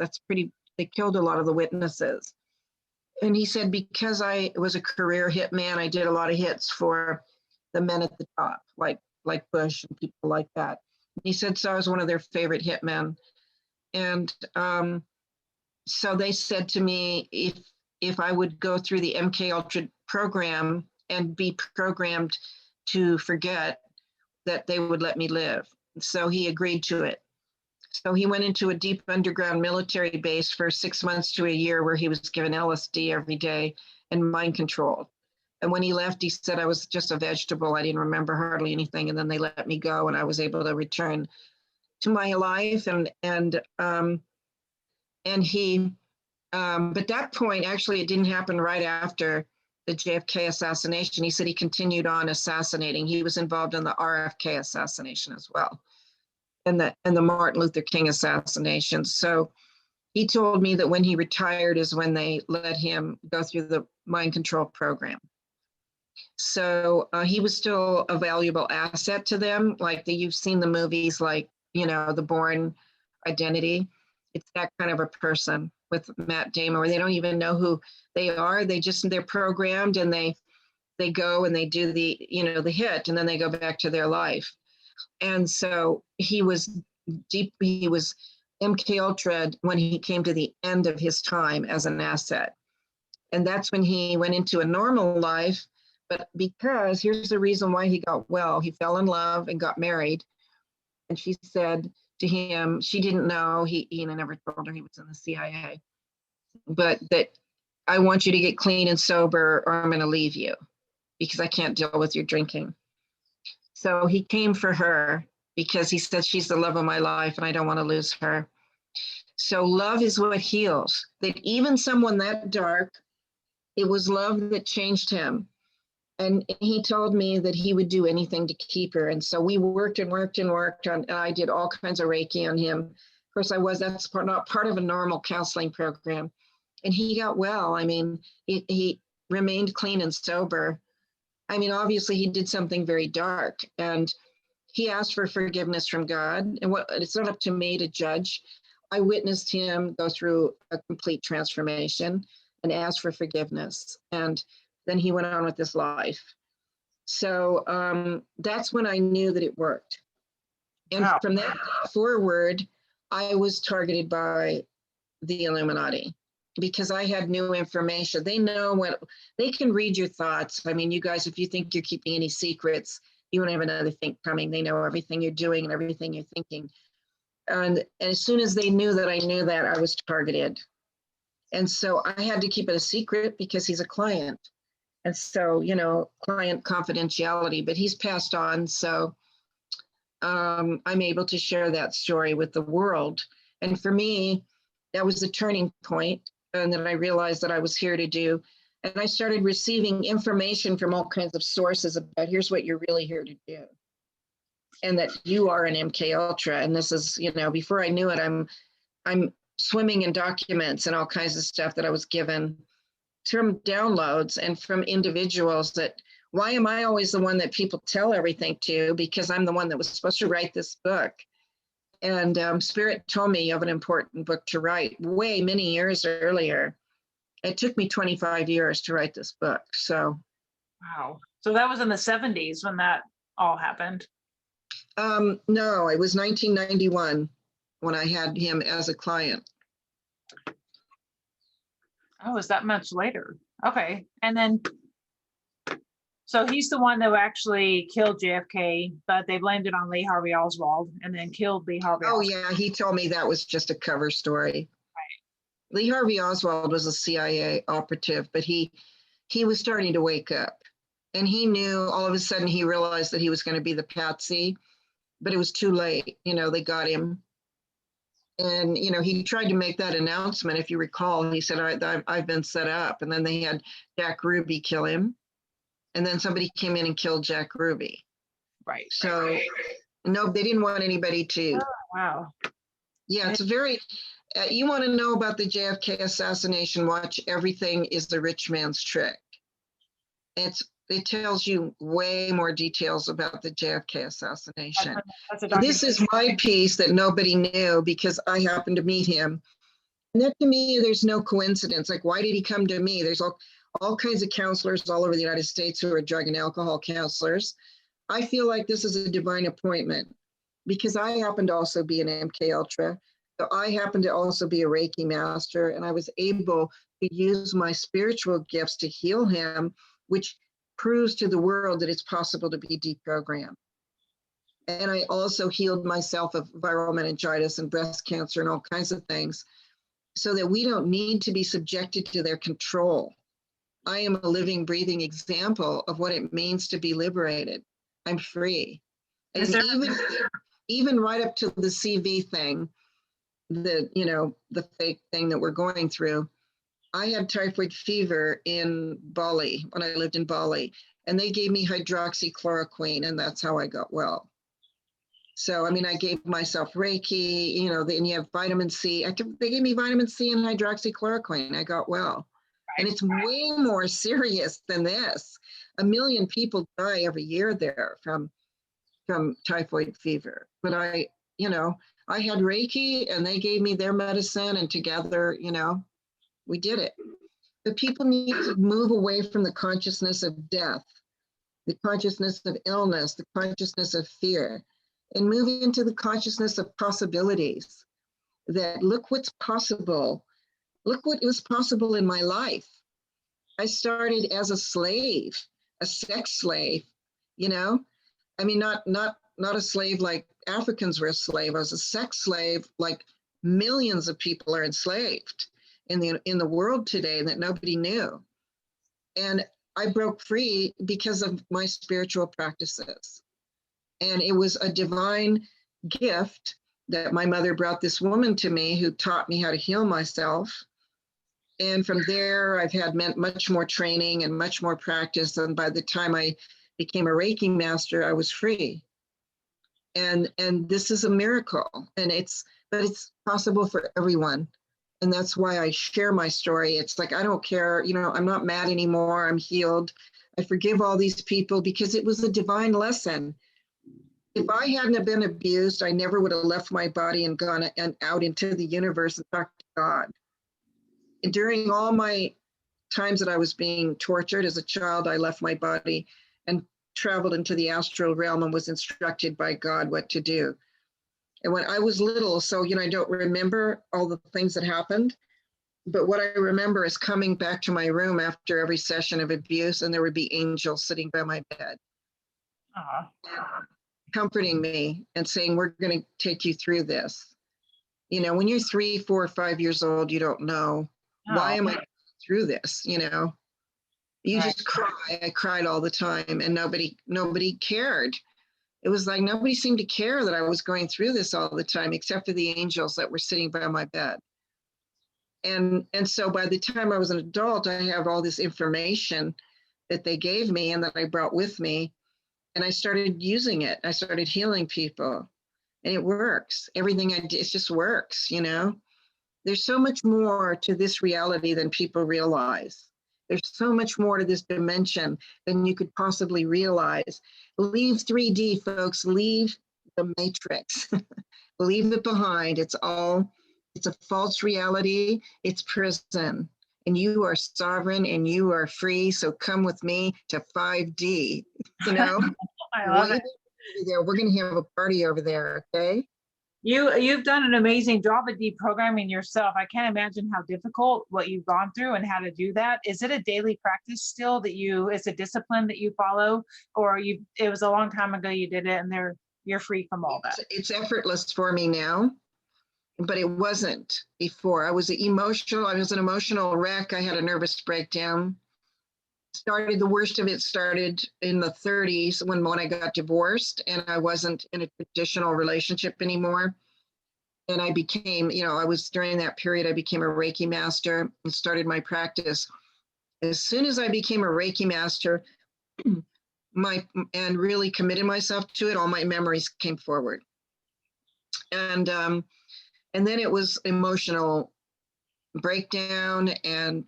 they killed a lot of the witnesses. And he said, because I was a career hitman, I did a lot of hits for the men at the top, like Bush and people like that. He said, so I was one of their favorite hitmen. And so they said to me, if I would go through the MK Ultra program and be programmed to forget, that they would let me live. So he agreed to it. So he went into a deep underground military base for 6 months to a year where he was given LSD every day and mind controlled. And when he left, he said, I was just a vegetable. I didn't remember hardly anything. And then they let me go and I was able to return to my life. But that point, actually, it didn't happen right after the JFK assassination. He said he continued on assassinating. He was involved in the RFK assassination as well, and the Martin Luther King assassination. So he told me that when he retired is when they let him go through the mind control program. So he was still a valuable asset to them. Like you've seen the movies like, The Bourne Identity. It's that kind of a person with Matt Damon, where they don't even know who they are. They're programmed, and they they go and they do the, the hit, and then they go back to their life. And so he was MK Ultra when he came to the end of his time as an asset. And that's when he went into a normal life. But because here's the reason why he got well, he fell in love and got married. And she said to him, she didn't know, he never told her he was in the CIA, but that I want you to get clean and sober or I'm going to leave you because I can't deal with your drinking. So he came for her because he said, she's the love of my life and I don't want to lose her. So love is what heals. That even someone that dark, it was love that changed him. And he told me that he would do anything to keep her. And so we worked and worked and worked on, and I did all kinds of Reiki on him. Of course, that's not part of a normal counseling program. And he got well. I mean, he remained clean and sober. I mean, obviously he did something very dark, and he asked for forgiveness from God. And it's not up to me to judge. I witnessed him go through a complete transformation and ask for forgiveness. And then he went on with his life. So that's when I knew that it worked. And Wow. from that forward, I was targeted by the Illuminati because I had new information. They know they can read your thoughts. I mean, you guys, if you think you're keeping any secrets, you won't have another thing coming. They know everything you're doing and everything you're thinking. And as soon as they knew that I knew that, I was targeted. And so I had to keep it a secret because he's a client. And so, client confidentiality, but he's passed on. So I'm able to share that story with the world. And for me, that was the turning point. And then I realized that I was here to do. And I started receiving information from all kinds of sources about here's what you're really here to do. And that you are an MK Ultra. And this is, before I knew it, I'm swimming in documents and all kinds of stuff that I was given from downloads and from individuals. That why am I always the one that people tell everything to? Because I'm the one that was supposed to write this book. And Spirit told me you have an important book to write way many years earlier. It took me 25 years to write this book. So. Wow. So that was in the 70s when that all happened. No, it was 1991 when I had him as a client. Oh, is that much later? Okay. And then, so he's the one that actually killed JFK, but they blamed it on Lee Harvey Oswald and then killed Lee Harvey Oswald. Yeah, he told me that was just a cover story. Right. Lee Harvey Oswald was a CIA operative, but he was starting to wake up. And he knew, all of a sudden he realized that he was going to be the patsy, but it was too late. They got him. And, he tried to make that announcement. If you recall, he said, I've been set up. And then they had Jack Ruby kill him. And then somebody came in and killed Jack Ruby. Right. So, no, they didn't want anybody to. Oh, wow. Yeah, it's very, you want to know about the JFK assassination, watch Everything is the Rich Man's Trick. It tells you way more details about the JFK assassination. This is my piece that nobody knew because I happened to meet him. And that, to me, there's no coincidence. Like, why did he come to me? There's all kinds of counselors all over the United States who are drug and alcohol counselors. I feel like this is a divine appointment because I happen to also be an MK Ultra. So I happen to also be a Reiki master, and I was able to use my spiritual gifts to heal him, which proves to the world that it's possible to be deprogrammed. And I also healed myself of viral meningitis and breast cancer and all kinds of things so that we don't need to be subjected to their control. I am a living, breathing example of what it means to be liberated. I'm free. And even right up to the CV thing, the fake thing that we're going through, I had typhoid fever in Bali when I lived in Bali, and they gave me hydroxychloroquine, and that's how I got well. So, I gave myself Reiki, then you have vitamin C. They gave me vitamin C and hydroxychloroquine. I got well. And it's way more serious than this. 1 million people die every year there from typhoid fever. But I had Reiki and they gave me their medicine, and together, we did it. But people need to move away from the consciousness of death, the consciousness of illness, the consciousness of fear, and move into the consciousness of possibilities. That look what's possible. Look what was possible in my life. I started as a slave, a sex slave, you know? I mean, not a slave like Africans were a slave. I was a sex slave like millions of people are enslaved in the world today that nobody knew. And I broke free because of my spiritual practices. And it was a divine gift that my mother brought this woman to me who taught me how to heal myself. And from there, I've had much more training and much more practice. And by the time I became a Reiki master, I was free. And this is a miracle. But it's possible for everyone. And that's why I share my story. It's like, I don't care, I'm not mad anymore. I'm healed. I forgive all these people because it was a divine lesson. If I hadn't have been abused, I never would have left my body and gone out into the universe and talked to God. And during all my times that I was being tortured as a child, I left my body and traveled into the astral realm and was instructed by God what to do. And when I was little, so, I don't remember all the things that happened, but what I remember is coming back to my room after every session of abuse, and there would be angels sitting by my bed, comforting me and saying, we're going to take you through this. When you're 3, 4, 5 years old, you don't know, why am I going through this? You just cry. I cried all the time, and nobody cared. It was like nobody seemed to care that I was going through this all the time, except for the angels that were sitting by my bed. And so by the time I was an adult, I have all this information that they gave me and that I brought with me. And I started using it. I started healing people, and it works. Everything I do, it just works, There's so much more to this reality than people realize. There's so much more to this dimension than you could possibly realize. Leave 3D, folks. Leave the matrix. Leave it behind. It's a false reality. It's prison. And you are sovereign and you are free. So come with me to 5D. I love it. We're going to have a party over there, okay? You've done an amazing job at deprogramming yourself. I can't imagine how difficult what you've gone through and how to do that. Is it a daily practice still it's a discipline that you follow, or it was a long time ago you did it and you're free from all that? It's effortless for me now, but it wasn't before. I was an emotional wreck. I had a nervous breakdown. The worst of it started in the 30s when I got divorced and I wasn't in a traditional relationship anymore. And I became, during that period, I became a Reiki master and started my practice. As soon as I became a Reiki master and really committed myself to it, all my memories came forward. And then it was emotional breakdown and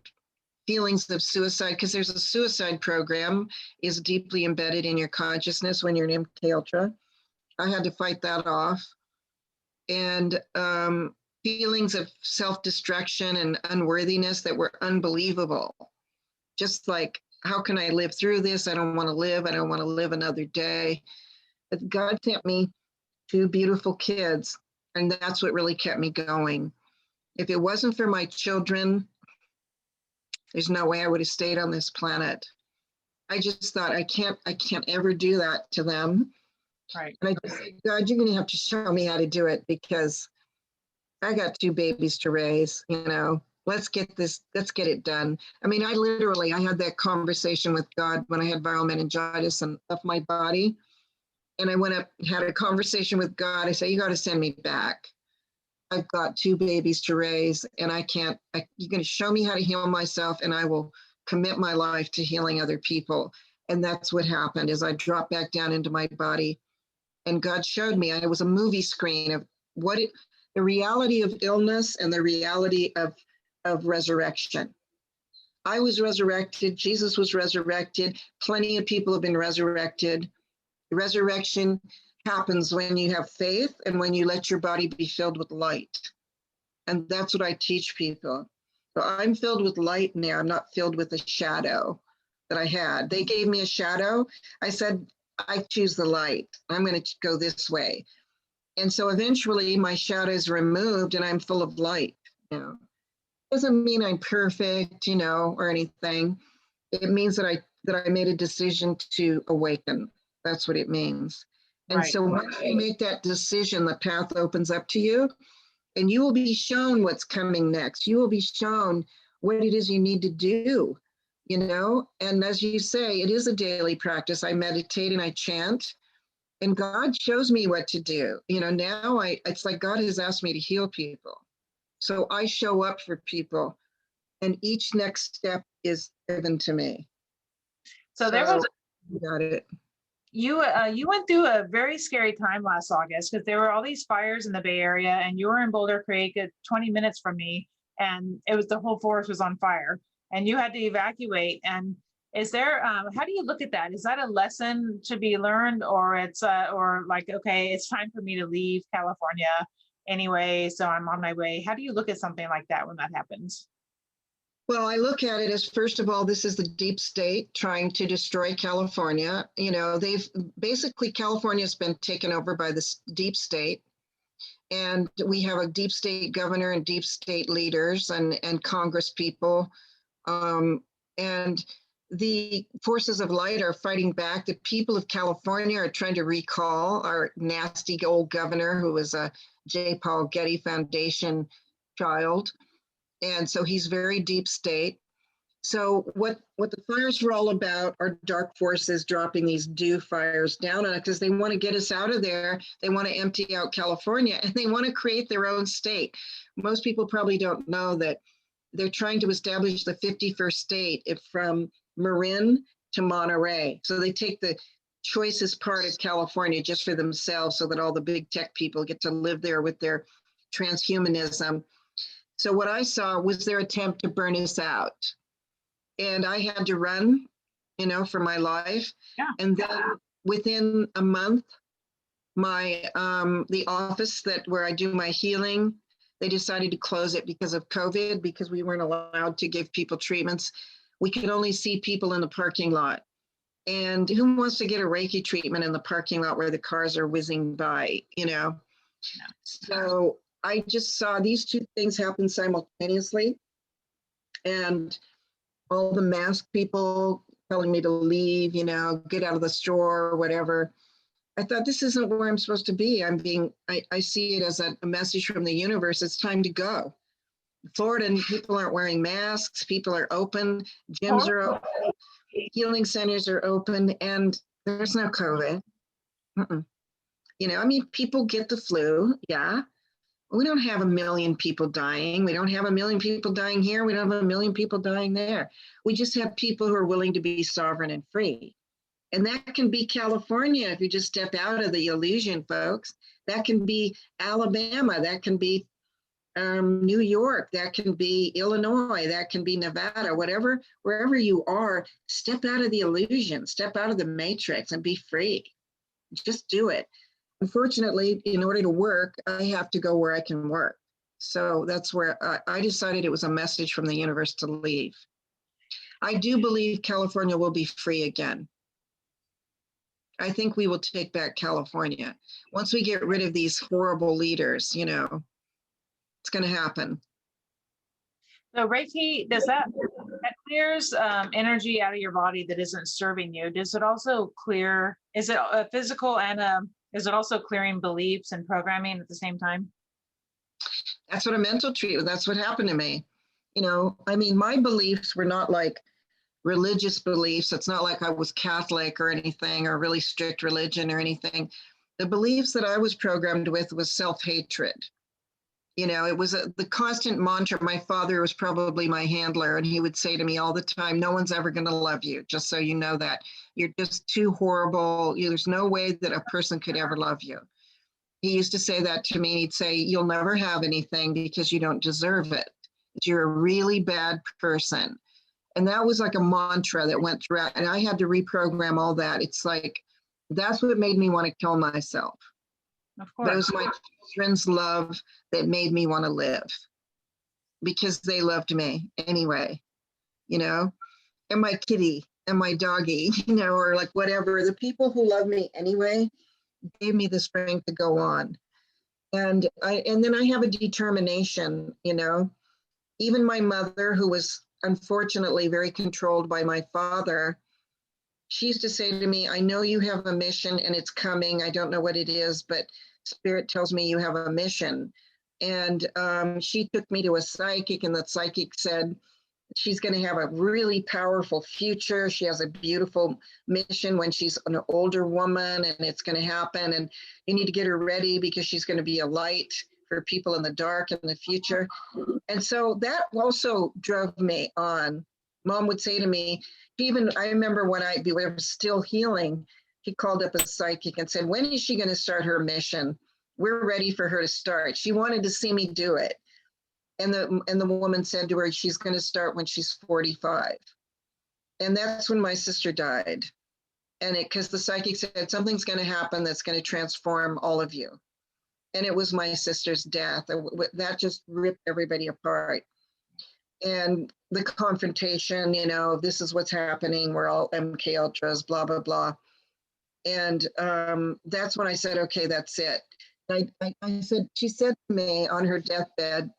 feelings of suicide, because there's a suicide program is deeply embedded in your consciousness when you're in MK Ultra. I had to fight that off. And feelings of self-destruction and unworthiness that were unbelievable. Just like, how can I live through this? I don't want to live. I don't want to live another day. But God sent me 2 beautiful kids, and that's what really kept me going. If it wasn't for my children, there's no way I would have stayed on this planet. I just thought, I can't ever do that to them. Right. And I just said, God, you're going to have to show me how to do it, because I got 2 babies to raise, let's get it done. I mean, I had that conversation with God when I had viral meningitis and left my body. And I went up and had a conversation with God. I said, you got to send me back. I've got 2 babies to raise, and you're going to show me how to heal myself, and I will commit my life to healing other people. And that's what happened. Is I dropped back down into my body, and God showed me. It was a movie screen of the reality of illness and the reality of resurrection. I was resurrected. Jesus was resurrected. Plenty of people have been resurrected. Resurrection happens when you have faith and when you let your body be filled with light. And that's what I teach people. So I'm filled with light now. I'm not filled with the shadow that I had. They gave me a shadow. I said, I choose the light. I'm going to go this way. And so eventually my shadow is removed and I'm full of light. You know, doesn't mean I'm perfect, you know, or anything. It means that I made a decision to awaken. That's what it means. And Right. so once you make that decision, the path opens up to you and you will be shown what's coming next. You will be shown what it is you need to do, you know? And as you say, it is a daily practice. I meditate and I chant, and God shows me what to do. You know, now it's like God has asked me to heal people. So I show up for people, and each next step is given to me. So there was You got it. you went through a very scary time last August because there were all these fires in the Bay Area, and you were in Boulder Creek at 20 minutes from me, and it was the whole forest was on fire, and you had to evacuate. And is there how do you look at that? Is that a lesson to be learned, or it's or like, okay, it's time for me to leave California anyway, so I'm on my way? How do you look at something like that when that happens? Well, I look at it as, first of all, this is the deep state trying to destroy California. You know, they've basically, California's been taken over by this deep state. And we have a deep state governor and deep state leaders and Congress people. And the forces of light are fighting back. The people of California are trying to recall our nasty old governor, who was a J. Paul Getty Foundation child. And so he's very deep state. So what the fires were all about are dark forces dropping these dew fires down on it because they want to get us out of there. They want to empty out California and they want to create their own state. Most people probably don't know that they're trying to establish the 51st state from Marin to Monterey. So they take the choicest part of California just for themselves so that all the big tech people get to live there with their transhumanism. So what I saw was their attempt to burn us out. And I had to run, you know, for my life. Yeah. And then within a month, my the office where I do my healing, they decided to close it because of COVID, because we weren't allowed to give people treatments. We could only see people in the parking lot. And who wants to get a Reiki treatment in the parking lot where the cars are whizzing by, you know? No. So I just saw these two things happen simultaneously. And all the mask people telling me to leave, you know, get out of the store or whatever. I thought, this isn't where I'm supposed to be. I see it as a message from the universe. It's time to go. Florida, and people aren't wearing masks. People are open. Gyms are open. Healing centers are open, and there's no COVID. You know, I mean, people get the flu. Yeah. We don't have a million people dying. We don't have a million people dying here. We don't have a million people dying there. We just have people who are willing to be sovereign and free. And that can be California if you just step out of the illusion, folks. That can be Alabama. That can be New York. That can be Illinois. That can be Nevada. Whatever, wherever you are, step out of the illusion. Step out of the matrix and be free. Just do it. Unfortunately, in order to work, I have to go where I can work. So that's where I decided it was a message from the universe to leave. I do believe California will be free again. I think we will take back California. Once we get rid of these horrible leaders, you know, it's going to happen. So Reiki, that clears energy out of your body that isn't serving you? Does it also clear, is it a physical and is it also clearing beliefs and programming at the same time? That's what a mental treatment, that's what happened to me. You know, I mean, my beliefs were not like religious beliefs. It's not like I was Catholic or anything, or really strict religion or anything. The beliefs that I was programmed with was self-hatred. You know, it was the constant mantra. My father was probably my handler, and he would say to me all the time, no one's ever going to love you, just so you know that. You're just too horrible. There's no way that a person could ever love you. He used to say that to me. He'd say, you'll never have anything because you don't deserve it. You're a really bad person. And that was like a mantra that went throughout, and I had to reprogram all that. It's like, that's what made me want to kill myself. Of course. Those my children's love that made me want to live. because they loved me anyway, you know, and my kitty and my doggy, you know, or like whatever. The people who love me anyway gave me the strength to go on. And then I have a determination, you know. Even my mother, who was unfortunately very controlled by my father, she used to say to me, I know you have a mission and it's coming. I don't know what it is, but Spirit tells me you have a mission. And she took me to a psychic, and the psychic said she's going to have a really powerful future. She has a beautiful mission when she's an older woman, and it's going to happen. And you need to get her ready because she's going to be a light for people in the dark in the future. And so that also drove me on. Mom would say to me, I remember when we were still healing, he called up a psychic and said, when is she going to start her mission? We're ready for her to start. She wanted to see me do it. And the woman said to her, she's going to start when she's 45. And that's when my sister died. And because the psychic said, something's going to happen that's going to transform all of you. And it was my sister's death. That just ripped everybody apart. And the confrontation, you know, this is what's happening. We're all MK Ultras, blah, blah, blah. And that's when I said, okay, that's it. I said, she said to me on her deathbed,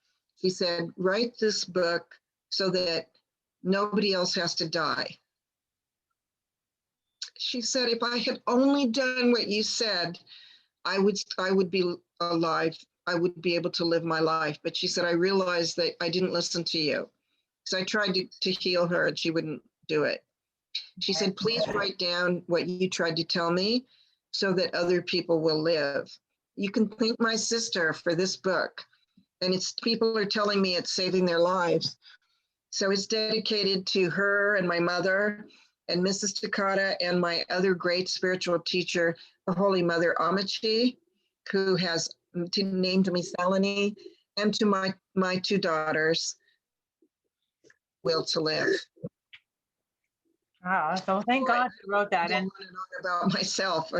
she said, write this book so that nobody else has to die. She said, if I had only done what you said, I would be alive. I would be able to live my life. But she said, I realized that I didn't listen to you. So I tried to heal her and she wouldn't do it. She said, please write down what you tried to tell me so that other people will live. You can thank my sister for this book. And people are telling me it's saving their lives. So it's dedicated to her and my mother and Mrs. Takata and my other great spiritual teacher, the Holy Mother Amachi, who has named me Salini, and to my two daughters, Will to Live. Wow, so thank God you wrote that. And about myself.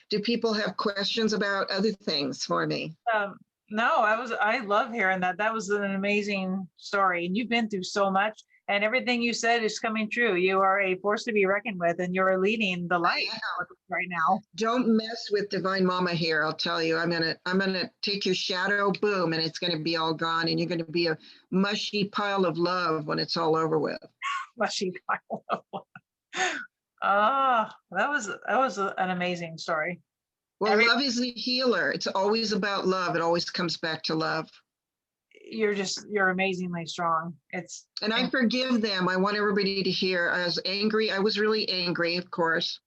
Do people have questions about other things for me? no, I love hearing that. That was an amazing story. And you've been through so much, and everything you said is coming true. You are a force to be reckoned with, and you're leading the light right now. Don't mess with Divine Mama here. I'll tell you, I'm gonna take your shadow, boom, and it's gonna be all gone, and you're gonna be a mushy pile of love when it's all over with. Mushy pile of love. Oh, that was an amazing story. Well, love is the healer. It's always about love. It always comes back to love. You're amazingly strong. And I forgive them. I want everybody to hear. I was angry. I was really angry, of course,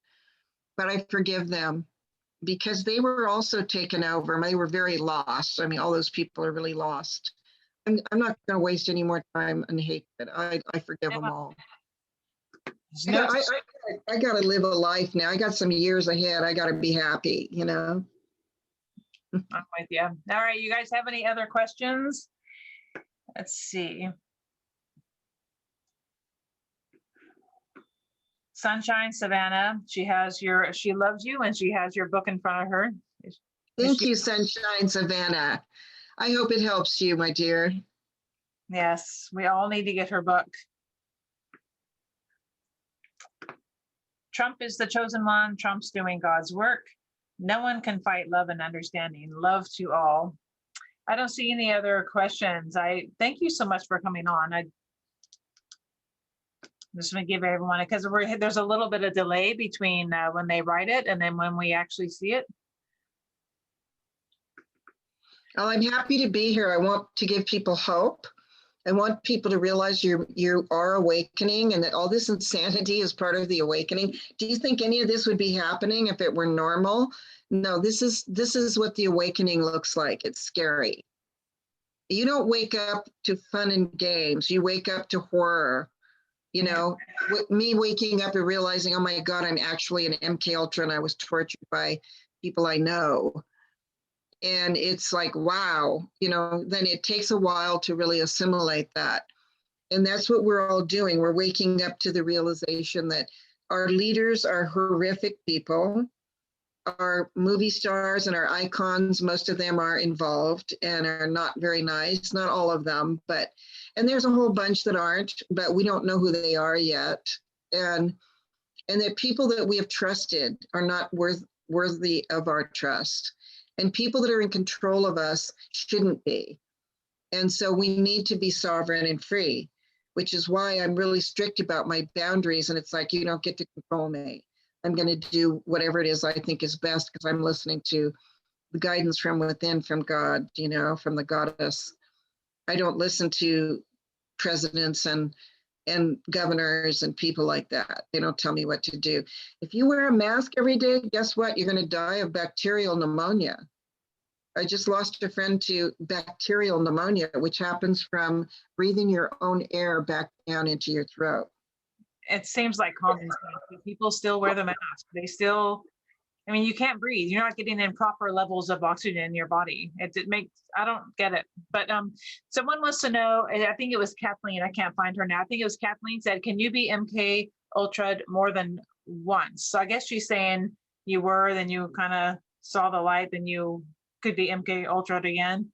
but I forgive them because they were also taken over. They were very lost. I mean, all those people are really lost. I'm not going to waste any more time on hatred. I forgive them all. I got to live a life now. I got some years ahead. I got to be happy, you know. I'm with you. All right, you guys have any other questions? Let's see. Sunshine Savannah, she loves you and she has your book in front of her. Thank you, Sunshine Savannah. I hope it helps you, my dear. Yes, we all need to get her book. Trump is the chosen one. Trump's doing God's work. No one can fight love and understanding. Love to all. I don't see any other questions. I thank you so much for coming on. I just want to give everyone, because there's a little bit of delay between when they write it and then when we actually see it. Well, I'm happy to be here. I want to give people hope. I want people to realize you are awakening and that all this insanity is part of the awakening. Do you think any of this would be happening if it were normal? No, this is what the awakening looks like. It's scary. You don't wake up to fun and games. You wake up to horror. You know, me waking up and realizing, oh my God, I'm actually an MK Ultra and I was tortured by people I know. And it's like, wow, you know, then it takes a while to really assimilate that. And that's what we're all doing. We're waking up to the realization that our leaders are horrific people. our movie stars and our icons, most of them are involved and are not very nice. Not all of them, but, and there's a whole bunch that aren't, but we don't know who they are yet. And that people that we have trusted are not worthy of our trust. And people that are in control of us shouldn't be. And so we need to be sovereign and free, which is why I'm really strict about my boundaries. And it's like, you don't get to control me. I'm going to do whatever it is I think is best because I'm listening to the guidance from within, from God, you know, from the goddess. I don't listen to presidents and governors and people like that. They don't tell me what to do. If you wear a mask every day, guess what? You're going to die of bacterial pneumonia. I just lost a friend to bacterial pneumonia, which happens from breathing your own air back down into your throat. It seems like common sense, but people still wear the mask. They still, I mean, you can't breathe. You're not getting in proper levels of oxygen in your body. It makes, I don't get it. But someone wants to know, and I think it was Kathleen, I can't find her now. I think it was Kathleen said, can you be MK Ultra more than once? So I guess she's saying you were, then you kind of saw the light, then you could be MK Ultra again.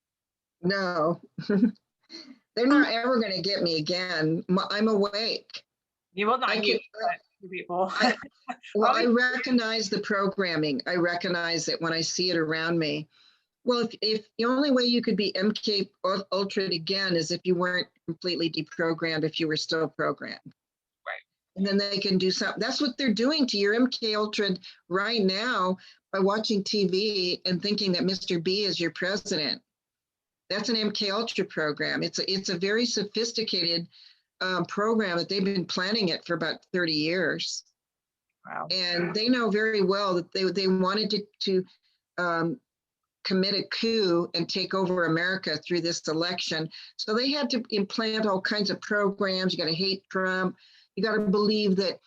No, they're not ever going to get me again. I'm awake. You will not use people. Well, I recognize the programming. I recognize it when I see it around me. Well, if the only way you could be MK Ultra again is if you weren't completely deprogrammed, if you were still programmed. Right. And then they can do something. That's what they're doing to your MK Ultra right now by watching TV and thinking that Mr. B is your president. That's an MK Ultra program. It's a very sophisticated program that they've been planning it for about 30 years. Wow. And they know very well that they wanted to commit a coup and take over America through this election. So they had to implant all kinds of programs. You got to hate Trump. You got to believe that,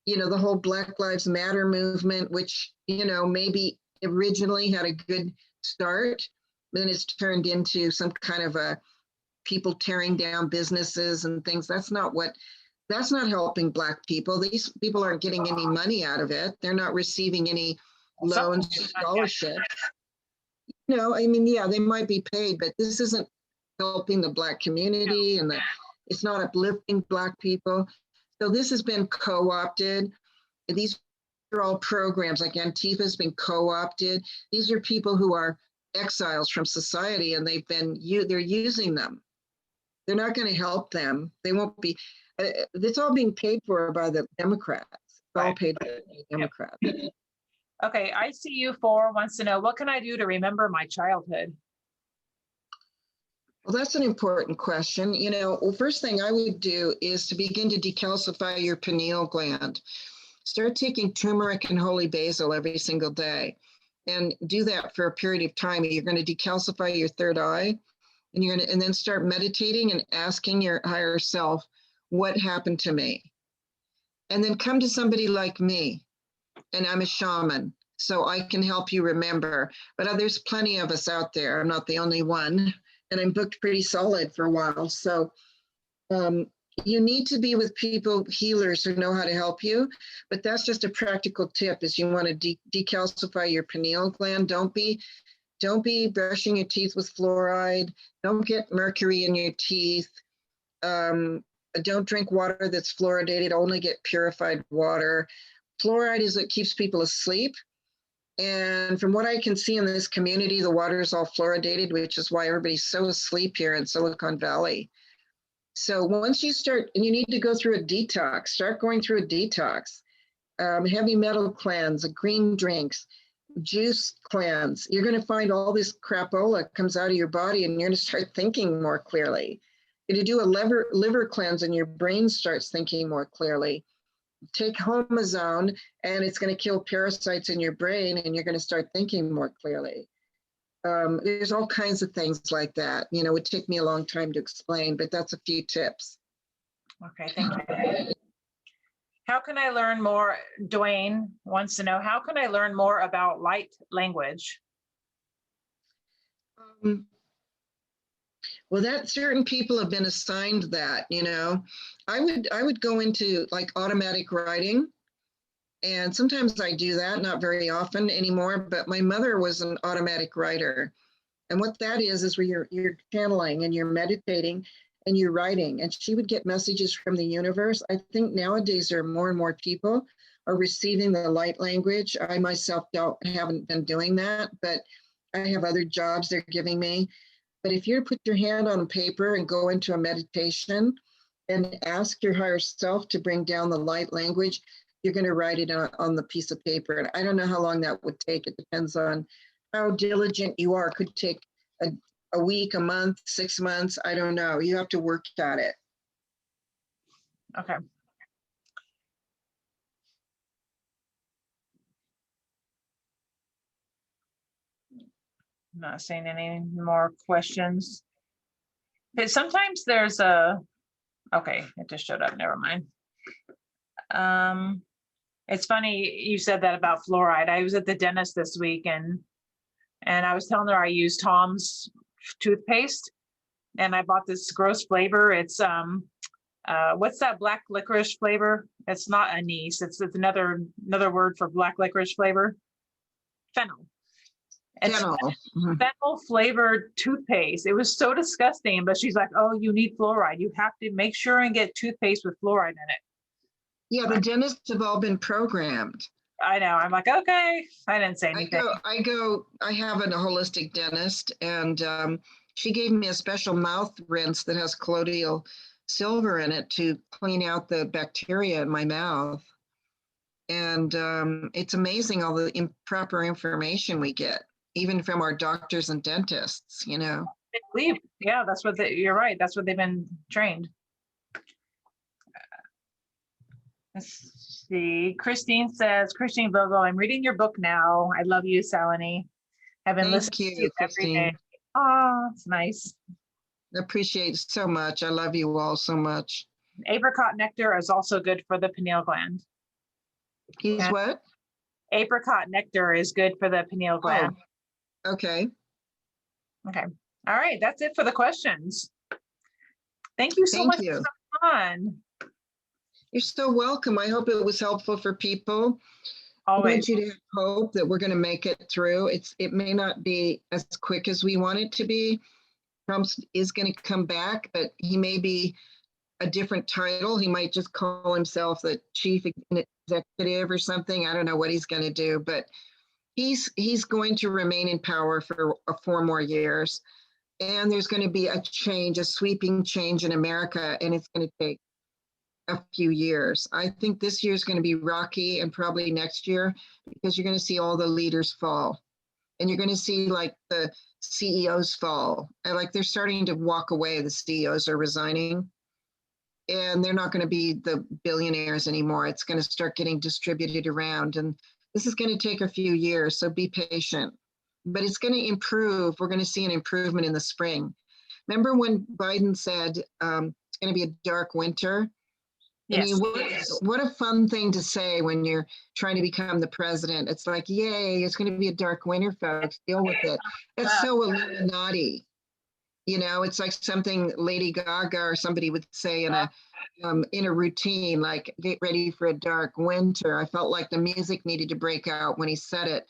you know, the whole Black Lives Matter movement, which, you know, maybe originally had a good start, then it's turned into some kind of a people tearing down businesses and things. That's not helping Black people. These people aren't getting any money out of it. They're not receiving any loans, scholarships. No, I mean, yeah, they might be paid, but this isn't helping the Black community, and it's not uplifting Black people. So this has been co-opted. These are all programs, like Antifa has been co-opted. These are people who are exiles from society, and they're using them. They're not going to help them. They won't be. It's all being paid for by the Democrats. It's all paid by the Democrats. Okay, ICU4 wants to know, what can I do to remember my childhood? Well, that's an important question. You know, well, first thing I would do is to begin to decalcify your pineal gland. Start taking turmeric and holy basil every single day, and do that for a period of time. You're going to decalcify your third eye, and then start meditating and asking your higher self, what happened to me? And then come to somebody like me, and I'm a shaman, so I can help you remember. But there's plenty of us out there. I'm not the only one, and I'm booked pretty solid for a while. So you need to be with people, healers who know how to help you. But that's just a practical tip: is you want to decalcify your pineal gland. Don't be brushing your teeth with fluoride. Don't get mercury in your teeth. Don't drink water that's fluoridated. Only get purified water. Fluoride is what keeps people asleep. And from what I can see in this community, the water is all fluoridated, which is why everybody's so asleep here in Silicon Valley. So once you start, and you need to go through a detox, start going through a detox, heavy metal cleanse, green drinks, juice cleanse. You're going to find all this crapola comes out of your body, and you're going to start thinking more clearly. You're going to do a liver cleanse, and your brain starts thinking more clearly. Take Homazone, and it's going to kill parasites in your brain, and you're going to start thinking more clearly. There's all kinds of things like that. You know, it would take me a long time to explain, but that's a few tips. Okay, thank you. How can I learn more? Dwayne wants to know, how can I learn more about light language? Well, that certain people have been assigned that, you know. I would go into like automatic writing, And sometimes I do that, not very often anymore, but my mother was an automatic writer. And what that is where you're channeling and you're meditating and you're writing. And she would get messages from the universe. I think nowadays there are more and more people are receiving the light language. I myself haven't been doing that, but I have other jobs they're giving me. But if you put your hand on paper and go into a meditation and ask your higher self to bring down the light language, you're going to write it on the piece of paper. And I don't know how long that would take. It depends on how diligent you are. It could take a week, a month, 6 months. I don't know. You have to work at it. Okay. I'm not seeing any more questions. But sometimes there's okay, it just showed up, never mind. It's funny you said that about fluoride. I was at the dentist this week and I was telling her I use Tom's toothpaste and I bought this gross flavor. It's what's that black licorice flavor? It's not anise. It's another word for black licorice flavor. Fennel. It's fennel flavored toothpaste. It was so disgusting, but she's like, oh, you need fluoride. You have to make sure and get toothpaste with fluoride in it. Yeah, the dentists have all been programmed. I know. I'm like, okay. I didn't say anything. I have a holistic dentist, and she gave me a special mouth rinse that has colloidal silver in it to clean out the bacteria in my mouth. And it's amazing all the improper information we get, even from our doctors and dentists, you know. Yeah, that's what you're right. That's what they've been trained. Let's see. Christine Vogel, I'm reading your book now. I love you, Salini. I've been listening to you every day. Oh, it's nice. I appreciate it so much. I love you all so much. Apricot nectar is also good for the pineal gland. What? Apricot nectar is good for the pineal gland. Oh, okay. Okay. All right. That's it for the questions. Thank you so much for the fun. You're so welcome. I hope it was helpful for people. Always. I want you to have hope that we're going to make it through. It may not be as quick as we want it to be. Trump is going to come back, but he may be a different title. He might just call himself the chief executive or something. I don't know what he's going to do, but he's going to remain in power for 4 more years. And there's going to be a change, a sweeping change in America, and it's going to take a few years. I think this year is going to be rocky, and probably next year, because you're going to see all the leaders fall, and you're going to see like the CEOs fall, and like they're starting to walk away. The CEOs are resigning, and they're not going to be the billionaires anymore. It's going to start getting distributed around, and this is going to take a few years. So be patient, but it's going to improve. We're going to see an improvement in the spring. Remember when Biden said it's going to be a dark winter? Yes. I mean, what a fun thing to say when you're trying to become the president. It's like, yay, it's going to be a dark winter, folks. Deal with it. It's so Illuminati. You know, it's like something Lady Gaga or somebody would say in a routine, like, get ready for a dark winter. I felt like the music needed to break out when he said it.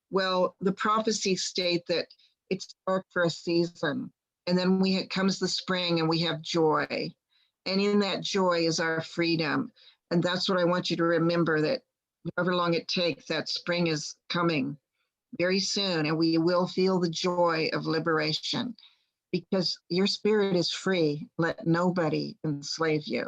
Well, the prophecies state that it's dark for a season. And then comes the spring and we have joy. And in that joy is our freedom. And that's what I want you to remember, that however long it takes, that spring is coming very soon. And we will feel the joy of liberation because your spirit is free. Let nobody enslave you.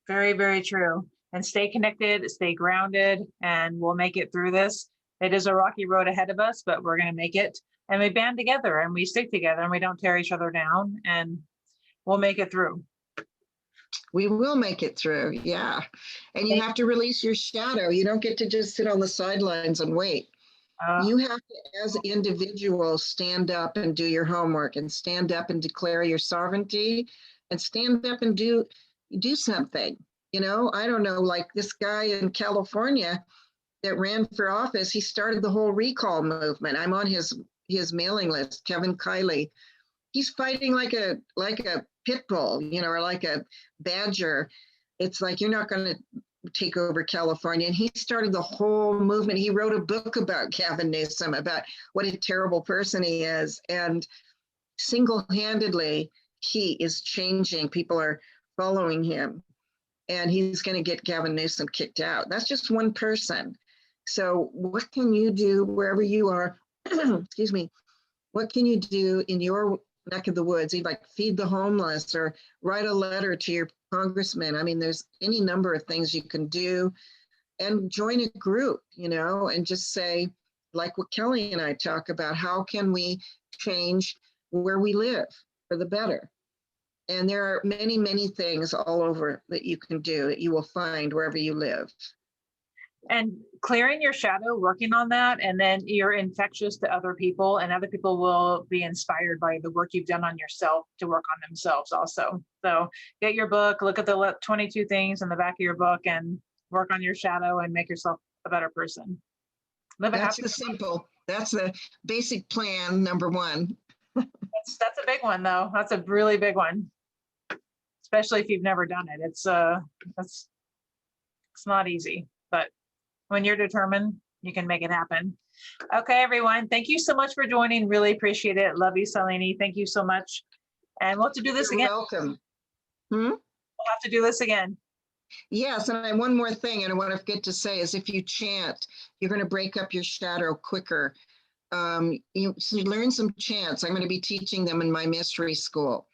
Very, very true. And stay connected, stay grounded, and we'll make it through this. It is a rocky road ahead of us, but we're going to make it. And we band together and we stick together and we don't tear each other down. And we'll make it through. We will make it through. Yeah. And you have to release your shadow. You don't get to just sit on the sidelines and wait. You have to, as individuals, stand up and do your homework and stand up and declare your sovereignty and stand up and do something. You know, I don't know, like this guy in California that ran for office, he started the whole recall movement. I'm on his mailing list, Kevin KELLI. He's fighting like a pit bull, you know, or like a badger. It's like, you're not going to take over California. And he started the whole movement. He wrote a book about Gavin Newsom, about what a terrible person he is. And single-handedly, he is changing. People are following him. And he's going to get Gavin Newsom kicked out. That's just one person. So what can you do wherever you are? Excuse me. What can you do in your neck of the woods? You'd like feed the homeless or write a letter to your congressman. I mean, there's any number of things you can do, and join a group, and just say, like what Kelly and I talk about, how can we change where we live for the better? And there are many, many things all over that you can do that you will find wherever you live. And clearing your shadow, working on that, and then you're infectious to other people, and other people will be inspired by the work you've done on yourself to work on themselves also. So get your book, look at the 22 things in the back of your book, and work on your shadow and make yourself a better person. That's the basic plan, number one. That's a big one, though. That's a really big one, especially if you've never done it. It's not easy, but when you're determined, you can make it happen. Okay, everyone. Thank you so much for joining. Really appreciate it. Love you, Salini. Thank you so much. And we'll have to do this again. You're welcome. We'll have to do this again. Yes, and one more thing, and what I forget to say is, if you chant, you're going to break up your shadow quicker. You learn some chants. I'm going to be teaching them in my mystery school.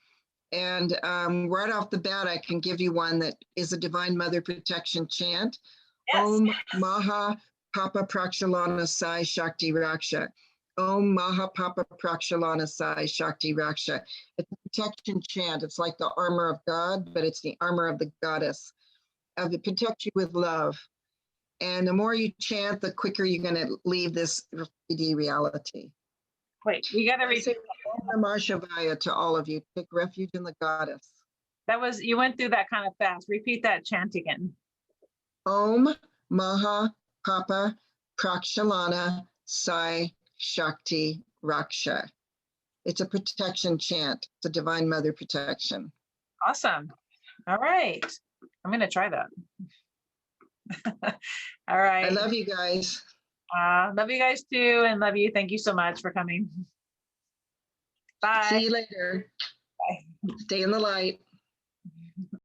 And right off the bat, I can give you one that is a Divine Mother Protection chant. Yes. Om Maha Papa Prakshalana Sai Shakti Raksha. Om Maha Papa Prakshalana Sai Shakti Raksha. It's a protection chant. It's like the armor of God, but it's the armor of the goddess. It protects you with love. And the more you chant, the quicker you're going to leave this 3D reality. Wait, you got to read. Om Namah Shivaya to all of you. Take refuge in the goddess. You went through that kind of fast. Repeat that chant again. Om Maha Papa Prakshalana Sai Shakti Raksha. It's a protection chant. It's a Divine Mother protection. Awesome. All right. I'm going to try that. All right. I love you guys. Love you guys too. And love you. Thank you so much for coming. Bye. See you later. Bye. Stay in the light.